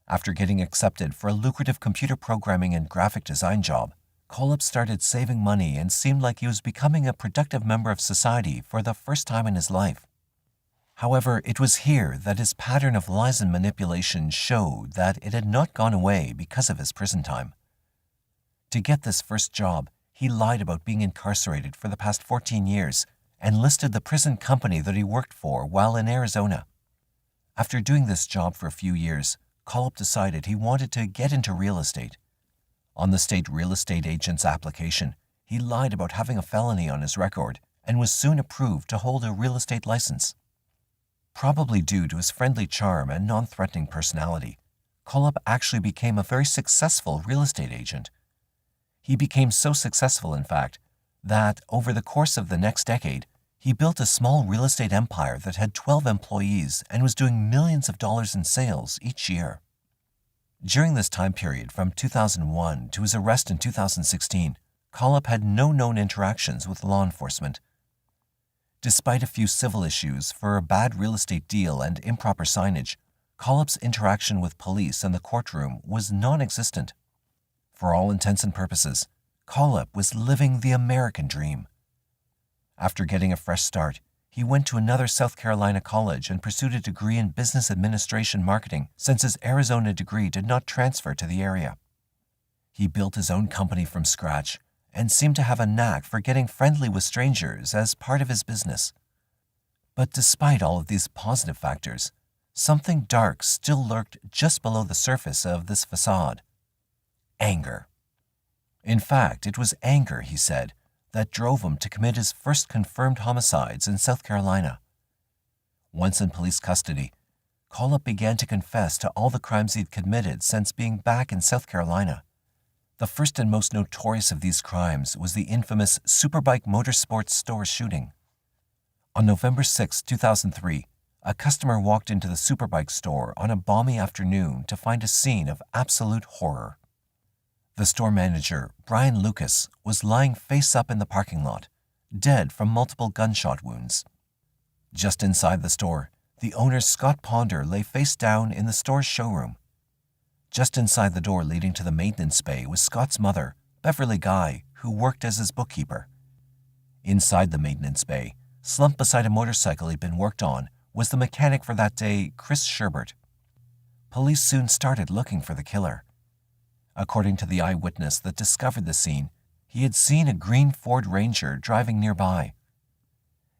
After getting accepted for a lucrative computer programming and graphic design job, Kohlhepp started saving money and seemed like he was becoming a productive member of society for the first time in his life. However, it was here that his pattern of lies and manipulation showed that it had not gone away because of his prison time. To get this first job, he lied about being incarcerated for the past 14 years and listed the prison company that he worked for while in Arizona. After doing this job for a few years, Kohlhepp decided he wanted to get into real estate. On the state real estate agent's application, he lied about having a felony on his record and was soon approved to hold a real estate license. Probably due to his friendly charm and non-threatening personality, Kohlhepp actually became a very successful real estate agent. He became so successful, in fact, that over the course of the next decade, he built a small real estate empire that had 12 employees and was doing millions of dollars in sales each year. During this time period from 2001 to his arrest in 2016, Kohlhepp had no known interactions with law enforcement. Despite a few civil issues for a bad real estate deal and improper signage, Kohlhepp's interaction with police and the courtroom was non-existent. For all intents and purposes, Kohlhepp was living the American dream. After getting a fresh start, he went to another South Carolina college and pursued a degree in business administration marketing since his Arizona degree did not transfer to the area. He built his own company from scratch and seemed to have a knack for getting friendly with strangers as part of his business. But despite all of these positive factors, something dark still lurked just below the surface of this facade. Anger. In fact, it was anger, he said, that drove him to commit his first confirmed homicides in South Carolina. Once in police custody, Kohlhepp began to confess to all the crimes he'd committed since being back in South Carolina. The first and most notorious of these crimes was the infamous Superbike Motorsports store shooting. On November 6, 2003, a customer walked into the Superbike store on a balmy afternoon to find a scene of absolute horror. The store manager, Brian Lucas, was lying face up in the parking lot, dead from multiple gunshot wounds. Just inside the store, the owner, Scott Ponder, lay face down in the store's showroom. Just inside the door leading to the maintenance bay was Scott's mother, Beverly Guy, who worked as his bookkeeper. Inside the maintenance bay, slumped beside a motorcycle he'd been worked on, was the mechanic for that day, Chris Sherbert. Police soon started looking for the killer. According to the eyewitness that discovered the scene, he had seen a green Ford Ranger driving nearby.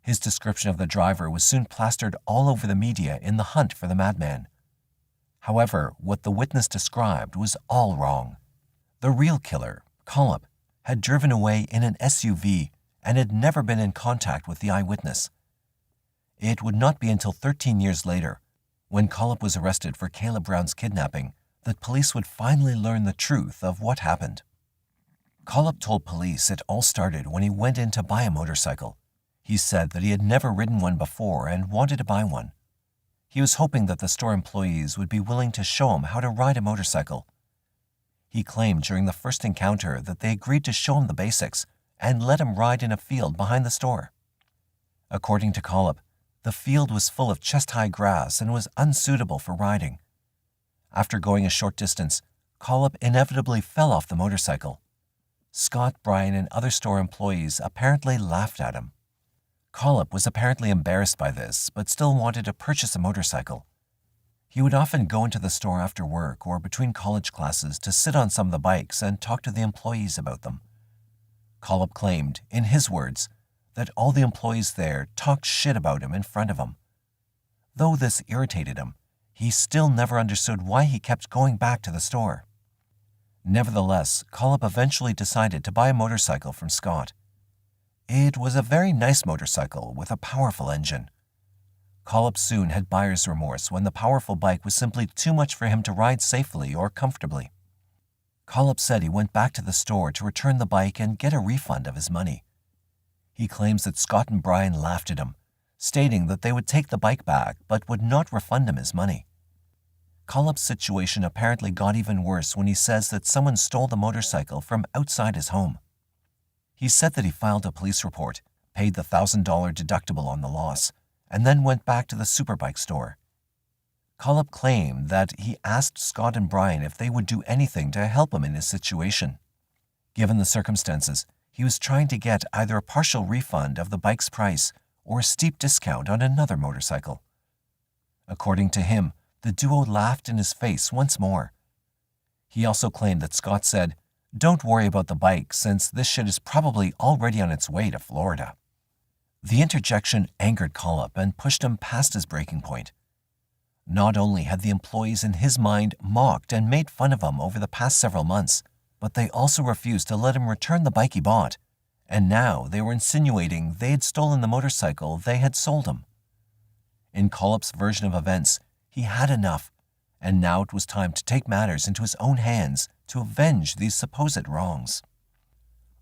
His description of the driver was soon plastered all over the media in the hunt for the madman. However, what the witness described was all wrong. The real killer, Kohlhepp, had driven away in an SUV and had never been in contact with the eyewitness. It would not be until 13 years later, when Kohlhepp was arrested for Caleb Brown's kidnapping, that police would finally learn the truth of what happened. Kohlhepp told police it all started when he went in to buy a motorcycle. He said that he had never ridden one before and wanted to buy one. He was hoping that the store employees would be willing to show him how to ride a motorcycle. He claimed during the first encounter that they agreed to show him the basics and let him ride in a field behind the store. According to Kohlhepp, the field was full of chest-high grass and was unsuitable for riding. After going a short distance, Kohlhepp inevitably fell off the motorcycle. Scott, Brian, and other store employees apparently laughed at him. Kohlhepp was apparently embarrassed by this, but still wanted to purchase a motorcycle. He would often go into the store after work or between college classes to sit on some of the bikes and talk to the employees about them. Kohlhepp claimed, in his words, that all the employees there talked shit about him in front of him. Though this irritated him, he still never understood why he kept going back to the store. Nevertheless, Kohlhepp eventually decided to buy a motorcycle from Scott. It was a very nice motorcycle with a powerful engine. Kohlhepp soon had buyer's remorse when the powerful bike was simply too much for him to ride safely or comfortably. Kohlhepp said he went back to the store to return the bike and get a refund of his money. He claims that Scott and Brian laughed at him, stating that they would take the bike back but would not refund him his money. Kohlhepp's situation apparently got even worse when he says that someone stole the motorcycle from outside his home. He said that he filed a police report, paid the $1,000 deductible on the loss, and then went back to the Superbike store. Kohlhepp claimed that he asked Scott and Brian if they would do anything to help him in his situation. Given the circumstances, he was trying to get either a partial refund of the bike's price or a steep discount on another motorcycle. According to him, the duo laughed in his face once more. He also claimed that Scott said, "Don't worry about the bike since this shit is probably already on its way to Florida." The interjection angered Kohlhepp and pushed him past his breaking point. Not only had the employees in his mind mocked and made fun of him over the past several months, but they also refused to let him return the bike he bought, and now they were insinuating they had stolen the motorcycle they had sold him. In Kohlhepp's version of events, he had enough, and now it was time to take matters into his own hands to avenge these supposed wrongs.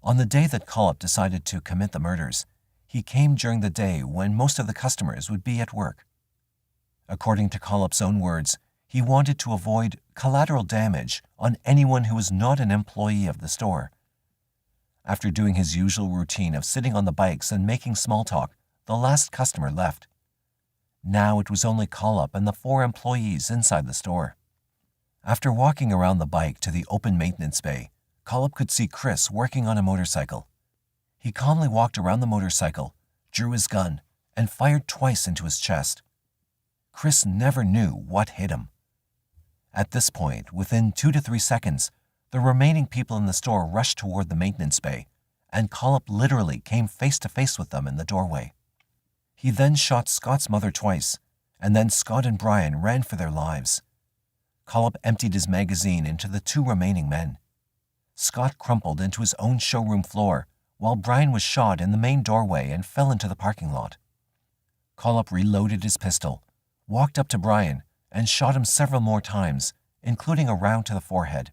On the day that Kohlhepp decided to commit the murders, he came during the day when most of the customers would be at work. According to Kohlhepp's own words, he wanted to avoid collateral damage on anyone who was not an employee of the store. After doing his usual routine of sitting on the bikes and making small talk, the last customer left. Now it was only Kohlhepp and the 4 employees inside the store. After walking around the bike to the open maintenance bay, Kohlhepp could see Chris working on a motorcycle. He calmly walked around the motorcycle, drew his gun, and fired twice into his chest. Chris never knew what hit him. At this point, within 2 to 3 seconds, the remaining people in the store rushed toward the maintenance bay, and Kohlhepp literally came face to face with them in the doorway. He then shot Scott's mother twice, and then Scott and Brian ran for their lives. Kohlhepp emptied his magazine into the 2 remaining men. Scott crumpled into his own showroom floor, while Brian was shot in the main doorway and fell into the parking lot. Kohlhepp reloaded his pistol, walked up to Brian, and shot him several more times, including a round to the forehead.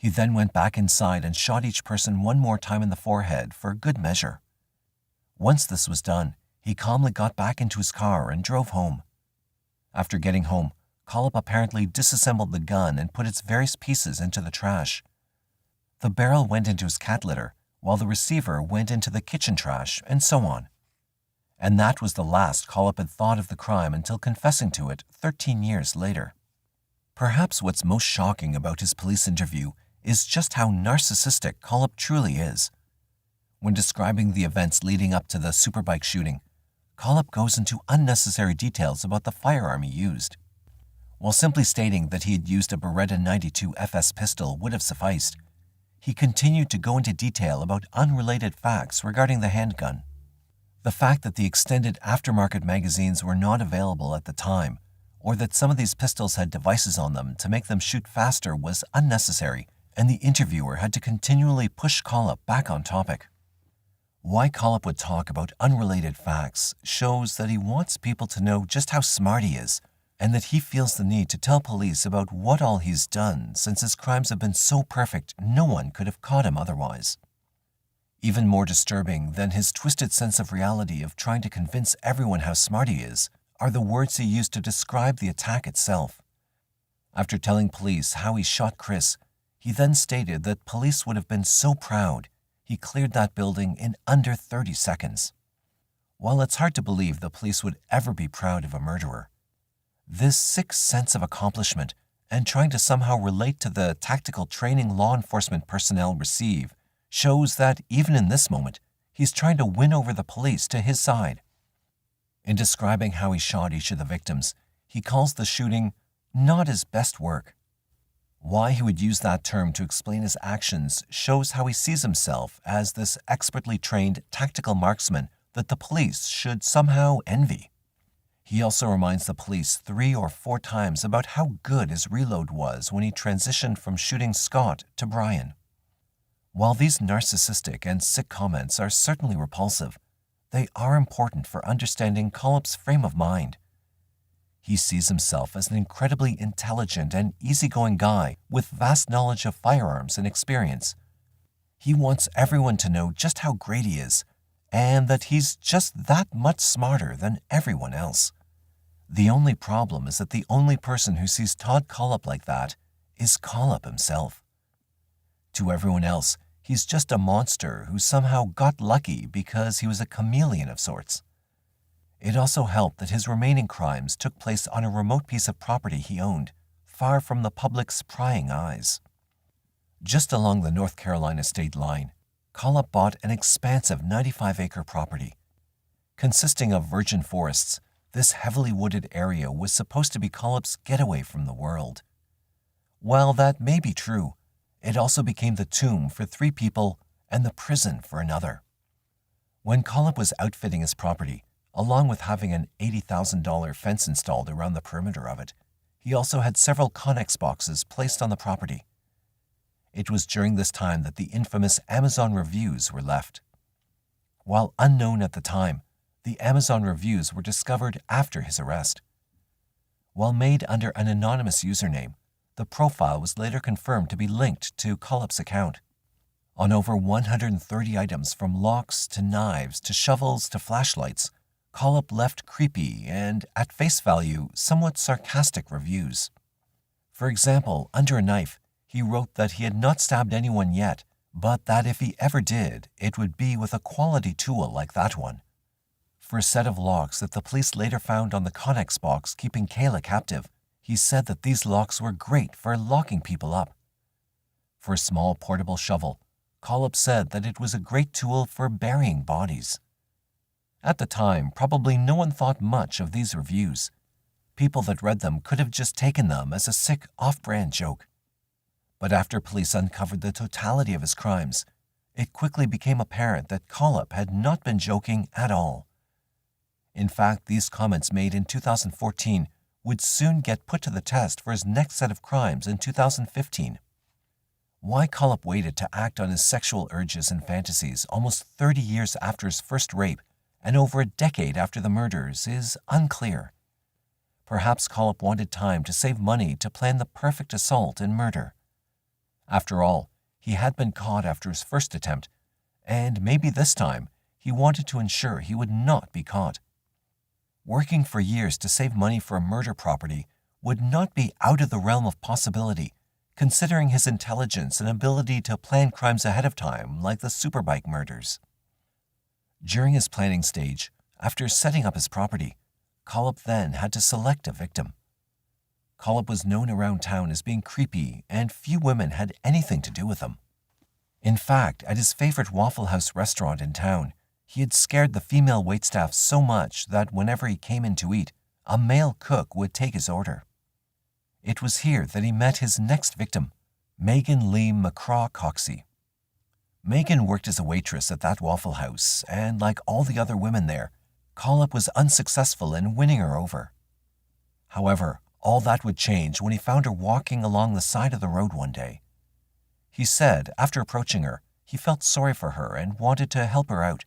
He then went back inside and shot each person one more time in the forehead for good measure. Once this was done, he calmly got back into his car and drove home. After getting home, Kohlhepp apparently disassembled the gun and put its various pieces into the trash. The barrel went into his cat litter, while the receiver went into the kitchen trash, and so on. And that was the last Kohlhepp had thought of the crime until confessing to it 13 years later. Perhaps what's most shocking about his police interview is just how narcissistic Kohlhepp truly is. When describing the events leading up to the Superbike shooting, Kohlhepp goes into unnecessary details about the firearm he used. While simply stating that he had used a Beretta 92 FS pistol would have sufficed, he continued to go into detail about unrelated facts regarding the handgun. The fact that the extended aftermarket magazines were not available at the time, or that some of these pistols had devices on them to make them shoot faster was unnecessary, and the interviewer had to continually push Kohlhepp back on topic. Why Kohlhepp would talk about unrelated facts shows that he wants people to know just how smart he is, and that he feels the need to tell police about what all he's done since his crimes have been so perfect no one could have caught him otherwise. Even more disturbing than his twisted sense of reality of trying to convince everyone how smart he is are the words he used to describe the attack itself. After telling police how he shot Chris, he then stated that police would have been so proud he cleared that building in under 30 seconds. While it's hard to believe the police would ever be proud of a murderer, this sick sense of accomplishment and trying to somehow relate to the tactical training law enforcement personnel receive shows that even in this moment, he's trying to win over the police to his side. In describing how he shot each of the victims, he calls the shooting not his best work. Why he would use that term to explain his actions shows how he sees himself as this expertly trained tactical marksman that the police should somehow envy. He also reminds the police 3 or 4 times about how good his reload was when he transitioned from shooting Scott to Brian. While these narcissistic and sick comments are certainly repulsive, they are important for understanding Kohlhepp's frame of mind. He sees himself as an incredibly intelligent and easygoing guy with vast knowledge of firearms and experience. He wants everyone to know just how great he is, and that he's just that much smarter than everyone else. The only problem is that the only person who sees Todd Kohlhepp like that is Kohlhepp himself. To everyone else, he's just a monster who somehow got lucky because he was a chameleon of sorts. It also helped that his remaining crimes took place on a remote piece of property he owned, far from the public's prying eyes. Just along the North Carolina state line, Kohlhepp bought an expansive 95-acre property. Consisting of virgin forests, this heavily wooded area was supposed to be Kohlhepp's getaway from the world. While that may be true, it also became the tomb for 3 people and the prison for another. When Kohlhepp was outfitting his property, along with having an $80,000 fence installed around the perimeter of it, he also had several Connex boxes placed on the property. It was during this time that the infamous Amazon reviews were left. While unknown at the time, the Amazon reviews were discovered after his arrest. While made under an anonymous username, the profile was later confirmed to be linked to Kohlhepp's account. On over 130 items from locks to knives to shovels to flashlights, Kohlhepp left creepy and, at face value, somewhat sarcastic reviews. For example, under a knife, he wrote that he had not stabbed anyone yet, but that if he ever did, it would be with a quality tool like that one. For a set of locks that the police later found on the Connex box keeping Kayla captive, he said that these locks were great for locking people up. For a small portable shovel, Kohlhepp said that it was a great tool for burying bodies. At the time, probably no one thought much of these reviews. People that read them could have just taken them as a sick, off-brand joke. But after police uncovered the totality of his crimes, it quickly became apparent that Kohlhepp had not been joking at all. In fact, these comments made in 2014 would soon get put to the test for his next set of crimes in 2015. Why Kohlhepp waited to act on his sexual urges and fantasies almost 30 years after his first rape and over a decade after the murders is unclear. Perhaps Kohlhepp wanted time to save money to plan the perfect assault and murder. After all, he had been caught after his first attempt, and maybe this time he wanted to ensure he would not be caught. Working for years to save money for a murder property would not be out of the realm of possibility, considering his intelligence and ability to plan crimes ahead of time like the Superbike murders. During his planning stage, after setting up his property, Kohlhepp then had to select a victim. Kohlhepp was known around town as being creepy, and few women had anything to do with him. In fact, at his favorite Waffle House restaurant in town, he had scared the female waitstaff so much that whenever he came in to eat, a male cook would take his order. It was here that he met his next victim, Megan Lee McCraw-Coxey. Megan worked as a waitress at that Waffle House, and like all the other women there, Kohlhepp was unsuccessful in winning her over. However, all that would change when he found her walking along the side of the road one day. He said, after approaching her, he felt sorry for her and wanted to help her out.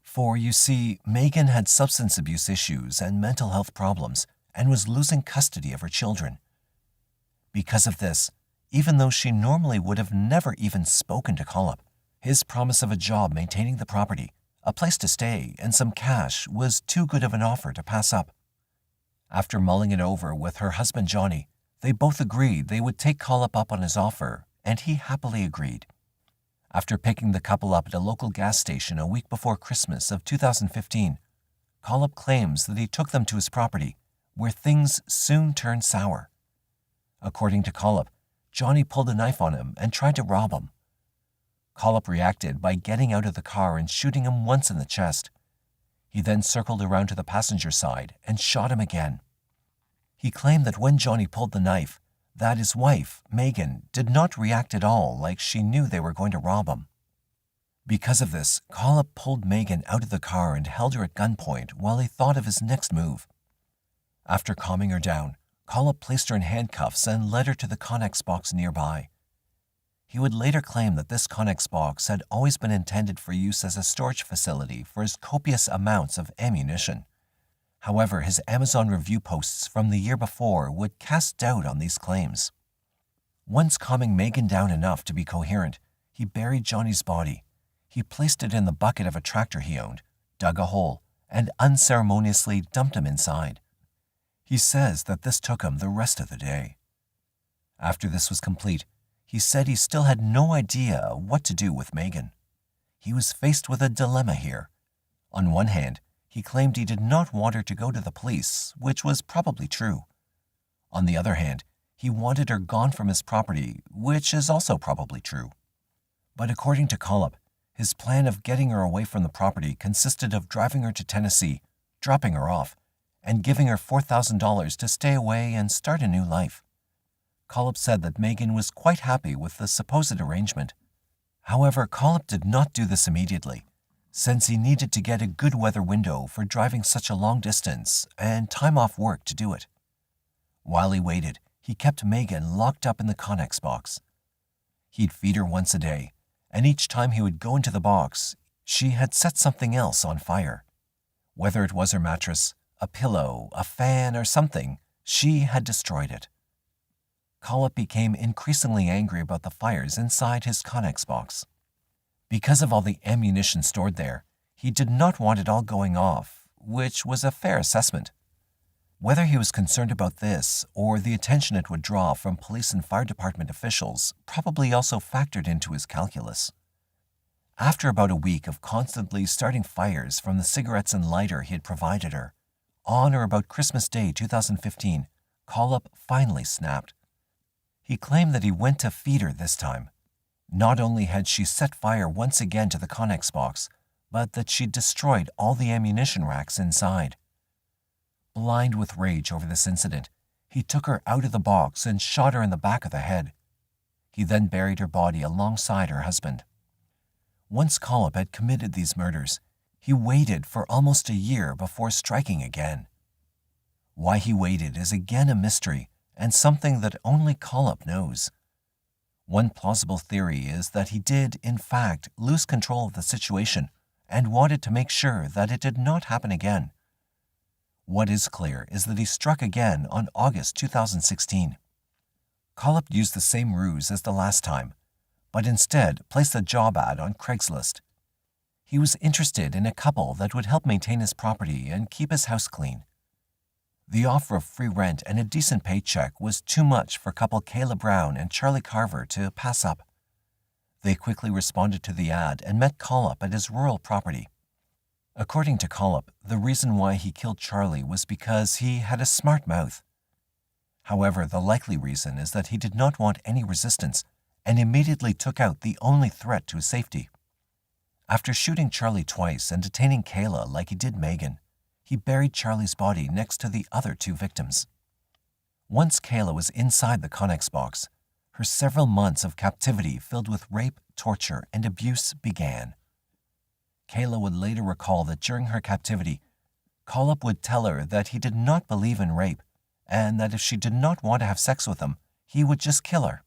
For, you see, Megan had substance abuse issues and mental health problems and was losing custody of her children. Because of this, even though she normally would have never even spoken to Kohlhepp, his promise of a job maintaining the property, a place to stay, and some cash was too good of an offer to pass up. After mulling it over with her husband Johnny, they both agreed they would take Kohlhepp up on his offer, and he happily agreed. After picking the couple up at a local gas station a week before Christmas of 2015, Kohlhepp claims that he took them to his property, where things soon turned sour. According to Kohlhepp, Johnny pulled a knife on him and tried to rob him. Kohlhepp reacted by getting out of the car and shooting him once in the chest. He then circled around to the passenger side and shot him again. He claimed that when Johnny pulled the knife, that his wife, Megan, did not react at all like she knew they were going to rob him. Because of this, Kohlhepp pulled Megan out of the car and held her at gunpoint while he thought of his next move. After calming her down, Kohlhepp placed her in handcuffs and led her to the Connex box nearby. He would later claim that this Connex box had always been intended for use as a storage facility for his copious amounts of ammunition. However, his Amazon review posts from the year before would cast doubt on these claims. Once calming Megan down enough to be coherent, he buried Johnny's body. He placed it in the bucket of a tractor he owned, dug a hole, and unceremoniously dumped him inside. He says that this took him the rest of the day. After this was complete, he said he still had no idea what to do with Megan. He was faced with a dilemma here. On one hand, he claimed he did not want her to go to the police, which was probably true. On the other hand, he wanted her gone from his property, which is also probably true. But according to Kohlhepp, his plan of getting her away from the property consisted of driving her to Tennessee, dropping her off, and giving her $4,000 to stay away and start a new life. Kohlhepp said that Megan was quite happy with the supposed arrangement. However, Kohlhepp did not do this immediately, since he needed to get a good weather window for driving such a long distance and time off work to do it. While he waited, he kept Megan locked up in the Connex box. He'd feed her once a day, and each time he would go into the box, she had set something else on fire. Whether it was her mattress, a pillow, a fan, or something, she had destroyed it. Kohlhepp became increasingly angry about the fires inside his Connex box. Because of all the ammunition stored there, he did not want it all going off, which was a fair assessment. Whether he was concerned about this or the attention it would draw from police and fire department officials probably also factored into his calculus. After about a week of constantly starting fires from the cigarettes and lighter he had provided her, on or about Christmas Day 2015, Kohlhepp finally snapped. He claimed that he went to feed her this time. Not only had she set fire once again to the Connex box, but that she destroyed all the ammunition racks inside. Blind with rage over this incident, he took her out of the box and shot her in the back of the head. He then buried her body alongside her husband. Once Kohlhepp had committed these murders, he waited for almost a year before striking again. Why he waited is again a mystery, and something that only Kohlhepp knows. One plausible theory is that he did, in fact, lose control of the situation and wanted to make sure that it did not happen again. What is clear is that he struck again on August 2016. Kohlhepp used the same ruse as the last time, but instead placed a job ad on Craigslist. He was interested in a couple that would help maintain his property and keep his house clean. The offer of free rent and a decent paycheck was too much for couple Kayla Brown and Charlie Carver to pass up. They quickly responded to the ad and met Kohlhepp at his rural property. According to Kohlhepp, the reason why he killed Charlie was because he had a smart mouth. However, the likely reason is that he did not want any resistance and immediately took out the only threat to his safety. After shooting Charlie twice and detaining Kayla like he did Megan, he buried Charlie's body next to the other two victims. Once Kayla was inside the Connex box, her several months of captivity filled with rape, torture, and abuse began. Kayla would later recall that during her captivity, Kohlhepp would tell her that he did not believe in rape and that if she did not want to have sex with him, he would just kill her.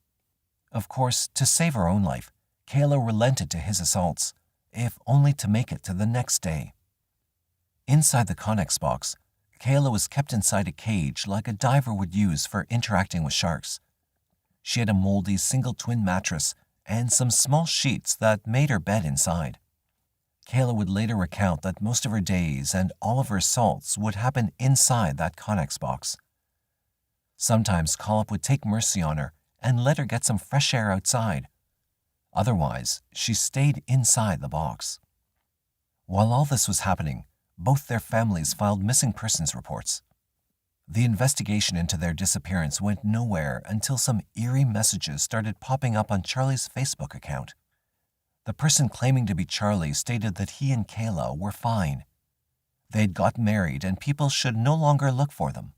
Of course, to save her own life, Kayla relented to his assaults, if only to make it to the next day. Inside the Connex box, Kayla was kept inside a cage like a diver would use for interacting with sharks. She had a moldy single twin mattress and some small sheets that made her bed inside. Kayla would later recount that most of her days and all of her assaults would happen inside that Connex box. Sometimes Kohlhepp would take mercy on her and let her get some fresh air outside. Otherwise, she stayed inside the box. While all this was happening, both their families filed missing persons reports. The investigation into their disappearance went nowhere until some eerie messages started popping up on Charlie's Facebook account. The person claiming to be Charlie stated that he and Kayla were fine. They had gotten married and people should no longer look for them.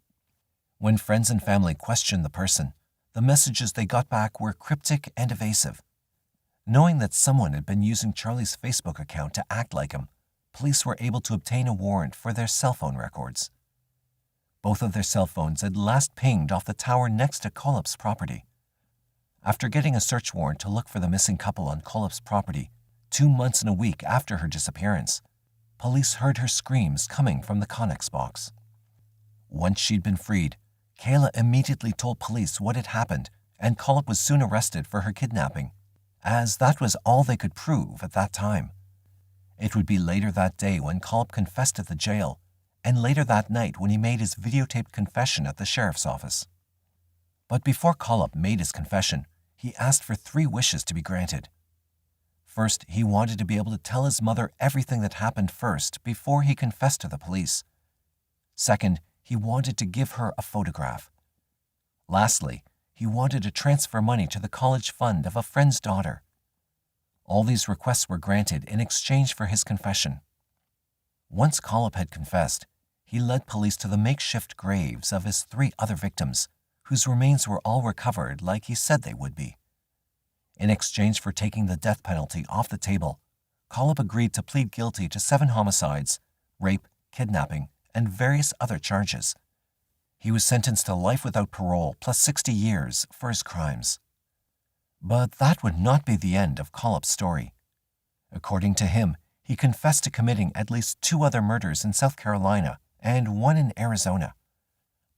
When friends and family questioned the person, the messages they got back were cryptic and evasive. Knowing that someone had been using Charlie's Facebook account to act like him, police were able to obtain a warrant for their cell phone records. Both of their cell phones had last pinged off the tower next to Kohlhepp's property. After getting a search warrant to look for the missing couple on Kohlhepp's property, 2 months and a week after her disappearance, police heard her screams coming from the Connex box. Once she'd been freed, Kayla immediately told police what had happened, and Kohlhepp was soon arrested for her kidnapping, as that was all they could prove at that time. It would be later that day when Kohlhepp confessed at the jail, and later that night when he made his videotaped confession at the sheriff's office. But before Kohlhepp made his confession, he asked for 3 wishes to be granted. First, he wanted to be able to tell his mother everything that happened first before he confessed to the police. Second, he wanted to give her a photograph. Lastly, he wanted to transfer money to the college fund of a friend's daughter. All these requests were granted in exchange for his confession. Once Kohlhepp had confessed, he led police to the makeshift graves of his 3 other victims, whose remains were all recovered like he said they would be. In exchange for taking the death penalty off the table, Kohlhepp agreed to plead guilty to 7 homicides, rape, kidnapping, and various other charges. He was sentenced to life without parole plus 60 years for his crimes. But that would not be the end of Kohlhepp's story. According to him, he confessed to committing at least 2 other murders in South Carolina and 1 in Arizona.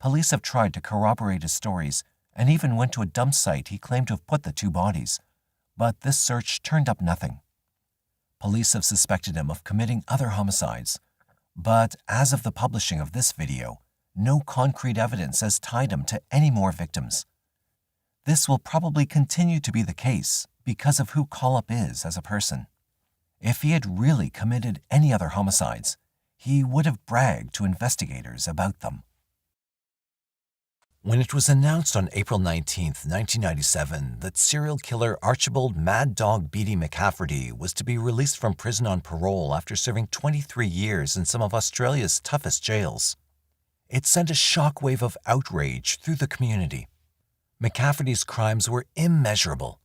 Police have tried to corroborate his stories and even went to a dump site he claimed to have put the 2 bodies, but this search turned up nothing. Police have suspected him of committing other homicides, but as of the publishing of this video, no concrete evidence has tied him to any more victims. This will probably continue to be the case because of who Kohlhepp is as a person. If he had really committed any other homicides, he would have bragged to investigators about them. When it was announced on April 19, 1997, that serial killer Archibald Mad Dog Beatty McCafferty was to be released from prison on parole after serving 23 years in some of Australia's toughest jails, it sent a shockwave of outrage through the community. McCafferty's crimes were immeasurable.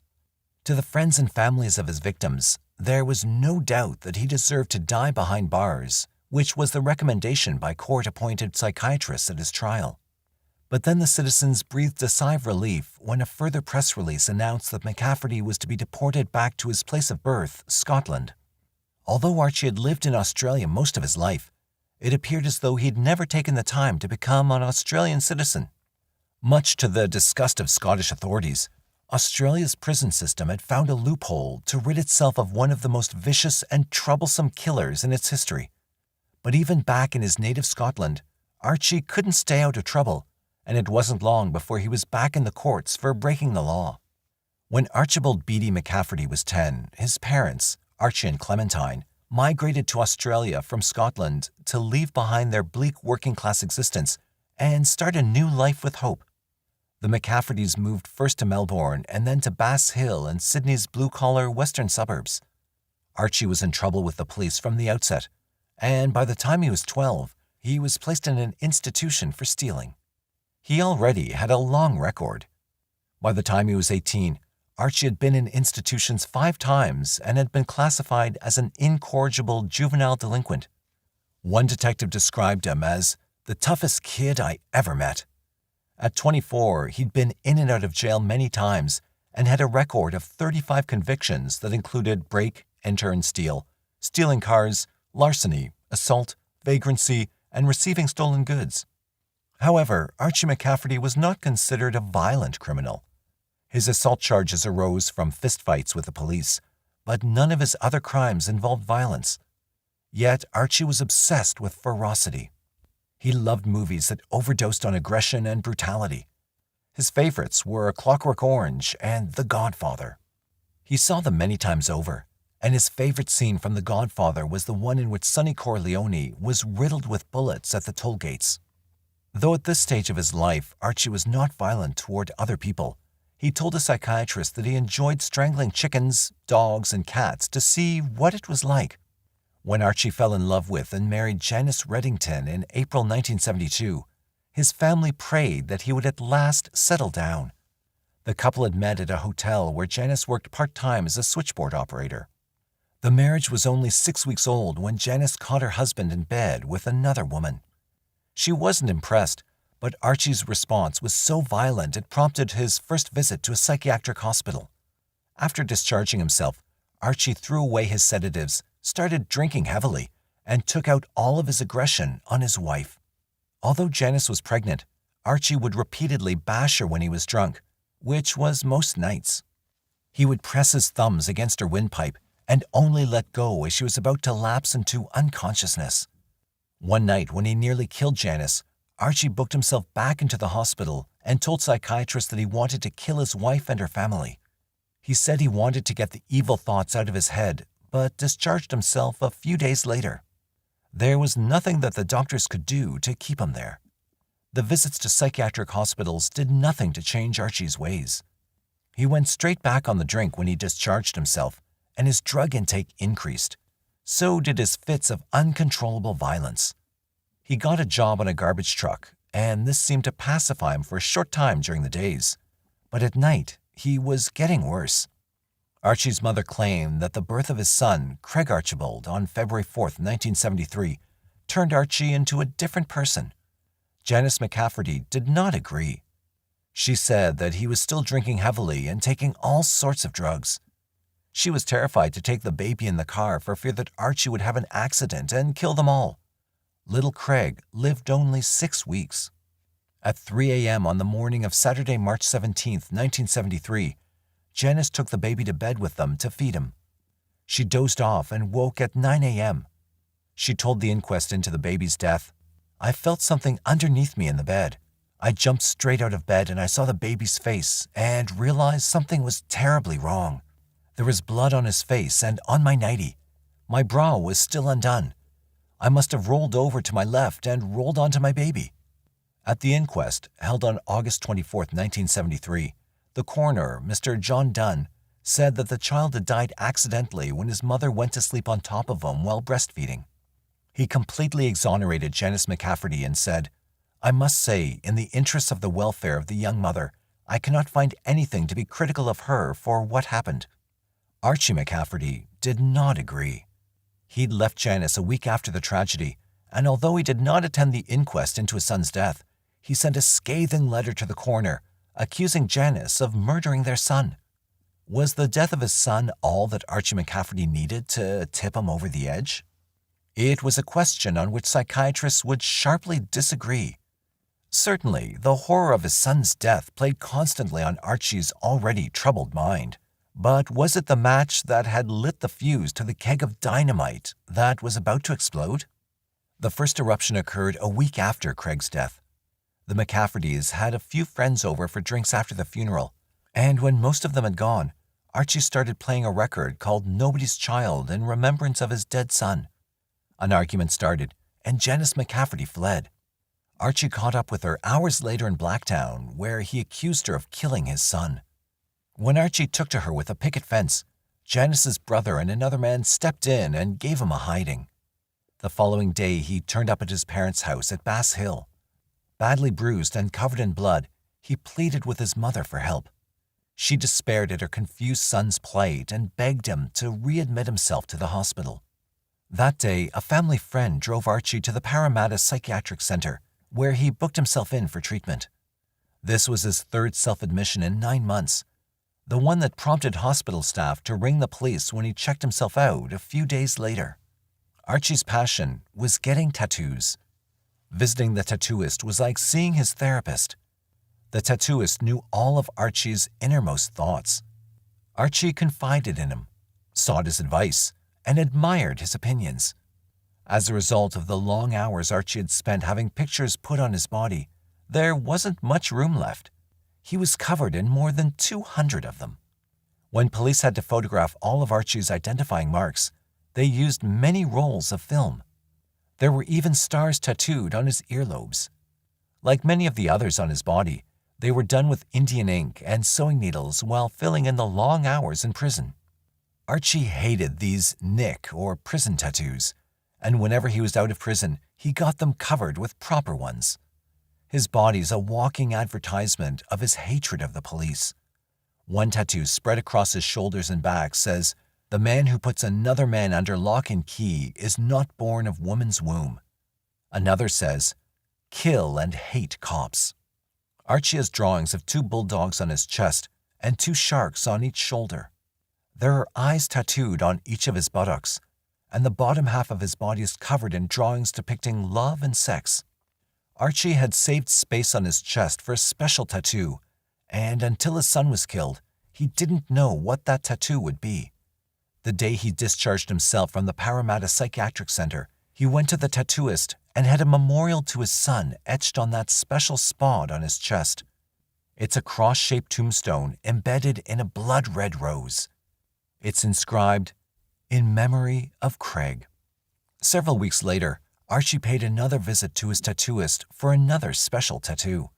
To the friends and families of his victims, there was no doubt that he deserved to die behind bars, which was the recommendation by court-appointed psychiatrists at his trial. But then the citizens breathed a sigh of relief when a further press release announced that McCafferty was to be deported back to his place of birth, Scotland. Although Archie had lived in Australia most of his life, it appeared as though he had never taken the time to become an Australian citizen. Much to the disgust of Scottish authorities, Australia's prison system had found a loophole to rid itself of one of the most vicious and troublesome killers in its history. But even back in his native Scotland, Archie couldn't stay out of trouble, and it wasn't long before he was back in the courts for breaking the law. When Archibald Beatty McCafferty was 10, his parents, Archie and Clementine, migrated to Australia from Scotland to leave behind their bleak working-class existence and start a new life with hope. The McCaffertys moved first to Melbourne and then to Bass Hill in Sydney's blue-collar western suburbs. Archie was in trouble with the police from the outset, and by the time he was 12, he was placed in an institution for stealing. He already had a long record. By the time he was 18, Archie had been in institutions 5 times and had been classified as an incorrigible juvenile delinquent. One detective described him as the toughest kid I ever met. At 24, he'd been in and out of jail many times and had a record of 35 convictions that included break, enter, and steal, stealing cars, larceny, assault, vagrancy, and receiving stolen goods. However, Archie McCafferty was not considered a violent criminal. His assault charges arose from fistfights with the police, but none of his other crimes involved violence. Yet Archie was obsessed with ferocity. He loved movies that overdosed on aggression and brutality. His favorites were A Clockwork Orange and The Godfather. He saw them many times over, and his favorite scene from The Godfather was the one in which Sonny Corleone was riddled with bullets at the toll gates. Though at this stage of his life, Archie was not violent toward other people, he told a psychiatrist that he enjoyed strangling chickens, dogs, and cats to see what it was like. When Archie fell in love with and married Janice Reddington in April 1972, his family prayed that he would at last settle down. The couple had met at a hotel where Janice worked part-time as a switchboard operator. The marriage was only 6 weeks old when Janice caught her husband in bed with another woman. She wasn't impressed, but Archie's response was so violent it prompted his first visit to a psychiatric hospital. After discharging himself, Archie threw away his sedatives, started drinking heavily, and took out all of his aggression on his wife. Although Janice was pregnant, Archie would repeatedly bash her when he was drunk, which was most nights. He would press his thumbs against her windpipe and only let go as she was about to lapse into unconsciousness. One night when he nearly killed Janice, Archie booked himself back into the hospital and told psychiatrists that he wanted to kill his wife and her family. He said he wanted to get the evil thoughts out of his head, but discharged himself a few days later. There was nothing that the doctors could do to keep him there. The visits to psychiatric hospitals did nothing to change Archie's ways. He went straight back on the drink when he discharged himself, and his drug intake increased. So did his fits of uncontrollable violence. He got a job on a garbage truck, and this seemed to pacify him for a short time during the days. But at night, he was getting worse. Archie's mother claimed that the birth of his son, Craig Archibald, on February 4, 1973, turned Archie into a different person. Janice McCafferty did not agree. She said that he was still drinking heavily and taking all sorts of drugs. She was terrified to take the baby in the car for fear that Archie would have an accident and kill them all. Little Craig lived only 6 weeks. At 3 a.m. on the morning of Saturday, March 17, 1973, Janice took the baby to bed with them to feed him. She dozed off and woke at 9 a.m. She told the inquest into the baby's death, "I felt something underneath me in the bed. I jumped straight out of bed and I saw the baby's face and realized something was terribly wrong. There was blood on his face and on my nightie. My bra was still undone. I must have rolled over to my left and rolled onto my baby." At the inquest, held on August 24, 1973, the coroner, Mr. John Dunn, said that the child had died accidentally when his mother went to sleep on top of him while breastfeeding. He completely exonerated Janice McCafferty and said, "I must say, in the interests of the welfare of the young mother, I cannot find anything to be critical of her for what happened." Archie McCafferty did not agree. He'd left Janice a week after the tragedy, and although he did not attend the inquest into his son's death, he sent a scathing letter to the coroner, accusing Janice of murdering their son. Was the death of his son all that Archie McCafferty needed to tip him over the edge? It was a question on which psychiatrists would sharply disagree. Certainly, the horror of his son's death played constantly on Archie's already troubled mind. But was it the match that had lit the fuse to the keg of dynamite that was about to explode? The first eruption occurred a week after Craig's death. The McCaffertys had a few friends over for drinks after the funeral, and when most of them had gone, Archie started playing a record called Nobody's Child in remembrance of his dead son. An argument started, and Janice McCafferty fled. Archie caught up with her hours later in Blacktown, where he accused her of killing his son. When Archie took to her with a picket fence, Janice's brother and another man stepped in and gave him a hiding. The following day, he turned up at his parents' house at Bass Hill. Badly bruised and covered in blood, he pleaded with his mother for help. She despaired at her confused son's plight and begged him to readmit himself to the hospital. That day, a family friend drove Archie to the Parramatta Psychiatric Center, where he booked himself in for treatment. This was his third self-admission in 9 months, the one that prompted hospital staff to ring the police when he checked himself out a few days later. Archie's passion was getting tattoos. Visiting the tattooist was like seeing his therapist. The tattooist knew all of Archie's innermost thoughts. Archie confided in him, sought his advice, and admired his opinions. As a result of the long hours Archie had spent having pictures put on his body, there wasn't much room left. He was covered in more than 200 of them. When police had to photograph all of Archie's identifying marks, they used many rolls of film. There were even stars tattooed on his earlobes. Like many of the others on his body, they were done with Indian ink and sewing needles while filling in the long hours in prison. Archie hated these nick or prison tattoos, and whenever he was out of prison, he got them covered with proper ones. His body's a walking advertisement of his hatred of the police. One tattoo spread across his shoulders and back says, "The man who puts another man under lock and key is not born of woman's womb." Another says, "Kill and hate cops." Archie has drawings of 2 bulldogs on his chest and 2 sharks on each shoulder. There are eyes tattooed on each of his buttocks, and the bottom half of his body is covered in drawings depicting love and sex. Archie had saved space on his chest for a special tattoo, and until his son was killed, he didn't know what that tattoo would be. The day he discharged himself from the Parramatta Psychiatric Center, he went to the tattooist and had a memorial to his son etched on that special spot on his chest. It's a cross-shaped tombstone embedded in a blood-red rose. It's inscribed, "In memory of Craig." Several weeks later, Archie paid another visit to his tattooist for another special tattoo.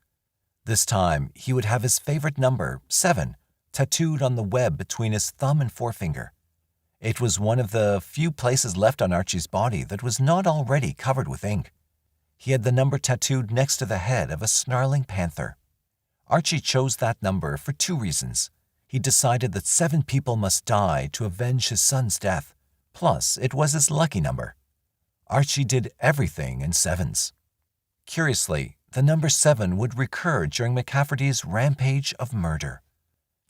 This time, he would have his favorite number, 7, tattooed on the web between his thumb and forefinger. It was one of the few places left on Archie's body that was not already covered with ink. He had the number tattooed next to the head of a snarling panther. Archie chose that number for 2 reasons. He decided that 7 people must die to avenge his son's death. Plus, it was his lucky number. Archie did everything in 7s. Curiously, the number 7 would recur during McCafferty's rampage of murder.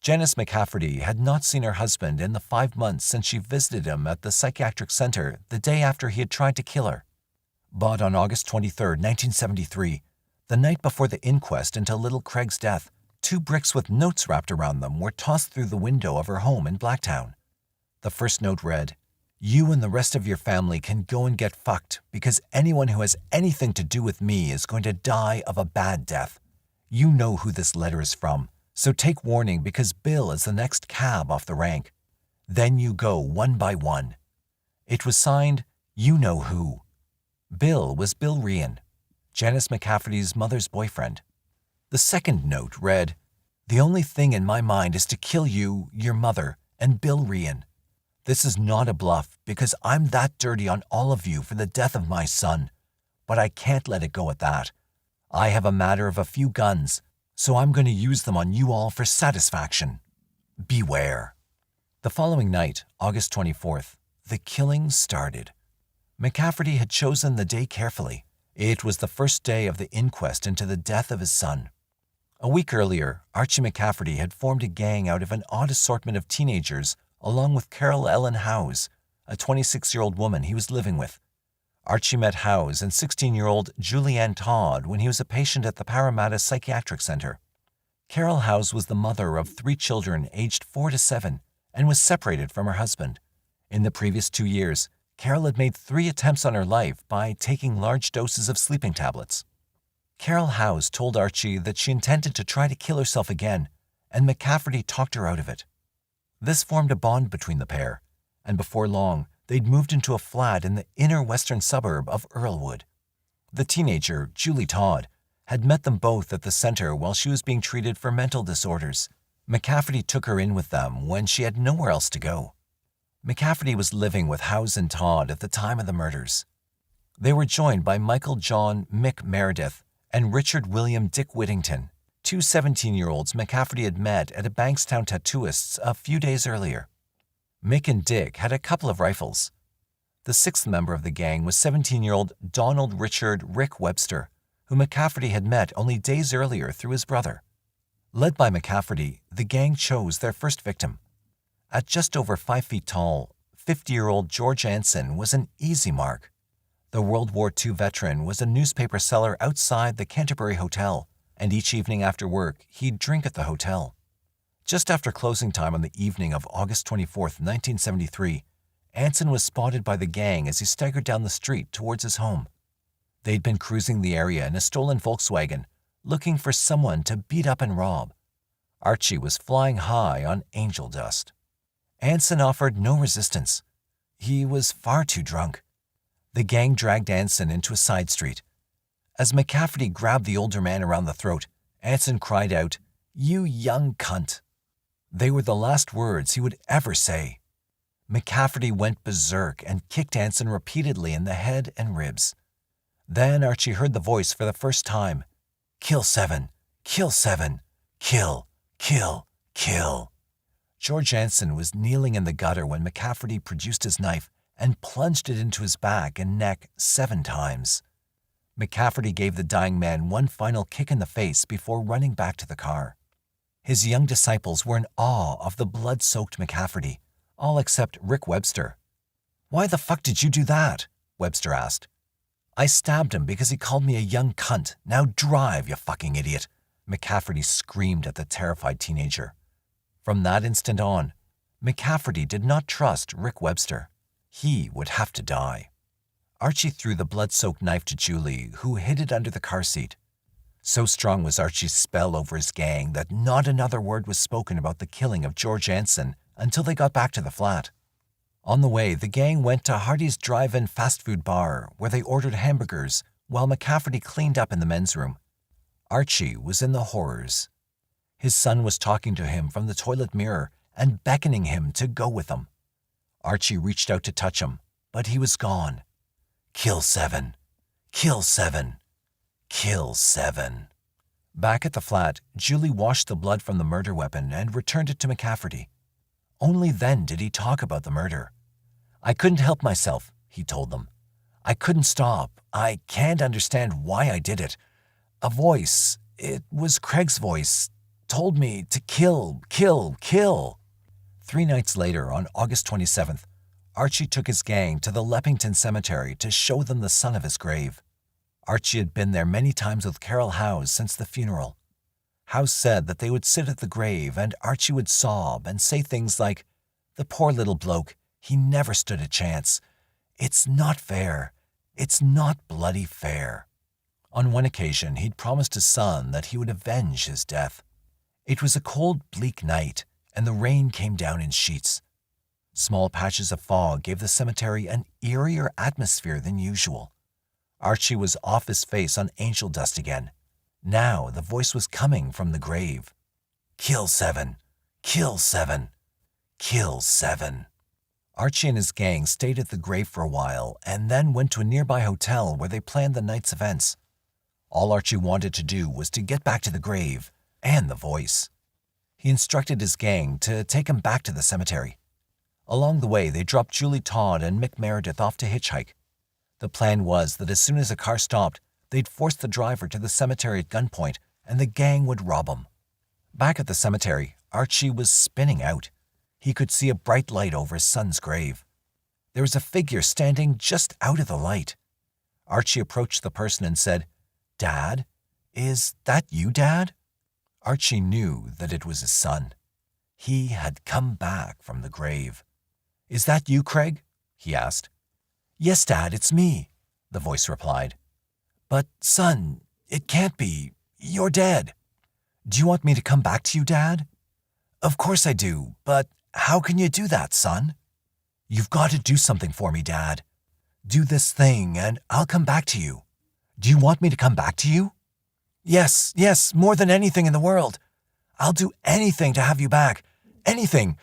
Janice McCafferty had not seen her husband in the 5 months since she visited him at the psychiatric center the day after he had tried to kill her. But on August 23, 1973, the night before the inquest into little Craig's death, 2 bricks with notes wrapped around them were tossed through the window of her home in Blacktown. The first note read, "You and the rest of your family can go and get fucked because anyone who has anything to do with me is going to die of a bad death. You know who this letter is from. So take warning because Bill is the next cab off the rank. Then you go one by one." It was signed, "You know who." Bill was Bill Ryan, Janice McCafferty's mother's boyfriend. The second note read, "The only thing in my mind is to kill you, your mother, and Bill Ryan. This is not a bluff because I'm that dirty on all of you for the death of my son. But I can't let it go at that. I have a matter of a few guns, so I'm going to use them on you all for satisfaction. Beware." The following night, August 24th, the killing started. McCafferty had chosen the day carefully. It was the first day of the inquest into the death of his son. A week earlier, Archie McCafferty had formed a gang out of an odd assortment of teenagers along with Carol Ellen Howes, a 26-year-old woman he was living with. Archie met Howes and 16-year-old Julianne Todd when he was a patient at the Parramatta Psychiatric Center. Carol Howes was the mother of 3 children aged 4 to 7 and was separated from her husband. In the previous 2 years, Carol had made 3 attempts on her life by taking large doses of sleeping tablets. Carol Howes told Archie that she intended to try to kill herself again, and McCafferty talked her out of it. This formed a bond between the pair, and before long, they'd moved into a flat in the inner western suburb of Earlwood. The teenager, Julie Todd, had met them both at the center while she was being treated for mental disorders. McCafferty took her in with them when she had nowhere else to go. McCafferty was living with Howes and Todd at the time of the murders. They were joined by Michael John Mick Meredith and Richard William Dick Whittington, 2 17-year-olds McCafferty had met at a Bankstown tattooist's a few days earlier. Mick and Dick had a couple of rifles. The 6th member of the gang was 17-year-old Donald Richard Rick Webster, who McCafferty had met only days earlier through his brother. Led by McCafferty, the gang chose their first victim. At just over 5 feet tall, 50-year-old George Anson was an easy mark. The World War II veteran was a newspaper seller outside the Canterbury Hotel, and each evening after work, he'd drink at the hotel. Just after closing time on the evening of August 24, 1973, Anson was spotted by the gang as he staggered down the street towards his home. They'd been cruising the area in a stolen Volkswagen, looking for someone to beat up and rob. Archie was flying high on angel dust. Anson offered no resistance. He was far too drunk. The gang dragged Anson into a side street. As McCafferty grabbed the older man around the throat, Anson cried out, "You young cunt." They were the last words he would ever say. McCafferty went berserk and kicked Anson repeatedly in the head and ribs. Then Archie heard the voice for the first time. "Kill 7. Kill 7. Kill. Kill. Kill." George Anson was kneeling in the gutter when McCafferty produced his knife and plunged it into his back and neck 7 times. McCafferty gave the dying man one final kick in the face before running back to the car. His young disciples were in awe of the blood-soaked McCafferty, all except Rick Webster. "Why the fuck did you do that?" Webster asked. "I stabbed him because he called me a young cunt. Now drive, you fucking idiot," McCafferty screamed at the terrified teenager. From that instant on, McCafferty did not trust Rick Webster. He would have to die. Archie threw the blood-soaked knife to Julie, who hid it under the car seat. So strong was Archie's spell over his gang that not another word was spoken about the killing of George Anson until they got back to the flat. On the way, the gang went to Hardy's drive-in fast food bar, where they ordered hamburgers, while McCafferty cleaned up in the men's room. Archie was in the horrors. His son was talking to him from the toilet mirror and beckoning him to go with him. Archie reached out to touch him, but he was gone. Kill 7. Kill 7. Kill 7. Back at the flat, Julie washed the blood from the murder weapon and returned it to McCafferty. Only then did he talk about the murder. "I couldn't help myself," he told them. "I couldn't stop. I can't understand why I did it. A voice, it was Craig's voice, told me to kill, kill, kill." 3 nights later, on August 27th, Archie took his gang to the Leppington Cemetery to show them the son of his grave. Archie had been there many times with Carol Howes since the funeral. Howes said that they would sit at the grave and Archie would sob and say things like, "The poor little bloke, he never stood a chance. It's not fair. It's not bloody fair." On one occasion, he'd promised his son that he would avenge his death. It was a cold, bleak night, and the rain came down in sheets. Small patches of fog gave the cemetery an eerier atmosphere than usual. Archie was off his face on angel dust again. Now the voice was coming from the grave. "Kill 7. Kill 7. Kill 7. Archie and his gang stayed at the grave for a while and then went to a nearby hotel where they planned the night's events. All Archie wanted to do was to get back to the grave and the voice. He instructed his gang to take him back to the cemetery. Along the way, they dropped Julie Todd and Mick Meredith off to hitchhike. The plan was that as soon as a car stopped, they'd force the driver to the cemetery at gunpoint and the gang would rob him. Back at the cemetery, Archie was spinning out. He could see a bright light over his son's grave. There was a figure standing just out of the light. Archie approached the person and said, "Dad? Is that you, Dad?" Archie knew that it was his son. He had come back from the grave. "Is that you, Craig?" he asked. "Yes, Dad, it's me," the voice replied. "But, son, it can't be. You're dead. Do you want me to come back to you, Dad?" "Of course I do, but how can you do that, son?" "You've got to do something for me, Dad. Do this thing and I'll come back to you. Do you want me to come back to you?" Yes, more than anything in the world. I'll do anything to have you back. Anything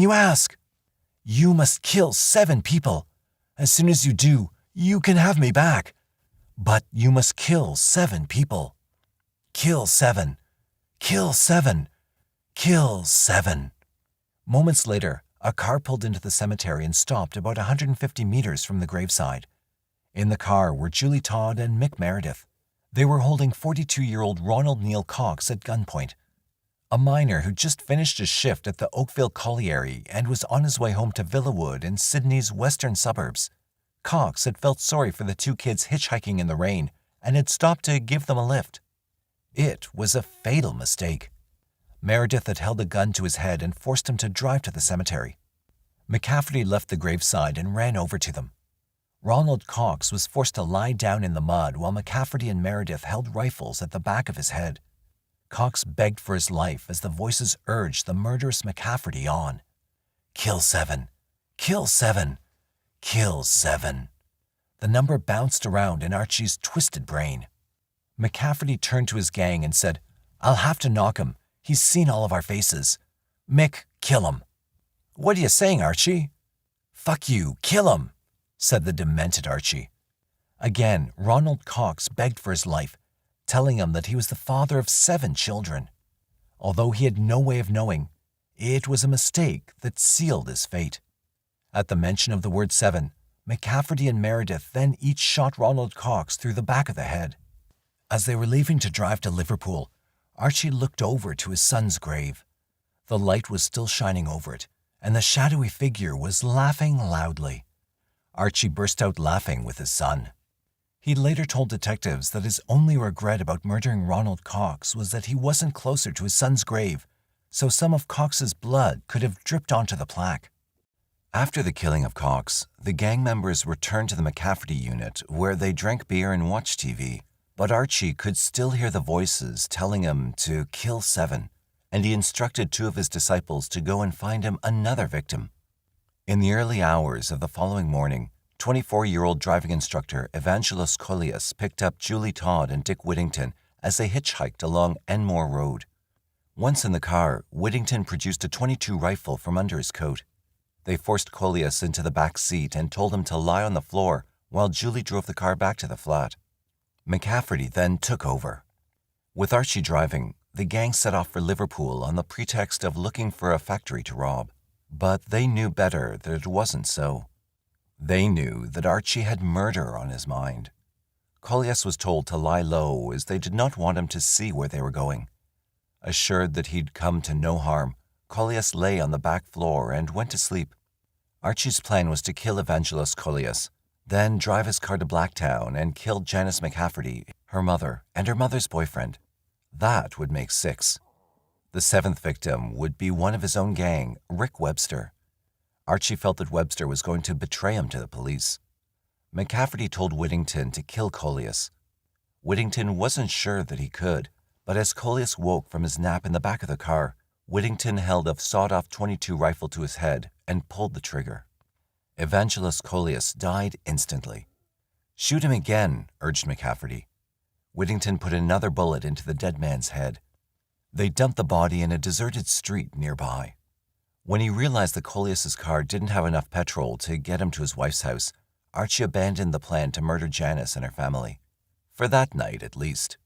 you ask. You must kill 7 people. As soon as you do, you can have me back. But you must kill 7 people. Kill 7. Kill 7. Kill 7. Moments later, a car pulled into the cemetery and stopped about 150 meters from the graveside. In the car were Julie Todd and Mick Meredith. They were holding 42-year-old Ronald Neil Cox at gunpoint, a miner who just finished his shift at the Oakville Colliery and was on his way home to Villawood in Sydney's western suburbs. Cox had felt sorry for the 2 kids hitchhiking in the rain and had stopped to give them a lift. It was a fatal mistake. Meredith had held a gun to his head and forced him to drive to the cemetery. McCafferty left the graveside and ran over to them. Ronald Cox was forced to lie down in the mud while McCafferty and Meredith held rifles at the back of his head. Cox begged for his life as the voices urged the murderous McCafferty on. Kill 7. Kill 7. Kill 7. The number bounced around in Archie's twisted brain. McCafferty turned to his gang and said, "I'll have to knock him. He's seen all of our faces. Mick, kill him." "What are you saying, Archie?" "Fuck you, kill him," said the demented Archie. Again, Ronald Cox begged for his life, telling him that he was the father of 7 children. Although he had no way of knowing, it was a mistake that sealed his fate. At the mention of the word 7, McCafferty and Meredith then each shot Ronald Cox through the back of the head. As they were leaving to drive to Liverpool, Archie looked over to his son's grave. The light was still shining over it, and the shadowy figure was laughing loudly. Archie burst out laughing with his son. He later told detectives that his only regret about murdering Ronald Cox was that he wasn't closer to his son's grave, so some of Cox's blood could have dripped onto the plaque. After the killing of Cox, the gang members returned to the McCafferty unit where they drank beer and watched TV. But Archie could still hear the voices telling him to kill 7, and he instructed 2 of his disciples to go and find him another victim. In the early hours of the following morning, 24-year-old driving instructor Evangelos Kolias picked up Julie Todd and Dick Whittington as they hitchhiked along Enmore Road. Once in the car, Whittington produced a .22 rifle from under his coat. They forced Kolias into the back seat and told him to lie on the floor while Julie drove the car back to the flat. McCafferty then took over. With Archie driving, the gang set off for Liverpool on the pretext of looking for a factory to rob. But they knew better that it wasn't so. They knew that Archie had murder on his mind. Kolias was told to lie low as they did not want him to see where they were going. Assured that he'd come to no harm, Kolias lay on the back floor and went to sleep. Archie's plan was to kill Evangelos Kolias, then drive his car to Blacktown and kill Janice McCafferty, her mother, and her mother's boyfriend. That would make 6. The 7th victim would be one of his own gang, Rick Webster. Archie felt that Webster was going to betray him to the police. McCafferty told Whittington to kill Kolias. Whittington wasn't sure that he could, but as Kolias woke from his nap in the back of the car, Whittington held a sawed-off .22 rifle to his head and pulled the trigger. Evangelos Kolias died instantly. "Shoot him again," urged McCafferty. Whittington put another bullet into the dead man's head. They dumped the body in a deserted street nearby. When he realized that Kolias's car didn't have enough petrol to get him to his wife's house, Archie abandoned the plan to murder Janice and her family. For that night, at least.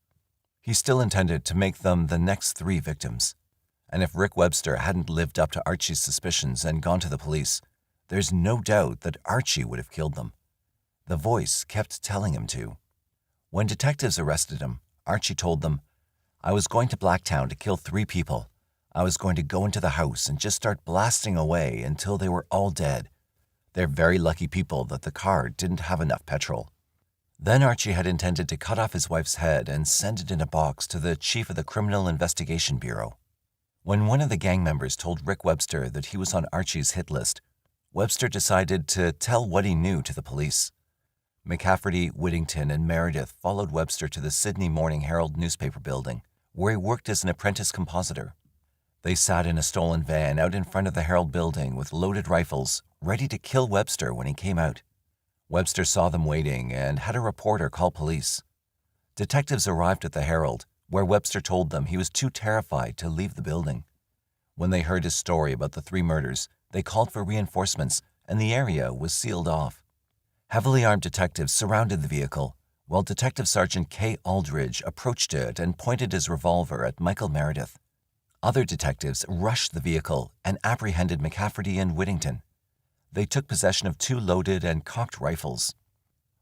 He still intended to make them the next 3 victims. And if Rick Webster hadn't lived up to Archie's suspicions and gone to the police, there's no doubt that Archie would have killed them. The voice kept telling him to. When detectives arrested him, Archie told them, "I was going to Blacktown to kill 3 people. I was going to go into the house and just start blasting away until they were all dead. They're very lucky people that the car didn't have enough petrol." Then Archie had intended to cut off his wife's head and send it in a box to the chief of the Criminal Investigation Bureau. When one of the gang members told Rick Webster that he was on Archie's hit list, Webster decided to tell what he knew to the police. McCafferty, Whittington, and Meredith followed Webster to the Sydney Morning Herald newspaper building, where he worked as an apprentice compositor. They sat in a stolen van out in front of the Herald building with loaded rifles, ready to kill Webster when he came out. Webster saw them waiting and had a reporter call police. Detectives arrived at the Herald, where Webster told them he was too terrified to leave the building. When they heard his story about the 3 murders, they called for reinforcements, and the area was sealed off. Heavily armed detectives surrounded the vehicle, while Detective Sergeant Kay Aldridge approached it and pointed his revolver at Michael Meredith. Other detectives rushed the vehicle and apprehended McCafferty and Whittington. They took possession of 2 loaded and cocked rifles.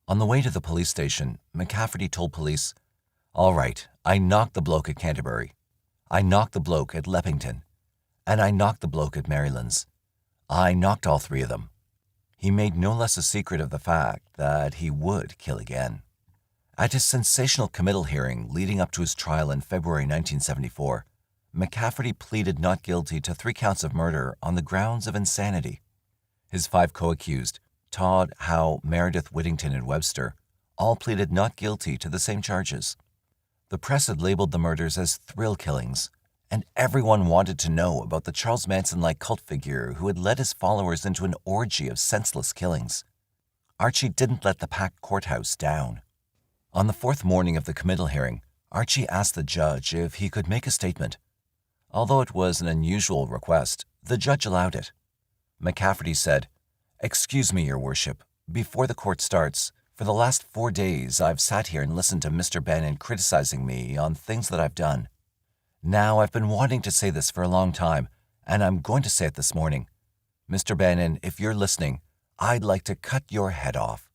On the way to the police station, McCafferty told police, "All right, I knocked the bloke at Canterbury. I knocked the bloke at Leppington. And I knocked the bloke at Marylands. I knocked all 3 of them." He made no less a secret of the fact that he would kill again. At his sensational committal hearing leading up to his trial in February 1974, McCafferty pleaded not guilty to 3 counts of murder on the grounds of insanity. His 5 co-accused, Todd, Howe, Meredith, Whittington, and Webster, all pleaded not guilty to the same charges. The press had labeled the murders as thrill killings, and everyone wanted to know about the Charles Manson-like cult figure who had led his followers into an orgy of senseless killings. Archie didn't let the packed courthouse down. On the 4th morning of the committal hearing, Archie asked the judge if he could make a statement. Although it was an unusual request, the judge allowed it. McCafferty said, "Excuse me, Your Worship. Before the court starts, for the last 4 days I've sat here and listened to Mr. Bannon criticizing me on things that I've done. Now I've been wanting to say this for a long time, and I'm going to say it this morning. Mr. Bannon, if you're listening, I'd like to cut your head off."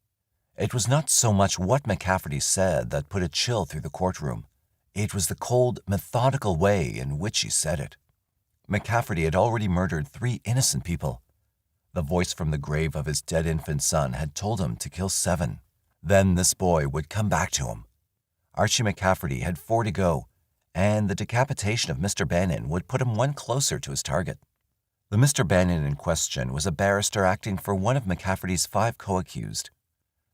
It was not so much what McCafferty said that put a chill through the courtroom. It was the cold, methodical way in which he said it. McCafferty had already murdered 3 innocent people. The voice from the grave of his dead infant son had told him to kill 7. Then this boy would come back to him. Archie McCafferty had 4 to go, and the decapitation of Mr. Bannon would put him 1 closer to his target. The Mr. Bannon in question was a barrister acting for one of McCafferty's 5 co-accused.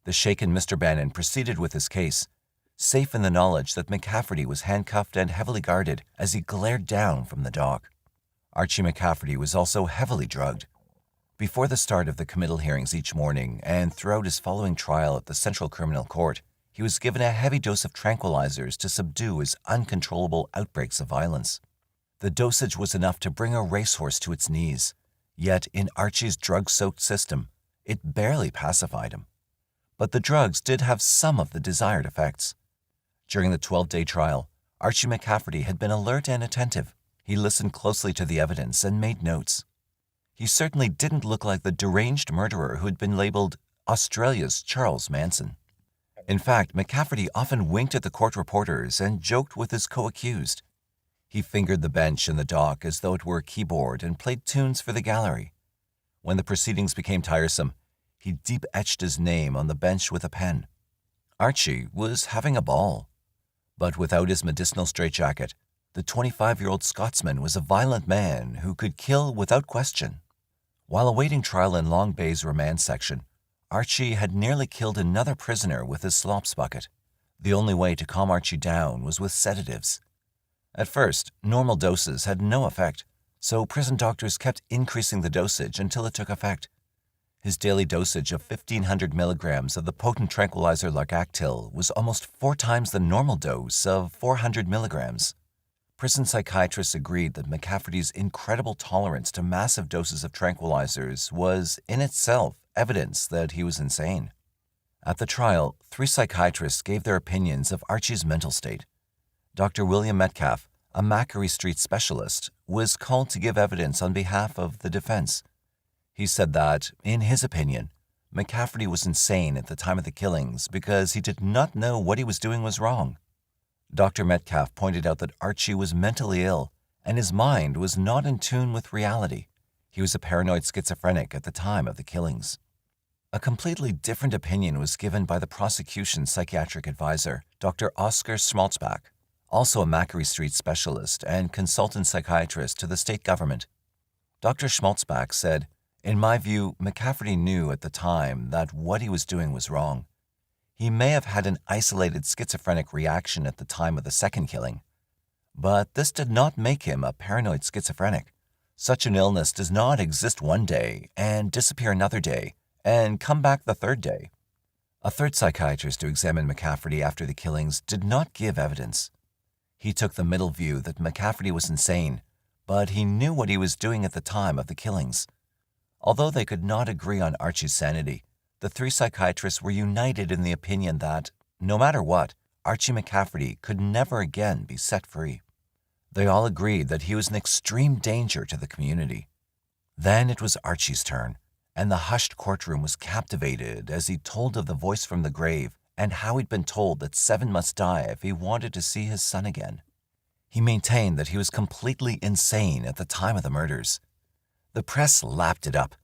The shaken Mr. Bannon proceeded with his case, safe in the knowledge that McCafferty was handcuffed and heavily guarded as he glared down from the dock. Archie McCafferty was also heavily drugged. Before the start of the committal hearings each morning and throughout his following trial at the Central Criminal Court, he was given a heavy dose of tranquilizers to subdue his uncontrollable outbreaks of violence. The dosage was enough to bring a racehorse to its knees, yet in Archie's drug-soaked system, it barely pacified him. But the drugs did have some of the desired effects. During the 12-day trial, Archie McCafferty had been alert and attentive. He listened closely to the evidence and made notes. He certainly didn't look like the deranged murderer who had been labeled Australia's Charles Manson. In fact, McCafferty often winked at the court reporters and joked with his co-accused. He fingered the bench in the dock as though it were a keyboard and played tunes for the gallery. When the proceedings became tiresome, he deep-etched his name on the bench with a pen. Archie was having a ball. But without his medicinal straitjacket, the 25-year-old Scotsman was a violent man who could kill without question. While awaiting trial in Long Bay's remand section, Archie had nearly killed another prisoner with his slops bucket. The only way to calm Archie down was with sedatives. At first, normal doses had no effect, so prison doctors kept increasing the dosage until it took effect. His daily dosage of 1,500 milligrams of the potent tranquilizer Largactil was almost 4 times the normal dose of 400 milligrams. Prison psychiatrists agreed that McCafferty's incredible tolerance to massive doses of tranquilizers was, in itself, evidence that he was insane. At the trial, 3 psychiatrists gave their opinions of Archie's mental state. Dr. William Metcalf, a Macquarie Street specialist, was called to give evidence on behalf of the defense. He said that, in his opinion, McCafferty was insane at the time of the killings because he did not know what he was doing was wrong. Dr. Metcalf pointed out that Archie was mentally ill and his mind was not in tune with reality. He was a paranoid schizophrenic at the time of the killings. A completely different opinion was given by the prosecution's psychiatric advisor, Dr. Oscar Schmalzbach, also a Macquarie Street specialist and consultant psychiatrist to the state government. Dr. Schmalzbach said, "In my view, McCafferty knew at the time that what he was doing was wrong. He may have had an isolated schizophrenic reaction at the time of the second killing, but this did not make him a paranoid schizophrenic. Such an illness does not exist one day and disappear another day and come back the third day." A third psychiatrist to examine McCafferty after the killings did not give evidence. He took the middle view that McCafferty was insane, but he knew what he was doing at the time of the killings. Although they could not agree on Archie's sanity, the three psychiatrists were united in the opinion that, no matter what, Archie McCafferty could never again be set free. They all agreed that he was an extreme danger to the community. Then it was Archie's turn, and the hushed courtroom was captivated as he told of the voice from the grave and how he'd been told that Seven must die if he wanted to see his son again. He maintained that he was completely insane at the time of the murders. The press lapped it up,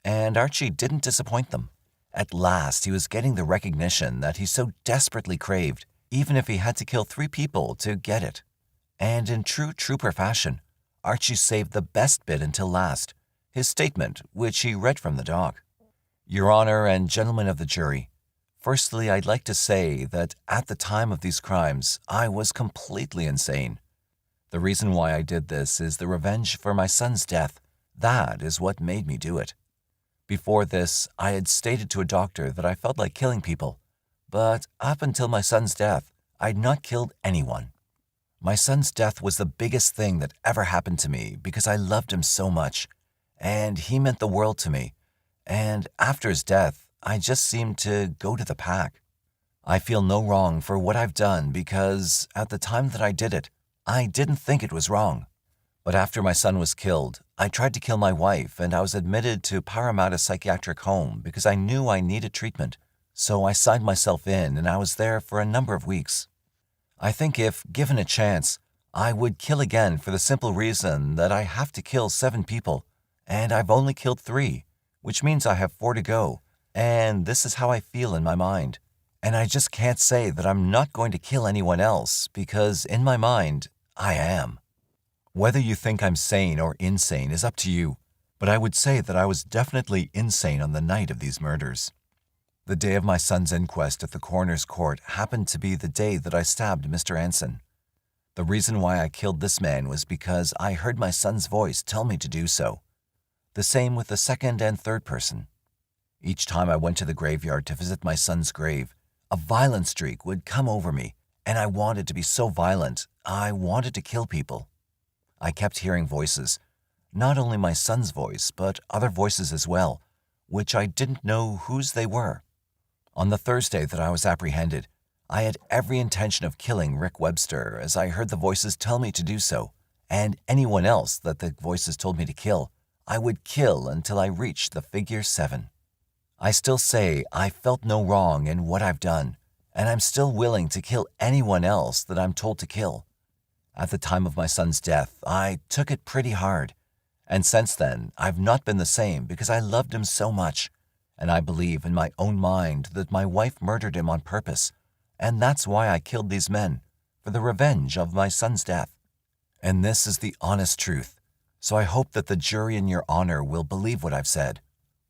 and Archie didn't disappoint them. At last, he was getting the recognition that he so desperately craved, even if he had to kill 3 people to get it. And in true trooper fashion, Archie saved the best bit until last, his statement, which he read from the dock. "Your Honor and gentlemen of the jury, firstly, I'd like to say that at the time of these crimes, I was completely insane. The reason why I did this is the revenge for my son's death. That is what made me do it. Before this, I had stated to a doctor that I felt like killing people, but up until my son's death, I'd not killed anyone. My son's death was the biggest thing that ever happened to me because I loved him so much, and he meant the world to me, and after his death, I just seemed to go to the pack. I feel no wrong for what I've done because at the time that I did it, I didn't think it was wrong. But after my son was killed, I tried to kill my wife and I was admitted to Parramatta Psychiatric Home because I knew I needed treatment. So I signed myself in and I was there for a number of weeks. I think if given a chance, I would kill again for the simple reason that I have to kill 7 people and I've only killed 3, which means I have 4 to go. And this is how I feel in my mind. And I just can't say that I'm not going to kill anyone else because in my mind, I am. Whether you think I'm sane or insane is up to you, but I would say that I was definitely insane on the night of these murders. The day of my son's inquest at the coroner's court happened to be the day that I stabbed Mr. Anson. The reason why I killed this man was because I heard my son's voice tell me to do so. The same with the second and third person. Each time I went to the graveyard to visit my son's grave, a violent streak would come over me, and I wanted to be so violent, I wanted to kill people. I kept hearing voices, not only my son's voice, but other voices as well, which I didn't know whose they were. On the Thursday that I was apprehended, I had every intention of killing Rick Webster as I heard the voices tell me to do so, and anyone else that the voices told me to kill, I would kill until I reached the figure 7. I still say I felt no wrong in what I've done, and I'm still willing to kill anyone else that I'm told to kill. At the time of my son's death, I took it pretty hard, and since then, I've not been the same because I loved him so much, and I believe in my own mind that my wife murdered him on purpose, and that's why I killed these men, for the revenge of my son's death. And this is the honest truth, so I hope that the jury in your honor will believe what I've said.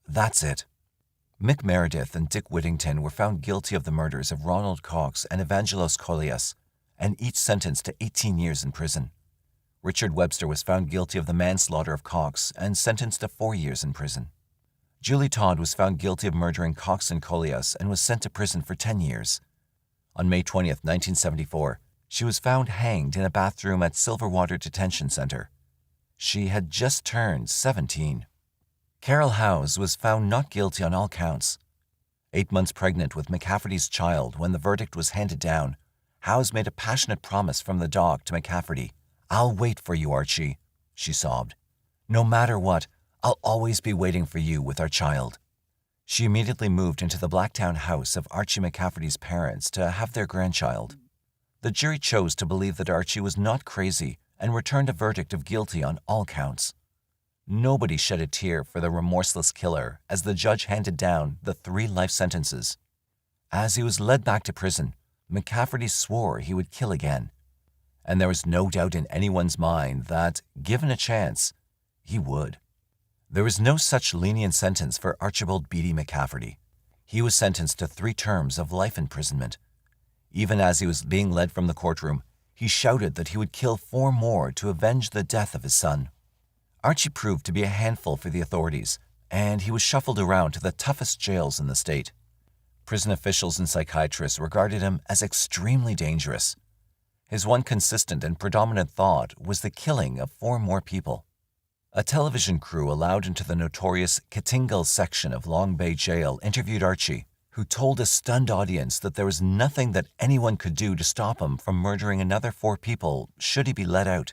That's it. Mick Meredith and Dick Whittington were found guilty of the murders of Ronald Cox and Evangelos Kolias, and each sentenced to 18 years in prison. Richard Webster was found guilty of the manslaughter of Cox and sentenced to 4 years in prison. Julie Todd was found guilty of murdering Cox and Kolias and was sent to prison for 10 years. On May 20th, 1974, she was found hanged in a bathroom at Silverwater Detention Center. She had just turned 17. Carol Howes was found not guilty on all counts. 8 months pregnant with McCafferty's child when the verdict was handed down, Howes made a passionate promise from the dock to McCafferty. "I'll wait for you, Archie," she sobbed. "No matter what, I'll always be waiting for you with our child." She immediately moved into the Blacktown house of Archie McCafferty's parents to have their grandchild. The jury chose to believe that Archie was not crazy and returned a verdict of guilty on all counts. Nobody shed a tear for the remorseless killer as the judge handed down the 3 life sentences. As he was led back to prison, McCafferty swore he would kill again. And there was no doubt in anyone's mind that, given a chance, he would. There was no such lenient sentence for Archibald Beatty McCafferty. He was sentenced to 3 terms of life imprisonment. Even as he was being led from the courtroom, he shouted that he would kill 4 more to avenge the death of his son. Archie proved to be a handful for the authorities, and he was shuffled around to the toughest jails in the state. Prison officials and psychiatrists regarded him as extremely dangerous. His one consistent and predominant thought was the killing of 4 more people. A television crew allowed into the notorious Kittingal section of Long Bay Jail interviewed Archie, who told a stunned audience that there was nothing that anyone could do to stop him from murdering another 4 people should he be let out.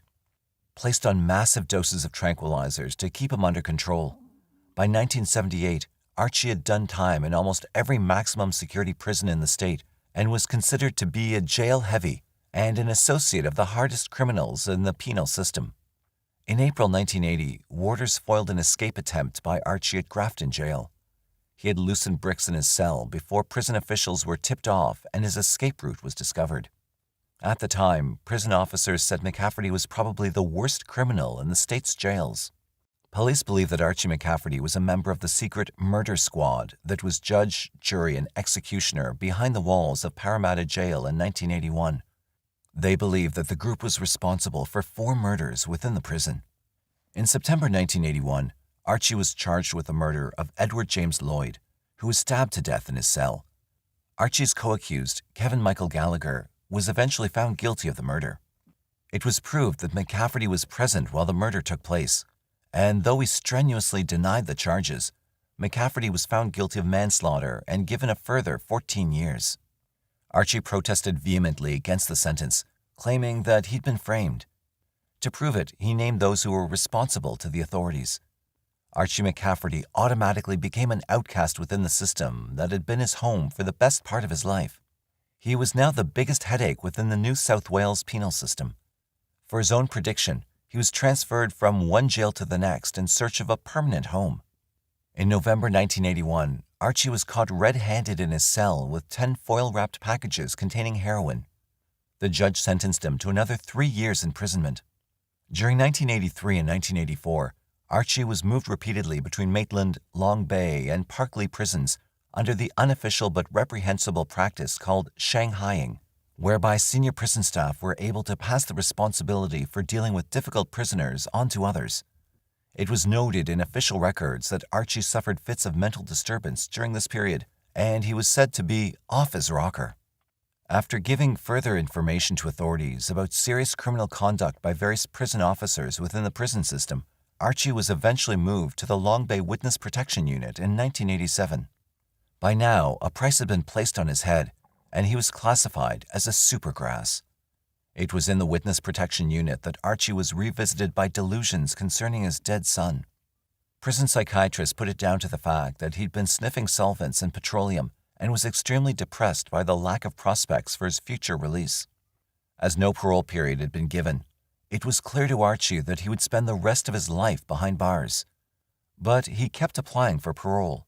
Placed on massive doses of tranquilizers to keep him under control, by 1978, Archie had done time in almost every maximum security prison in the state and was considered to be a jail heavy and an associate of the hardest criminals in the penal system. In April 1980, warders foiled an escape attempt by Archie at Grafton Jail. He had loosened bricks in his cell before prison officials were tipped off and his escape route was discovered. At the time, prison officers said McCafferty was probably the worst criminal in the state's jails. Police believe that Archie McCafferty was a member of the secret murder squad that was judge, jury, and executioner behind the walls of Parramatta Jail in 1981. They believe that the group was responsible for 4 murders within the prison. In September 1981, Archie was charged with the murder of Edward James Lloyd, who was stabbed to death in his cell. Archie's co-accused, Kevin Michael Gallagher, was eventually found guilty of the murder. It was proved that McCafferty was present while the murder took place, and though he strenuously denied the charges, McCafferty was found guilty of manslaughter and given a further 14 years. Archie protested vehemently against the sentence, claiming that he'd been framed. To prove it, he named those who were responsible to the authorities. Archie McCafferty automatically became an outcast within the system that had been his home for the best part of his life. He was now the biggest headache within the New South Wales penal system. For his own prediction, he was transferred from one jail to the next in search of a permanent home. In November 1981, Archie was caught red-handed in his cell with 10 foil-wrapped packages containing heroin. The judge sentenced him to another 3 years imprisonment. During 1983 and 1984, Archie was moved repeatedly between Maitland, Long Bay, and Parkley prisons under the unofficial but reprehensible practice called Shanghaiing, whereby senior prison staff were able to pass the responsibility for dealing with difficult prisoners on to others. It was noted in official records that Archie suffered fits of mental disturbance during this period, and he was said to be off his rocker. After giving further information to authorities about serious criminal conduct by various prison officers within the prison system, Archie was eventually moved to the Long Bay Witness Protection Unit in 1987. By now, a price had been placed on his head, and he was classified as a supergrass. It was in the Witness Protection Unit that Archie was revisited by delusions concerning his dead son. Prison psychiatrists put it down to the fact that he'd been sniffing solvents and petroleum and was extremely depressed by the lack of prospects for his future release. As no parole period had been given, it was clear to Archie that he would spend the rest of his life behind bars. But he kept applying for parole.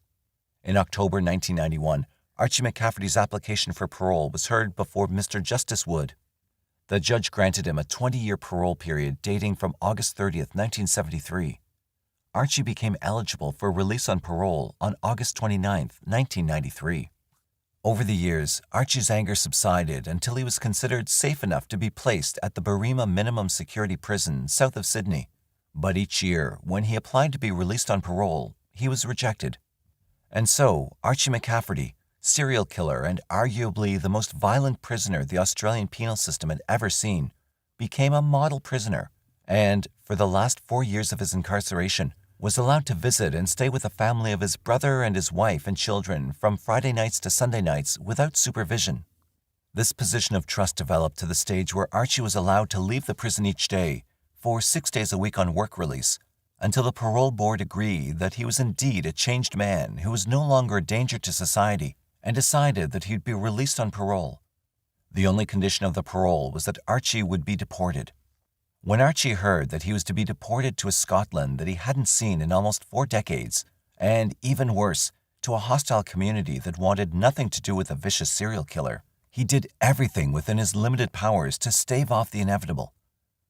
In October 1991, Archie McCafferty's application for parole was heard before Mr. Justice Wood. The judge granted him a 20-year parole period dating from August 30th, 1973. Archie became eligible for release on parole on August 29th, 1993. Over the years, Archie's anger subsided until he was considered safe enough to be placed at the Barima Minimum Security Prison south of Sydney. But each year, when he applied to be released on parole, he was rejected. And so, Archie McCafferty, serial killer and arguably the most violent prisoner the Australian penal system had ever seen, became a model prisoner and, for the last 4 years of his incarceration, was allowed to visit and stay with the family of his brother and his wife and children from Friday nights to Sunday nights without supervision. This position of trust developed to the stage where Archie was allowed to leave the prison each day for 6 days a week on work release until the parole board agreed that he was indeed a changed man who was no longer a danger to society and decided that he'd be released on parole. The only condition of the parole was that Archie would be deported. When Archie heard that he was to be deported to a Scotland that he hadn't seen in almost 4 decades, and even worse, to a hostile community that wanted nothing to do with a vicious serial killer, he did everything within his limited powers to stave off the inevitable.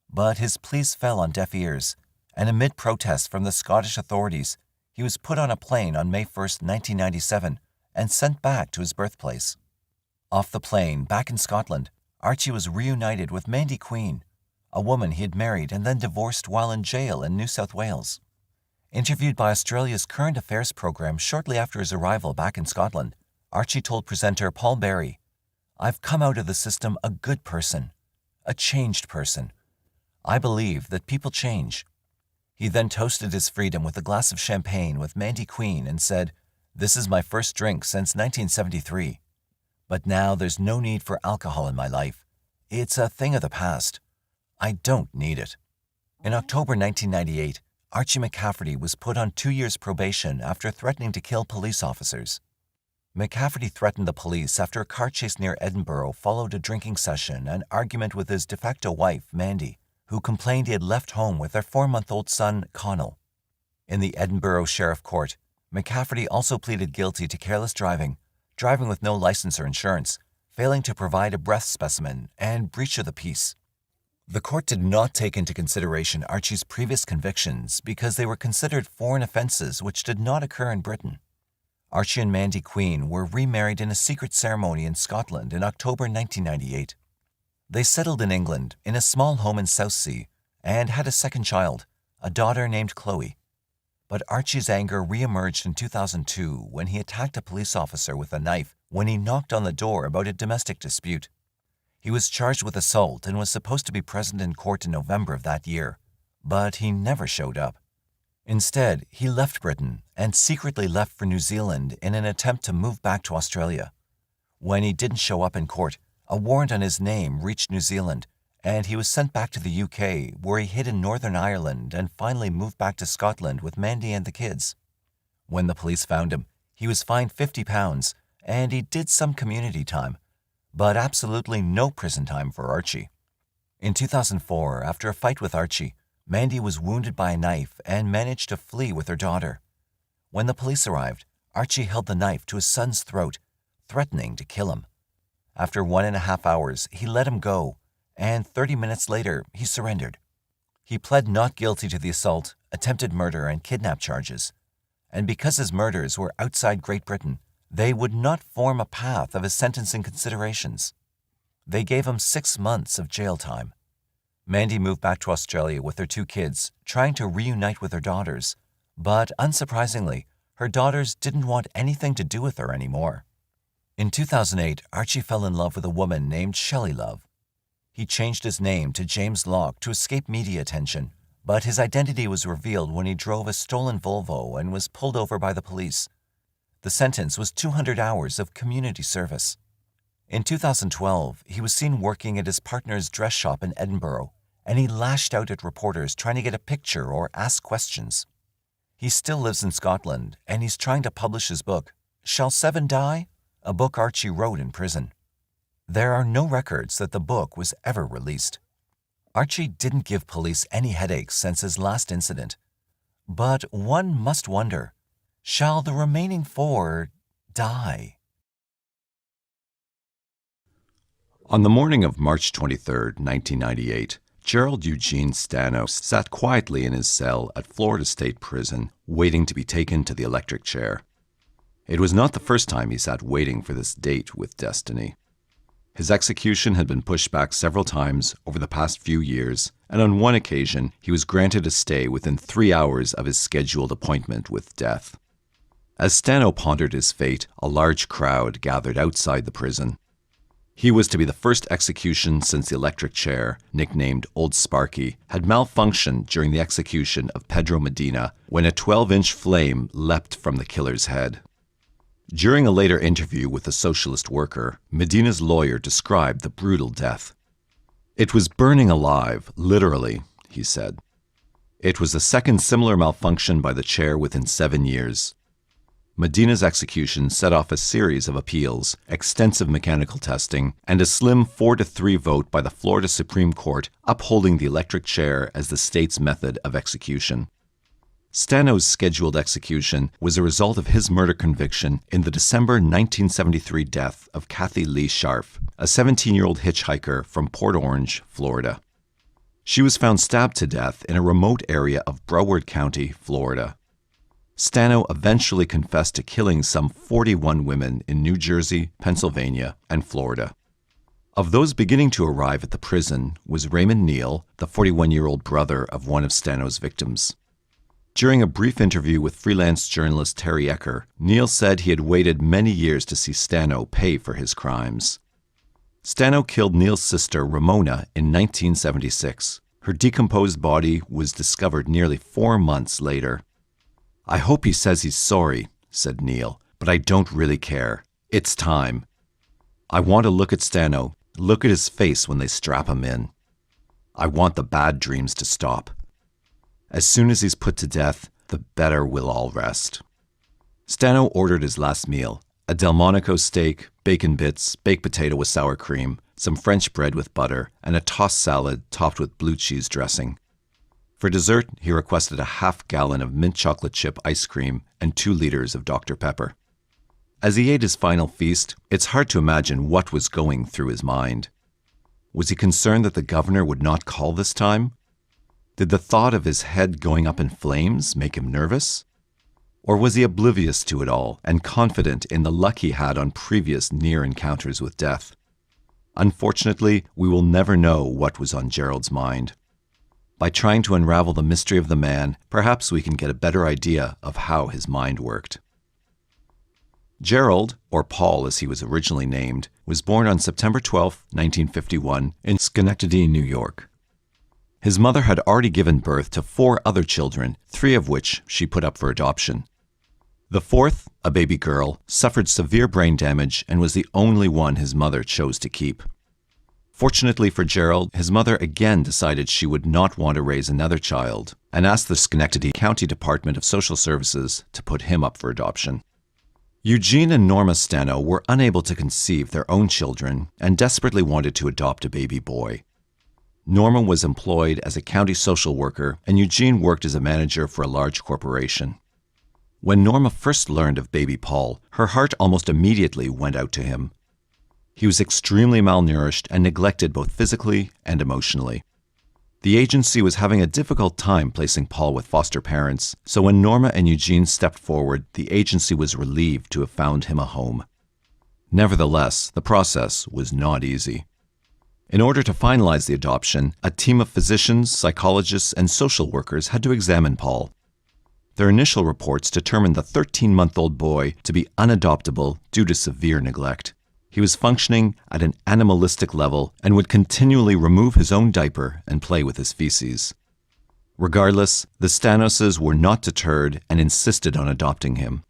But his pleas fell on deaf ears, and amid protests from the Scottish authorities, he was put on a plane on May 1, 1997, and sent back to his birthplace. Off the plane, back in Scotland, Archie was reunited with Mandy Queen, a woman he had married and then divorced while in jail in New South Wales. Interviewed by Australia's Current Affairs program shortly after his arrival back in Scotland, Archie told presenter Paul Berry, "I've come out of the system a good person, a changed person. I believe that people change." He then toasted his freedom with a glass of champagne with Mandy Queen and said, "This is my first drink since 1973. But now there's no need for alcohol in my life. It's a thing of the past. I don't need it." In October 1998, Archie McCafferty was put on 2 years probation after threatening to kill police officers. McCafferty threatened the police after a car chase near Edinburgh followed a drinking session and argument with his de facto wife, Mandy, who complained he had left home with their 4-month-old son, Connell. In the Edinburgh Sheriff Court, McCafferty also pleaded guilty to careless driving, driving with no license or insurance, failing to provide a breath specimen, and breach of the peace. The court did not take into consideration Archie's previous convictions because they were considered foreign offenses which did not occur in Britain. Archie and Mandy Queen were remarried in a secret ceremony in Scotland in October 1998. They settled in England in a small home in Southsea and had a second child, a daughter named Chloe. But Archie's anger re-emerged in 2002 when he attacked a police officer with a knife when he knocked on the door about a domestic dispute. He was charged with assault and was supposed to be present in court in November of that year, but he never showed up. Instead, he left Britain and secretly left for New Zealand in an attempt to move back to Australia. When he didn't show up in court, a warrant on his name reached New Zealand, and he was sent back to the UK, where he hid in Northern Ireland and finally moved back to Scotland with Mandy and the kids. When the police found him, he was fined £50, and he did some community time, but absolutely no prison time for Archie. In 2004, after a fight with Archie, Mandy was wounded by a knife and managed to flee with her daughter. When the police arrived, Archie held the knife to his son's throat, threatening to kill him. After 1.5 hours, he let him go, and 30 minutes later, he surrendered. He pled not guilty to the assault, attempted murder, and kidnap charges. And because his murders were outside Great Britain, they would not form a path of his sentencing considerations. They gave him 6 months of jail time. Mandy moved back to Australia with her 2 kids, trying to reunite with her daughters. But unsurprisingly, her daughters didn't want anything to do with her anymore. In 2008, Archie fell in love with a woman named Shelley Love. He changed his name to James Locke to escape media attention, but his identity was revealed when he drove a stolen Volvo and was pulled over by the police. The sentence was 200 hours of community service. In 2012, he was seen working at his partner's dress shop in Edinburgh, and he lashed out at reporters trying to get a picture or ask questions. He still lives in Scotland, and he's trying to publish his book, Shall 7 Die? A book Archie wrote in prison. There are no records that the book was ever released. Archie didn't give police any headaches since his last incident. But one must wonder, shall the remaining 4 die? On the morning of March 23, 1998, Gerald Eugene Stano sat quietly in his cell at Florida State Prison, waiting to be taken to the electric chair. It was not the first time he sat waiting for this date with destiny. His execution had been pushed back several times over the past few years, and on one occasion he was granted a stay within 3 hours of his scheduled appointment with death. As Stano pondered his fate, a large crowd gathered outside the prison. He was to be the first execution since the electric chair, nicknamed Old Sparky, had malfunctioned during the execution of Pedro Medina when a 12-inch flame leapt from the killer's head. During a later interview with a socialist worker, Medina's lawyer described the brutal death. "It was burning alive, literally," he said. "It was the second similar malfunction by the chair within 7 years. Medina's execution set off a series of appeals, extensive mechanical testing, and a slim 4-3 vote by the Florida Supreme Court upholding the electric chair as the state's method of execution. Stano's scheduled execution was a result of his murder conviction in the December 1973 death of Kathy Lee Scharf, a 17-year-old hitchhiker from Port Orange, Florida. She was found stabbed to death in a remote area of Broward County, Florida. Stano eventually confessed to killing some 41 women in New Jersey, Pennsylvania, and Florida. Of those beginning to arrive at the prison was Raymond Neal, the 41-year-old brother of one of Stano's victims. During a brief interview with freelance journalist Terry Ecker, Neal said he had waited many years to see Stano pay for his crimes. Stano killed Neal's sister Ramona in 1976. Her decomposed body was discovered nearly 4 months later. "I hope he says he's sorry," said Neal, "but I don't really care. It's time. I want to look at Stano, look at his face when they strap him in. I want the bad dreams to stop. As soon as he's put to death, the better we'll all rest." Stano ordered his last meal, a Delmonico steak, bacon bits, baked potato with sour cream, some French bread with butter, and a tossed salad topped with blue cheese dressing. For dessert, he requested a half-gallon of mint chocolate chip ice cream and 2 liters of Dr. Pepper. As he ate his final feast, it's hard to imagine what was going through his mind. Was he concerned that the governor would not call this time? Did the thought of his head going up in flames make him nervous? Or was he oblivious to it all and confident in the luck he had on previous near encounters with death? Unfortunately, we will never know what was on Gerald's mind. By trying to unravel the mystery of the man, perhaps we can get a better idea of how his mind worked. Gerald, or Paul as he was originally named, was born on September 12, 1951, in Schenectady, New York. His mother had already given birth to 4 other children, 3 of which she put up for adoption. The 4th, a baby girl, suffered severe brain damage and was the only one his mother chose to keep. Fortunately for Gerald, his mother again decided she would not want to raise another child and asked the Schenectady County Department of Social Services to put him up for adoption. Eugene and Norma Stano were unable to conceive their own children and desperately wanted to adopt a baby boy. Norma was employed as a county social worker, and Eugene worked as a manager for a large corporation. When Norma first learned of baby Paul, her heart almost immediately went out to him. He was extremely malnourished and neglected both physically and emotionally. The agency was having a difficult time placing Paul with foster parents, so when Norma and Eugene stepped forward, the agency was relieved to have found him a home. Nevertheless, the process was not easy. In order to finalize the adoption, a team of physicians, psychologists, and social workers had to examine Paul. Their initial reports determined the 13-month-old boy to be unadoptable due to severe neglect. He was functioning at an animalistic level and would continually remove his own diaper and play with his feces. Regardless, the Stanoses were not deterred and insisted on adopting him.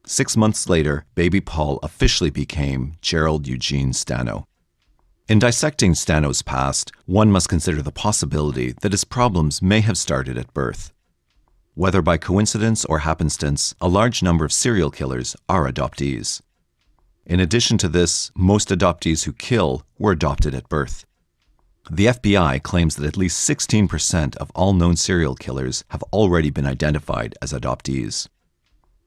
6 months later, baby Paul officially became Gerald Eugene Stano. In dissecting Stano's past, one must consider the possibility that his problems may have started at birth. Whether by coincidence or happenstance, a large number of serial killers are adoptees. In addition to this, most adoptees who kill were adopted at birth. The FBI claims that at least 16% of all known serial killers have already been identified as adoptees.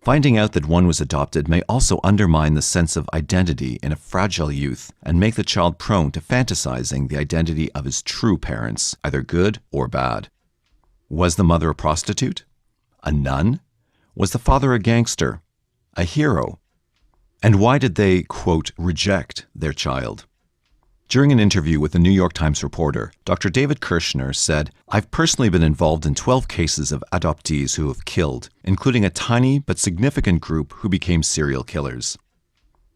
Finding out that one was adopted may also undermine the sense of identity in a fragile youth and make the child prone to fantasizing the identity of his true parents, either good or bad. Was the mother a prostitute? A nun? Was the father a gangster? A hero? And why did they, quote, reject their child? During an interview with a New York Times reporter, Dr. David Kirshner said, "I've personally been involved in 12 cases of adoptees who have killed, including a tiny but significant group who became serial killers.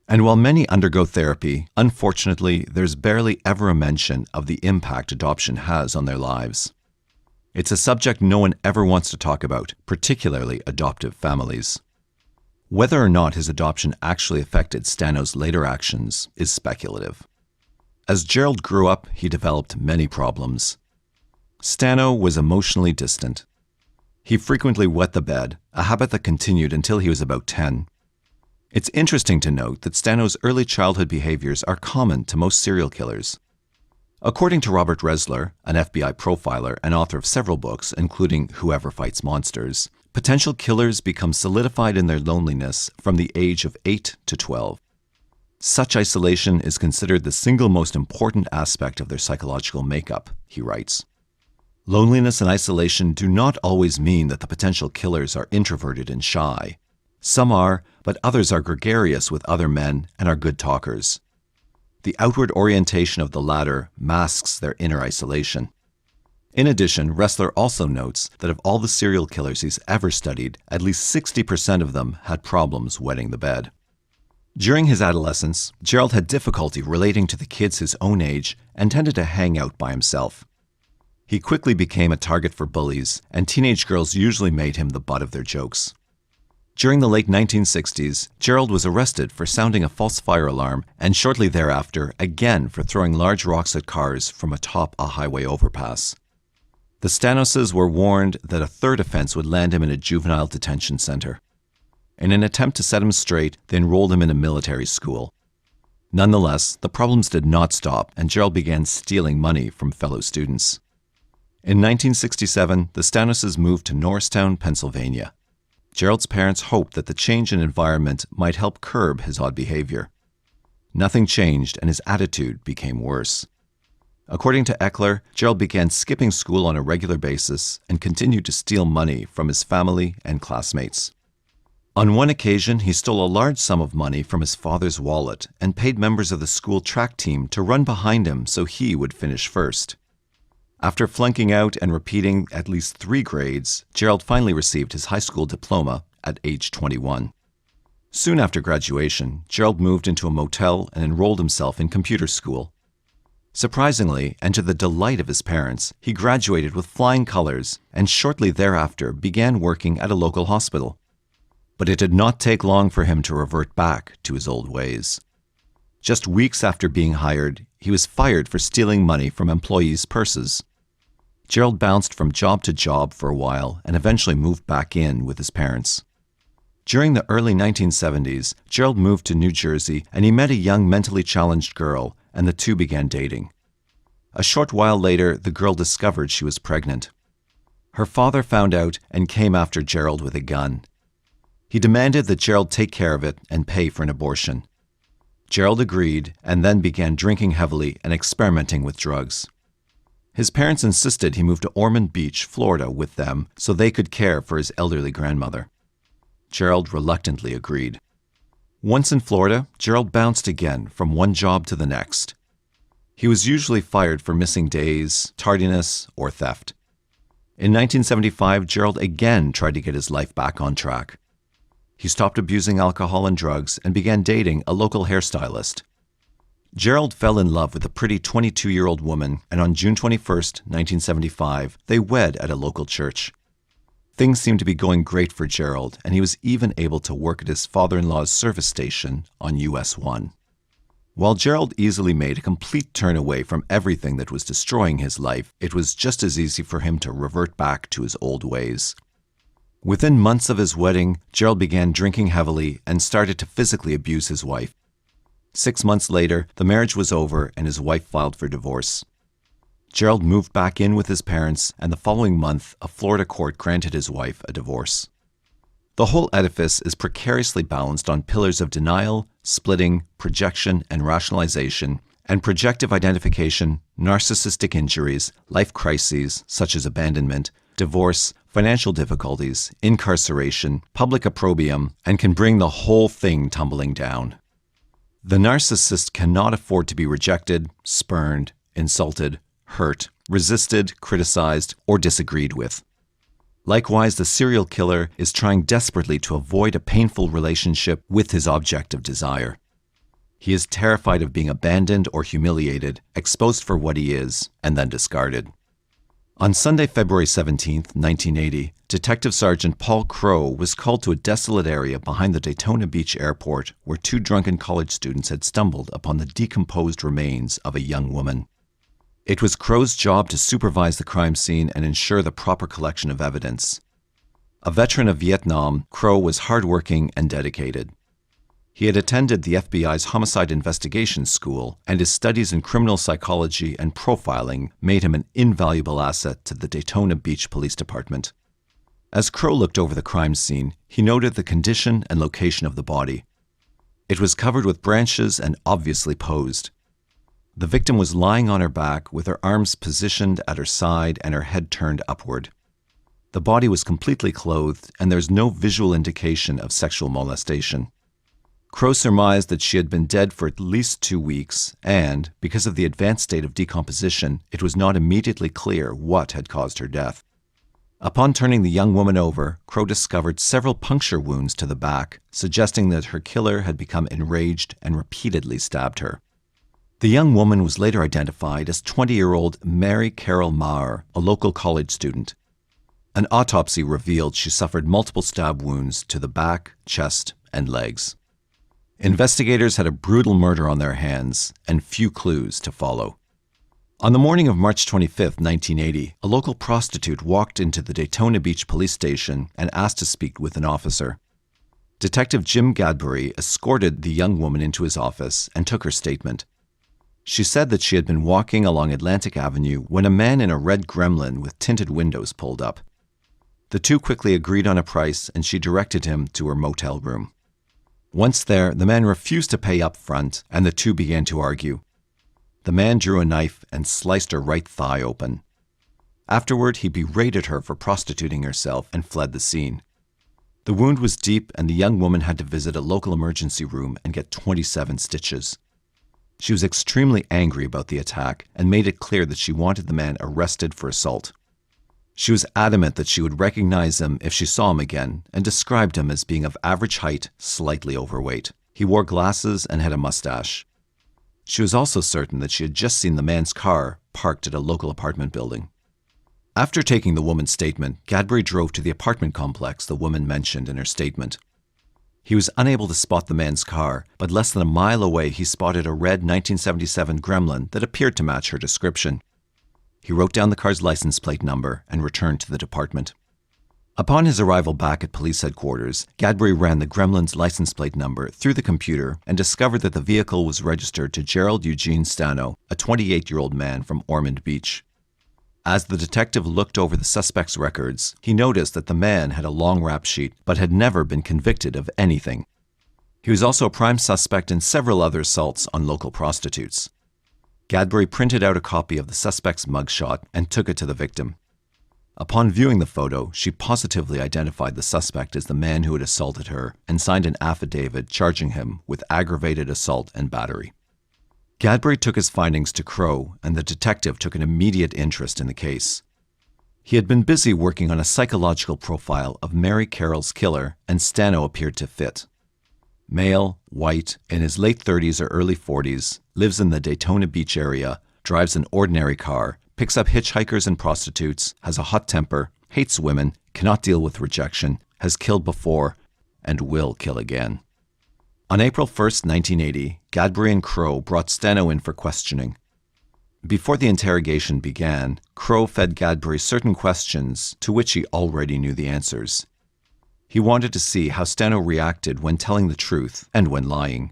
And while many undergo therapy, unfortunately, there's barely ever a mention of the impact adoption has on their lives. It's a subject no one ever wants to talk about, particularly adoptive families." Whether or not his adoption actually affected Stano's later actions is speculative. As Gerald grew up, he developed many problems. Stano was emotionally distant. He frequently wet the bed, a habit that continued until he was about 10. It's interesting to note that Stano's early childhood behaviors are common to most serial killers. According to Robert Resler, an FBI profiler and author of several books, including Whoever Fights Monsters, potential killers become solidified in their loneliness from the age of 8 to 12. Such isolation is considered the single most important aspect of their psychological makeup, he writes. Loneliness and isolation do not always mean that the potential killers are introverted and shy. Some are, but others are gregarious with other men and are good talkers. The outward orientation of the latter masks their inner isolation. In addition, Resler also notes that of all the serial killers he's ever studied, at least 60% of them had problems wetting the bed. During his adolescence, Gerald had difficulty relating to the kids his own age and tended to hang out by himself. He quickly became a target for bullies, and teenage girls usually made him the butt of their jokes. During the late 1960s, Gerald was arrested for sounding a false fire alarm and shortly thereafter again for throwing large rocks at cars from atop a highway overpass. The Stanoses were warned that a third offense would land him in a juvenile detention center. In an attempt to set him straight, they enrolled him in a military school. Nonetheless, the problems did not stop, and Gerald began stealing money from fellow students. In 1967, the Stanoses moved to Norristown, Pennsylvania. Gerald's parents hoped that the change in environment might help curb his odd behavior. Nothing changed, and his attitude became worse. According to Eckler, Gerald began skipping school on a regular basis and continued to steal money from his family and classmates. On one occasion, he stole a large sum of money from his father's wallet and paid members of the school track team to run behind him so he would finish first. After flunking out and repeating at least 3 grades, Gerald finally received his high school diploma at age 21. Soon after graduation, Gerald moved into a motel and enrolled himself in computer school. Surprisingly, and to the delight of his parents, he graduated with flying colors and shortly thereafter began working at a local hospital. But it did not take long for him to revert back to his old ways. Just weeks after being hired, he was fired for stealing money from employees' purses. Gerald bounced from job to job for a while and eventually moved back in with his parents. During the early 1970s, Gerald moved to New Jersey and he met a young mentally challenged girl, and the two began dating. A short while later, the girl discovered she was pregnant. Her father found out and came after Gerald with a gun. He demanded that Gerald take care of it and pay for an abortion. Gerald agreed and then began drinking heavily and experimenting with drugs. His parents insisted he move to Ormond Beach, Florida with them so they could care for his elderly grandmother. Gerald reluctantly agreed. Once in Florida, Gerald bounced again from one job to the next. He was usually fired for missing days, tardiness, or theft. In 1975, Gerald again tried to get his life back on track. He stopped abusing alcohol and drugs and began dating a local hairstylist. Gerald fell in love with a pretty 22-year-old woman, and on June 21, 1975, they wed at a local church. Things seemed to be going great for Gerald, and he was even able to work at his father-in-law's service station on US 1. While Gerald easily made a complete turn away from everything that was destroying his life, it was just as easy for him to revert back to his old ways. Within months of his wedding, Gerald began drinking heavily and started to physically abuse his wife. 6 months later, the marriage was over and his wife filed for divorce. Gerald moved back in with his parents, and the following month, a Florida court granted his wife a divorce. The whole edifice is precariously balanced on pillars of denial, splitting, projection and rationalization, and projective identification, narcissistic injuries, life crises such as abandonment, divorce, financial difficulties, incarceration, public opprobrium, and can bring the whole thing tumbling down. The narcissist cannot afford to be rejected, spurned, insulted, hurt, resisted, criticized, or disagreed with. Likewise, the serial killer is trying desperately to avoid a painful relationship with his object of desire. He is terrified of being abandoned or humiliated, exposed for what he is, and then discarded. On Sunday, February 17, 1980, Detective Sergeant Paul Crow was called to a desolate area behind the Daytona Beach airport where 2 drunken college students had stumbled upon the decomposed remains of a young woman. It was Crow's job to supervise the crime scene and ensure the proper collection of evidence. A veteran of Vietnam, Kroll was hardworking and dedicated. He had attended the FBI's Homicide Investigation School, and his studies in criminal psychology and profiling made him an invaluable asset to the Daytona Beach Police Department. As Kroll looked over the crime scene, he noted the condition and location of the body. It was covered with branches and obviously posed. The victim was lying on her back with her arms positioned at her side and her head turned upward. The body was completely clothed, and there's no visual indication of sexual molestation. Kroll surmised that she had been dead for at least 2 weeks, and, because of the advanced state of decomposition, it was not immediately clear what had caused her death. Upon turning the young woman over, Kroll discovered several puncture wounds to the back, suggesting that her killer had become enraged and repeatedly stabbed her. The young woman was later identified as 20-year-old Mary Carol Maurer, a local college student. An autopsy revealed she suffered multiple stab wounds to the back, chest, and legs. Investigators had a brutal murder on their hands and few clues to follow. On the morning of March 25, 1980, a local prostitute walked into the Daytona Beach police station and asked to speak with an officer. Detective Jim Gadbury escorted the young woman into his office and took her statement. She said that she had been walking along Atlantic Avenue when a man in a red Gremlin with tinted windows pulled up. The two quickly agreed on a price, and she directed him to her motel room. Once there, the man refused to pay up front, and the two began to argue. The man drew a knife and sliced her right thigh open. Afterward, he berated her for prostituting herself and fled the scene. The wound was deep, and the young woman had to visit a local emergency room and get 27 stitches. She was extremely angry about the attack and made it clear that she wanted the man arrested for assault. She was adamant that she would recognize him if she saw him again, and described him as being of average height, slightly overweight. He wore glasses and had a mustache. She was also certain that she had just seen the man's car parked at a local apartment building. After taking the woman's statement, Gadbury drove to the apartment complex the woman mentioned in her statement. He was unable to spot the man's car, but less than a mile away he spotted a red 1977 Gremlin that appeared to match her description. He wrote down the car's license plate number and returned to the department. Upon his arrival back at police headquarters, Gadbury ran the Gremlin's license plate number through the computer and discovered that the vehicle was registered to Gerald Eugene Stano, a 28-year-old man from Ormond Beach. As the detective looked over the suspect's records, he noticed that the man had a long rap sheet but had never been convicted of anything. He was also a prime suspect in several other assaults on local prostitutes. Gadbury printed out a copy of the suspect's mugshot and took it to the victim. Upon viewing the photo, she positively identified the suspect as the man who had assaulted her and signed an affidavit charging him with aggravated assault and battery. Gadbury took his findings to Kroll, and the detective took an immediate interest in the case. He had been busy working on a psychological profile of Mary Carroll's killer, and Stano appeared to fit. Male, white, in his late 30s or early 40s, lives in the Daytona Beach area, drives an ordinary car, picks up hitchhikers and prostitutes, has a hot temper, hates women, cannot deal with rejection, has killed before, and will kill again. On April 1, 1980, Gadbury and Kroll brought Stano in for questioning. Before the interrogation began, Kroll fed Gadbury certain questions to which he already knew the answers. He wanted to see how Stano reacted when telling the truth and when lying.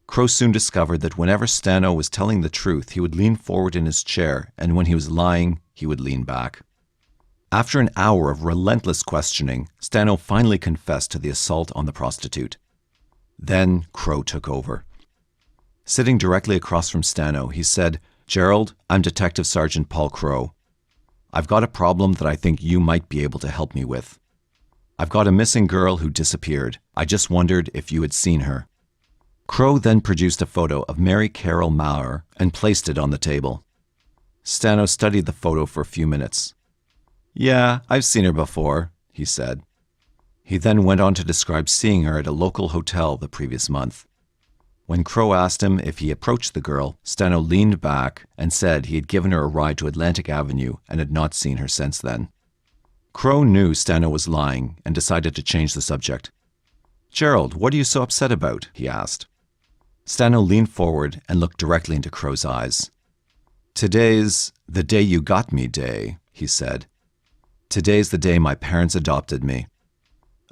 Kroll soon discovered that whenever Stano was telling the truth, he would lean forward in his chair, and when he was lying, he would lean back. After an hour of relentless questioning, Stano finally confessed to the assault on the prostitute. Then Kroll took over. Sitting directly across from Stano, he said, "Gerald, I'm Detective Sergeant Paul Kroll. I've got a problem that I think you might be able to help me with. I've got a missing girl who disappeared. I just wondered if you had seen her." Kroll then produced a photo of Mary Carol Maurer and placed it on the table. Stano studied the photo for a few minutes. "Yeah, I've seen her before," he said. He then went on to describe seeing her at a local hotel the previous month. When Kroll asked him if he approached the girl, Stano leaned back and said he had given her a ride to Atlantic Avenue and had not seen her since then. Kroll knew Stano was lying and decided to change the subject. "Gerald, what are you so upset about?" he asked. Stano leaned forward and looked directly into Kroll's eyes. "Today's the day you got me day," he said. "Today's the day my parents adopted me.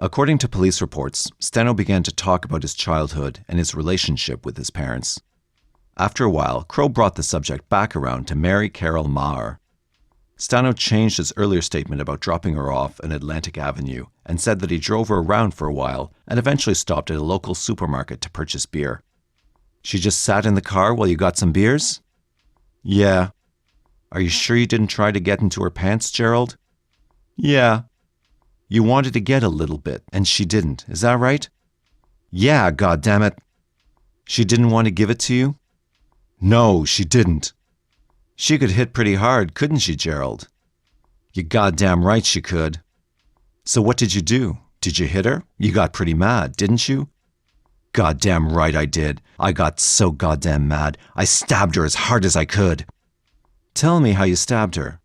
According to police reports, Stano began to talk about his childhood and his relationship with his parents. After a while, Kroll brought the subject back around to Mary Carol Maher. Stano changed his earlier statement about dropping her off on Atlantic Avenue and said that he drove her around for a while and eventually stopped at a local supermarket to purchase beer. She just sat in the car while you got some beers? Yeah. Are you sure you didn't try to get into her pants, Gerald? Yeah. You wanted to get a little bit, and she didn't, is that right? Yeah, goddammit. She didn't want to give it to you? No, she didn't. She could hit pretty hard, couldn't she, Gerald? You goddamn right she could. So what did you do? Did you hit her? You got pretty mad, didn't you? Goddamn right I did. I got so goddamn mad, I stabbed her as hard as I could. Tell me how you stabbed her.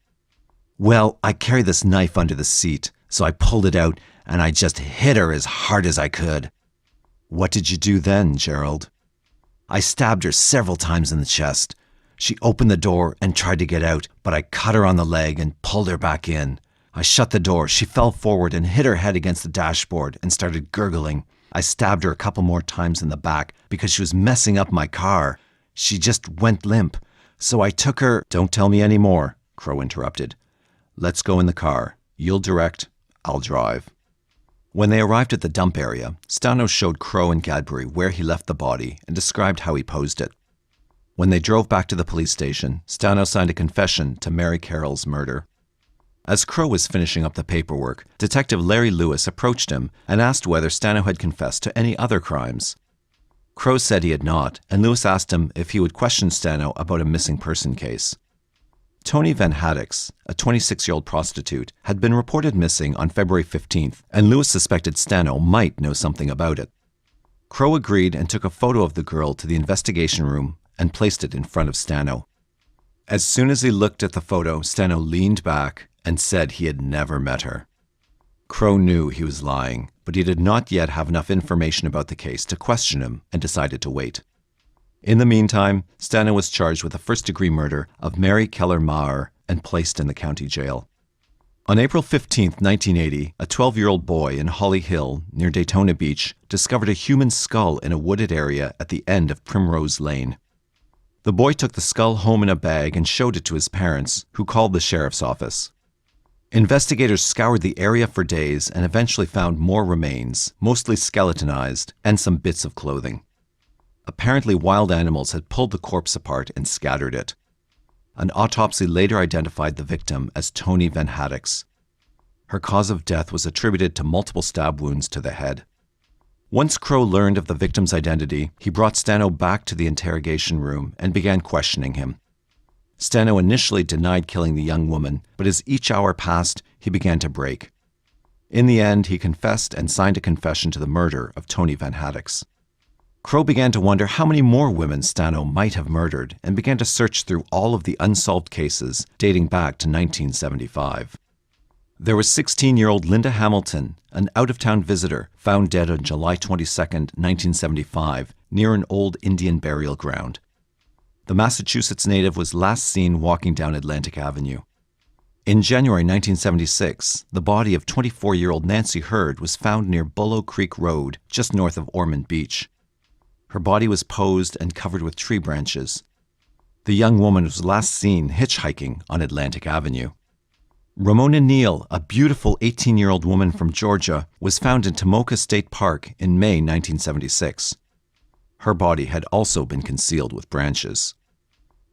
Well, I carried this knife under the seat, so I pulled it out and I just hit her as hard as I could. What did you do then, Gerald? I stabbed her several times in the chest. She opened the door and tried to get out, but I cut her on the leg and pulled her back in. I shut the door, she fell forward and hit her head against the dashboard and started gurgling. I stabbed her a couple more times in the back because she was messing up my car. She just went limp. So I took her— Don't tell me any more, Kroll interrupted. Let's go in the car. You'll direct, I'll drive. When they arrived at the dump area, Stano showed Kroll and Gadbury where he left the body and described how he posed it. When they drove back to the police station, Stano signed a confession to Mary Carroll's murder. As Kroll was finishing up the paperwork, Detective Larry Lewis approached him and asked whether Stano had confessed to any other crimes. Kroll said he had not, and Lewis asked him if he would question Stano about a missing person case. Tony Van Haddix, a 26-year-old prostitute, had been reported missing on February 15th, and Lewis suspected Stano might know something about it. Kroll agreed and took a photo of the girl to the investigation room and placed it in front of Stano. As soon as he looked at the photo, Stano leaned back and said he had never met her. Kroll knew he was lying, but he did not yet have enough information about the case to question him and decided to wait. In the meantime, Stano was charged with the first-degree murder of Mary Keller Maher and placed in the county jail. On April 15, 1980, a 12-year-old boy in Holly Hill, near Daytona Beach, discovered a human skull in a wooded area at the end of Primrose Lane. The boy took the skull home in a bag and showed it to his parents, who called the sheriff's office. Investigators scoured the area for days and eventually found more remains, mostly skeletonized, and some bits of clothing. Apparently, wild animals had pulled the corpse apart and scattered it. An autopsy later identified the victim as Tony Van Haddix. Her cause of death was attributed to multiple stab wounds to the head. Once Kroll learned of the victim's identity, he brought Stano back to the interrogation room and began questioning him. Stano initially denied killing the young woman, but as each hour passed, he began to break. In the end, he confessed and signed a confession to the murder of Tony Van Haddix. Kroll began to wonder how many more women Stano might have murdered and began to search through all of the unsolved cases dating back to 1975. There was 16-year-old Linda Hamilton, an out-of-town visitor, found dead on July 22, 1975, near an old Indian burial ground. The Massachusetts native was last seen walking down Atlantic Avenue. In January 1976, the body of 24-year-old Nancy Hurd was found near Bullow Creek Road, just north of Ormond Beach. Her body was posed and covered with tree branches. The young woman was last seen hitchhiking on Atlantic Avenue. Ramona Neal, a beautiful 18-year-old woman from Georgia, was found in Tomoka State Park in May 1976. Her body had also been concealed with branches.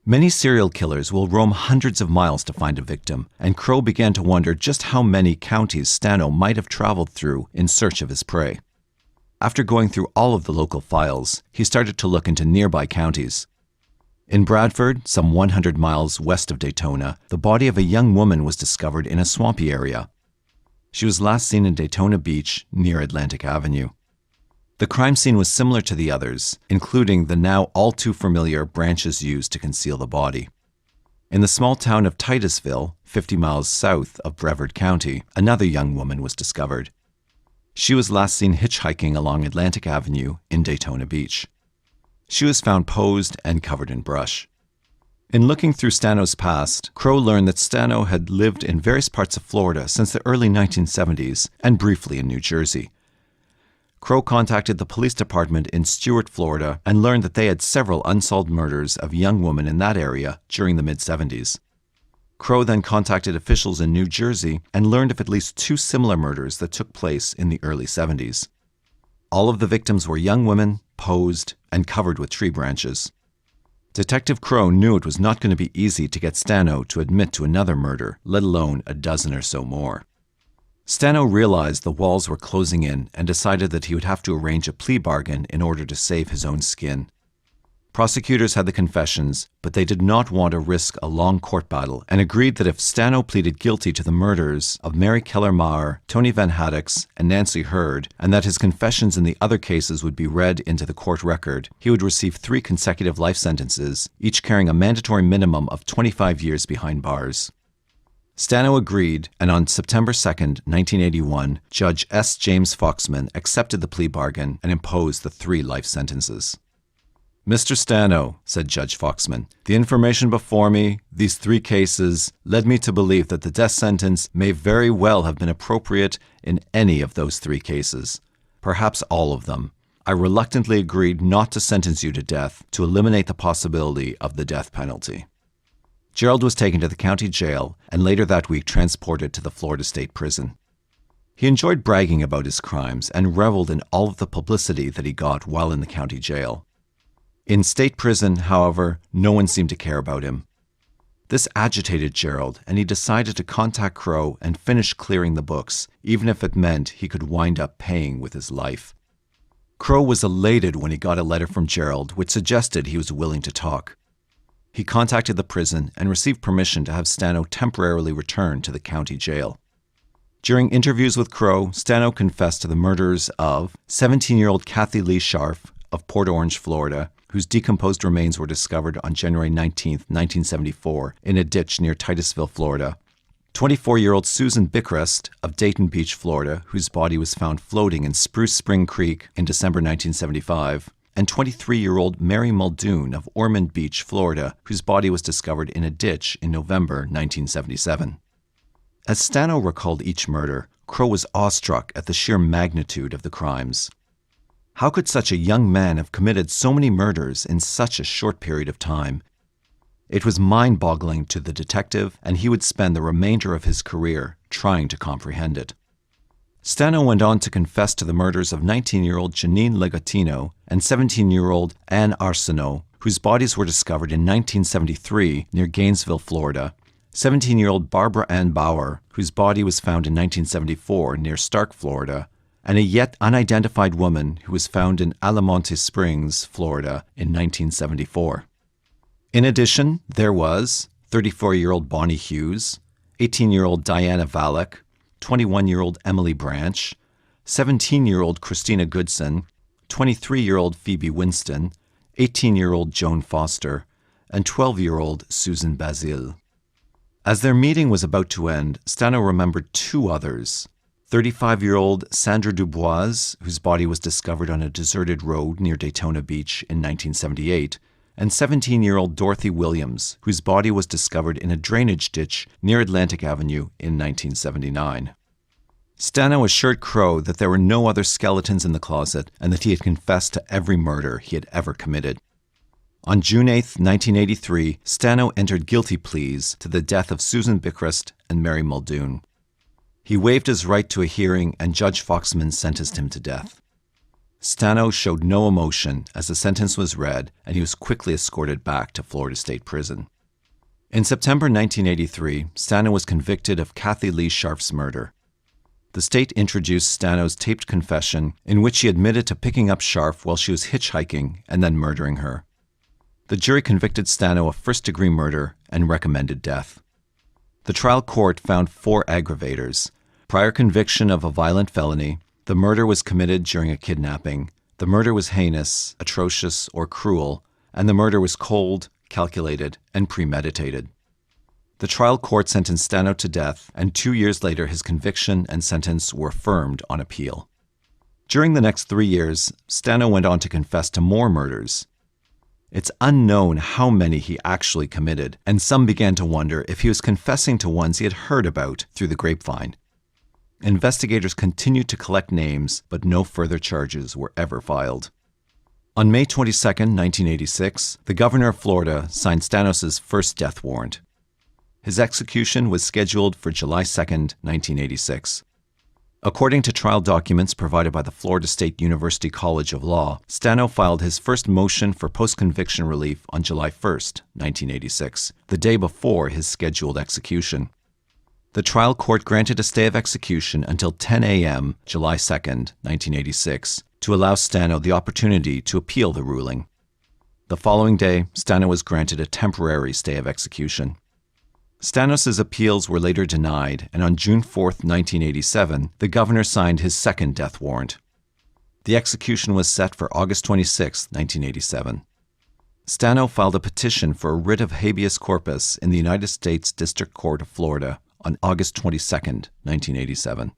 Many serial killers will roam hundreds of miles to find a victim, and Kroll began to wonder just how many counties Stano might have traveled through in search of his prey. After going through all of the local files, he started to look into nearby counties. In Bradford, some 100 miles west of Daytona, the body of a young woman was discovered in a swampy area. She was last seen in Daytona Beach, near Atlantic Avenue. The crime scene was similar to the others, including the now all too familiar branches used to conceal the body. In the small town of Titusville, 50 miles south of Brevard County, another young woman was discovered. She was last seen hitchhiking along Atlantic Avenue in Daytona Beach. She was found posed and covered in brush. In looking through Stano's past, Kroll learned that Stano had lived in various parts of Florida since the early 1970s and briefly in New Jersey. Kroll contacted the police department in Stuart, Florida, and learned that they had several unsolved murders of young women in that area during the mid-70s. Kroll then contacted officials in New Jersey and learned of at least 2 similar murders that took place in the early 70s. All of the victims were young women, posed, and covered with tree branches. Detective Kroll knew it was not going to be easy to get Stano to admit to another murder, let alone a dozen or so more. Stano realized the walls were closing in and decided that he would have to arrange a plea bargain in order to save his own skin. Prosecutors had the confessions, but they did not want to risk a long court battle and agreed that if Stano pleaded guilty to the murders of Mary Keller Maher, Tony Van Haddix, and Nancy Hurd, and that his confessions in the other cases would be read into the court record, he would receive 3 consecutive life sentences, each carrying a mandatory minimum of 25 years behind bars. Stano agreed, and on September 2, 1981, Judge S. James Foxman accepted the plea bargain and imposed the 3 life sentences. "Mr. Stano," said Judge Foxman, "the information before me, these 3 cases, led me to believe that the death sentence may very well have been appropriate in any of those 3 cases, perhaps all of them. I reluctantly agreed not to sentence you to death to eliminate the possibility of the death penalty." Gerald was taken to the county jail and later that week transported to the Florida State Prison. He enjoyed bragging about his crimes and reveled in all of the publicity that he got while in the county jail. In state prison, however, no one seemed to care about him. This agitated Gerald, and he decided to contact Kroll and finish clearing the books, even if it meant he could wind up paying with his life. Kroll was elated when he got a letter from Gerald which suggested he was willing to talk. He contacted the prison and received permission to have Stano temporarily returned to the county jail. During interviews with Kroll, Stano confessed to the murders of 17-year-old Kathy Lee Scharf of Port Orange, Florida, whose decomposed remains were discovered on January 19, 1974, in a ditch near Titusville, Florida. 24-year-old Susan Bickrest of Dayton Beach, Florida, whose body was found floating in Spruce Spring Creek in December 1975. And 23-year-old Mary Muldoon of Ormond Beach, Florida, whose body was discovered in a ditch in November 1977. As Stano recalled each murder, Kroll was awestruck at the sheer magnitude of the crimes. How could such a young man have committed so many murders in such a short period of time? It was mind-boggling to the detective, and he would spend the remainder of his career trying to comprehend it. Stano went on to confess to the murders of 19-year-old Janine Legatino and 17-year-old Anne Arsenault, whose bodies were discovered in 1973 near Gainesville, Florida, 17-year-old Barbara Ann Bauer, whose body was found in 1974 near Stark, Florida, and a yet unidentified woman who was found in Alamonte Springs, Florida in 1974. In addition, there was 34-year-old Bonnie Hughes, 18-year-old Diana Valek, 21-year-old Emily Branch, 17-year-old Christina Goodson, 23-year-old Phoebe Winston, 18-year-old Joan Foster, and 12-year-old Susan Basile. As their meeting was about to end, Stano remembered 2 others, 35-year-old Sandra Dubois, whose body was discovered on a deserted road near Daytona Beach in 1978, and 17-year-old Dorothy Williams, whose body was discovered in a drainage ditch near Atlantic Avenue in 1979. Stano assured Kroll that there were no other skeletons in the closet and that he had confessed to every murder he had ever committed. On June 8, 1983, Stano entered guilty pleas to the death of Susan Bickrest and Mary Muldoon. He waived his right to a hearing and Judge Foxman sentenced him to death. Stano showed no emotion as the sentence was read, and he was quickly escorted back to Florida State Prison. In September 1983, Stano was convicted of Kathy Lee Scharf's murder. The state introduced Stano's taped confession in which he admitted to picking up Scharf while she was hitchhiking and then murdering her. The jury convicted Stano of first-degree murder and recommended death. The trial court found 4 aggravators: prior conviction of a violent felony, the murder was committed during a kidnapping, the murder was heinous, atrocious, or cruel, and the murder was cold, calculated, and premeditated. The trial court sentenced Stano to death, and 2 years later his conviction and sentence were affirmed on appeal. During the next 3 years, Stano went on to confess to more murders. It's unknown how many he actually committed, and some began to wonder if he was confessing to ones he had heard about through the grapevine. Investigators continued to collect names, but no further charges were ever filed. On May 22, 1986, the governor of Florida signed Stanos' first death warrant. His execution was scheduled for July 2, 1986. According to trial documents provided by the Florida State University College of Law, Stano filed his first motion for post-conviction relief on July 1, 1986, the day before his scheduled execution. The trial court granted a stay of execution until 10 a.m. July 2, 1986, to allow Stano the opportunity to appeal the ruling. The following day, Stano was granted a temporary stay of execution. Stanos' appeals were later denied, and on June 4, 1987, the governor signed his second death warrant. The execution was set for August 26, 1987. Stano filed a petition for a writ of habeas corpus in the United States District Court of Florida on August 22, 1987.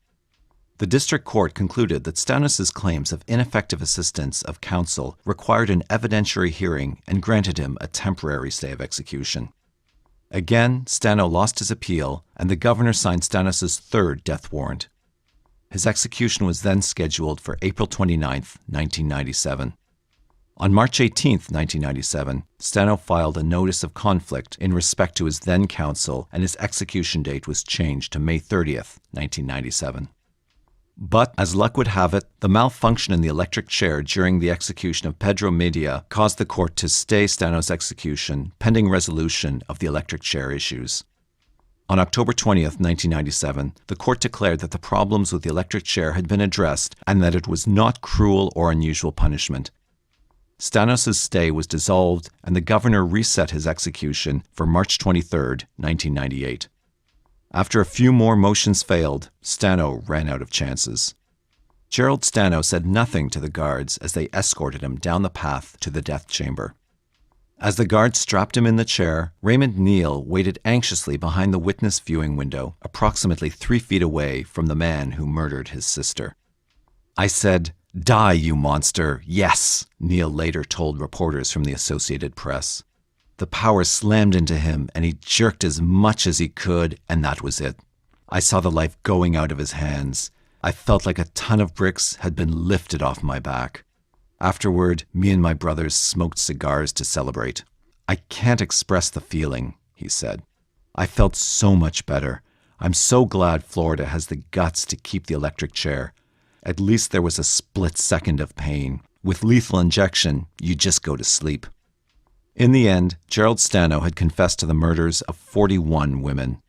The district court concluded that Stanos' claims of ineffective assistance of counsel required an evidentiary hearing and granted him a temporary stay of execution. Again, Stano lost his appeal, and the governor signed Stanos' third death warrant. His execution was then scheduled for April 29, 1997. On March 18, 1997, Stano filed a notice of conflict in respect to his then counsel, and his execution date was changed to May 30, 1997. But, as luck would have it, the malfunction in the electric chair during the execution of Pedro Media caused the court to stay Stano's execution pending resolution of the electric chair issues. On October 20, 1997, the court declared that the problems with the electric chair had been addressed and that it was not cruel or unusual punishment. Stanos' stay was dissolved, and the governor reset his execution for March 23, 1998. After a few more motions failed, Stano ran out of chances. Gerald Stano said nothing to the guards as they escorted him down the path to the death chamber. As the guards strapped him in the chair, Raymond Neal waited anxiously behind the witness viewing window, approximately 3 feet away from the man who murdered his sister. "I said, 'Die, you monster, yes,'" Neal later told reporters from the Associated Press. The power slammed into him, and he jerked as much as he could, and that was it. I saw the life going out of his hands. I felt like a ton of bricks had been lifted off my back. Afterward, me and my brothers smoked cigars to celebrate. I can't express the feeling," he said. "I felt so much better. I'm so glad Florida has the guts to keep the electric chair. At least there was a split second of pain. With lethal injection, you just go to sleep." In the end, Gerald Stano had confessed to the murders of 41 women.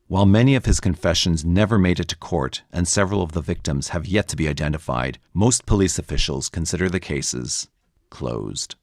While many of his confessions never made it to court and several of the victims have yet to be identified, most police officials consider the cases closed.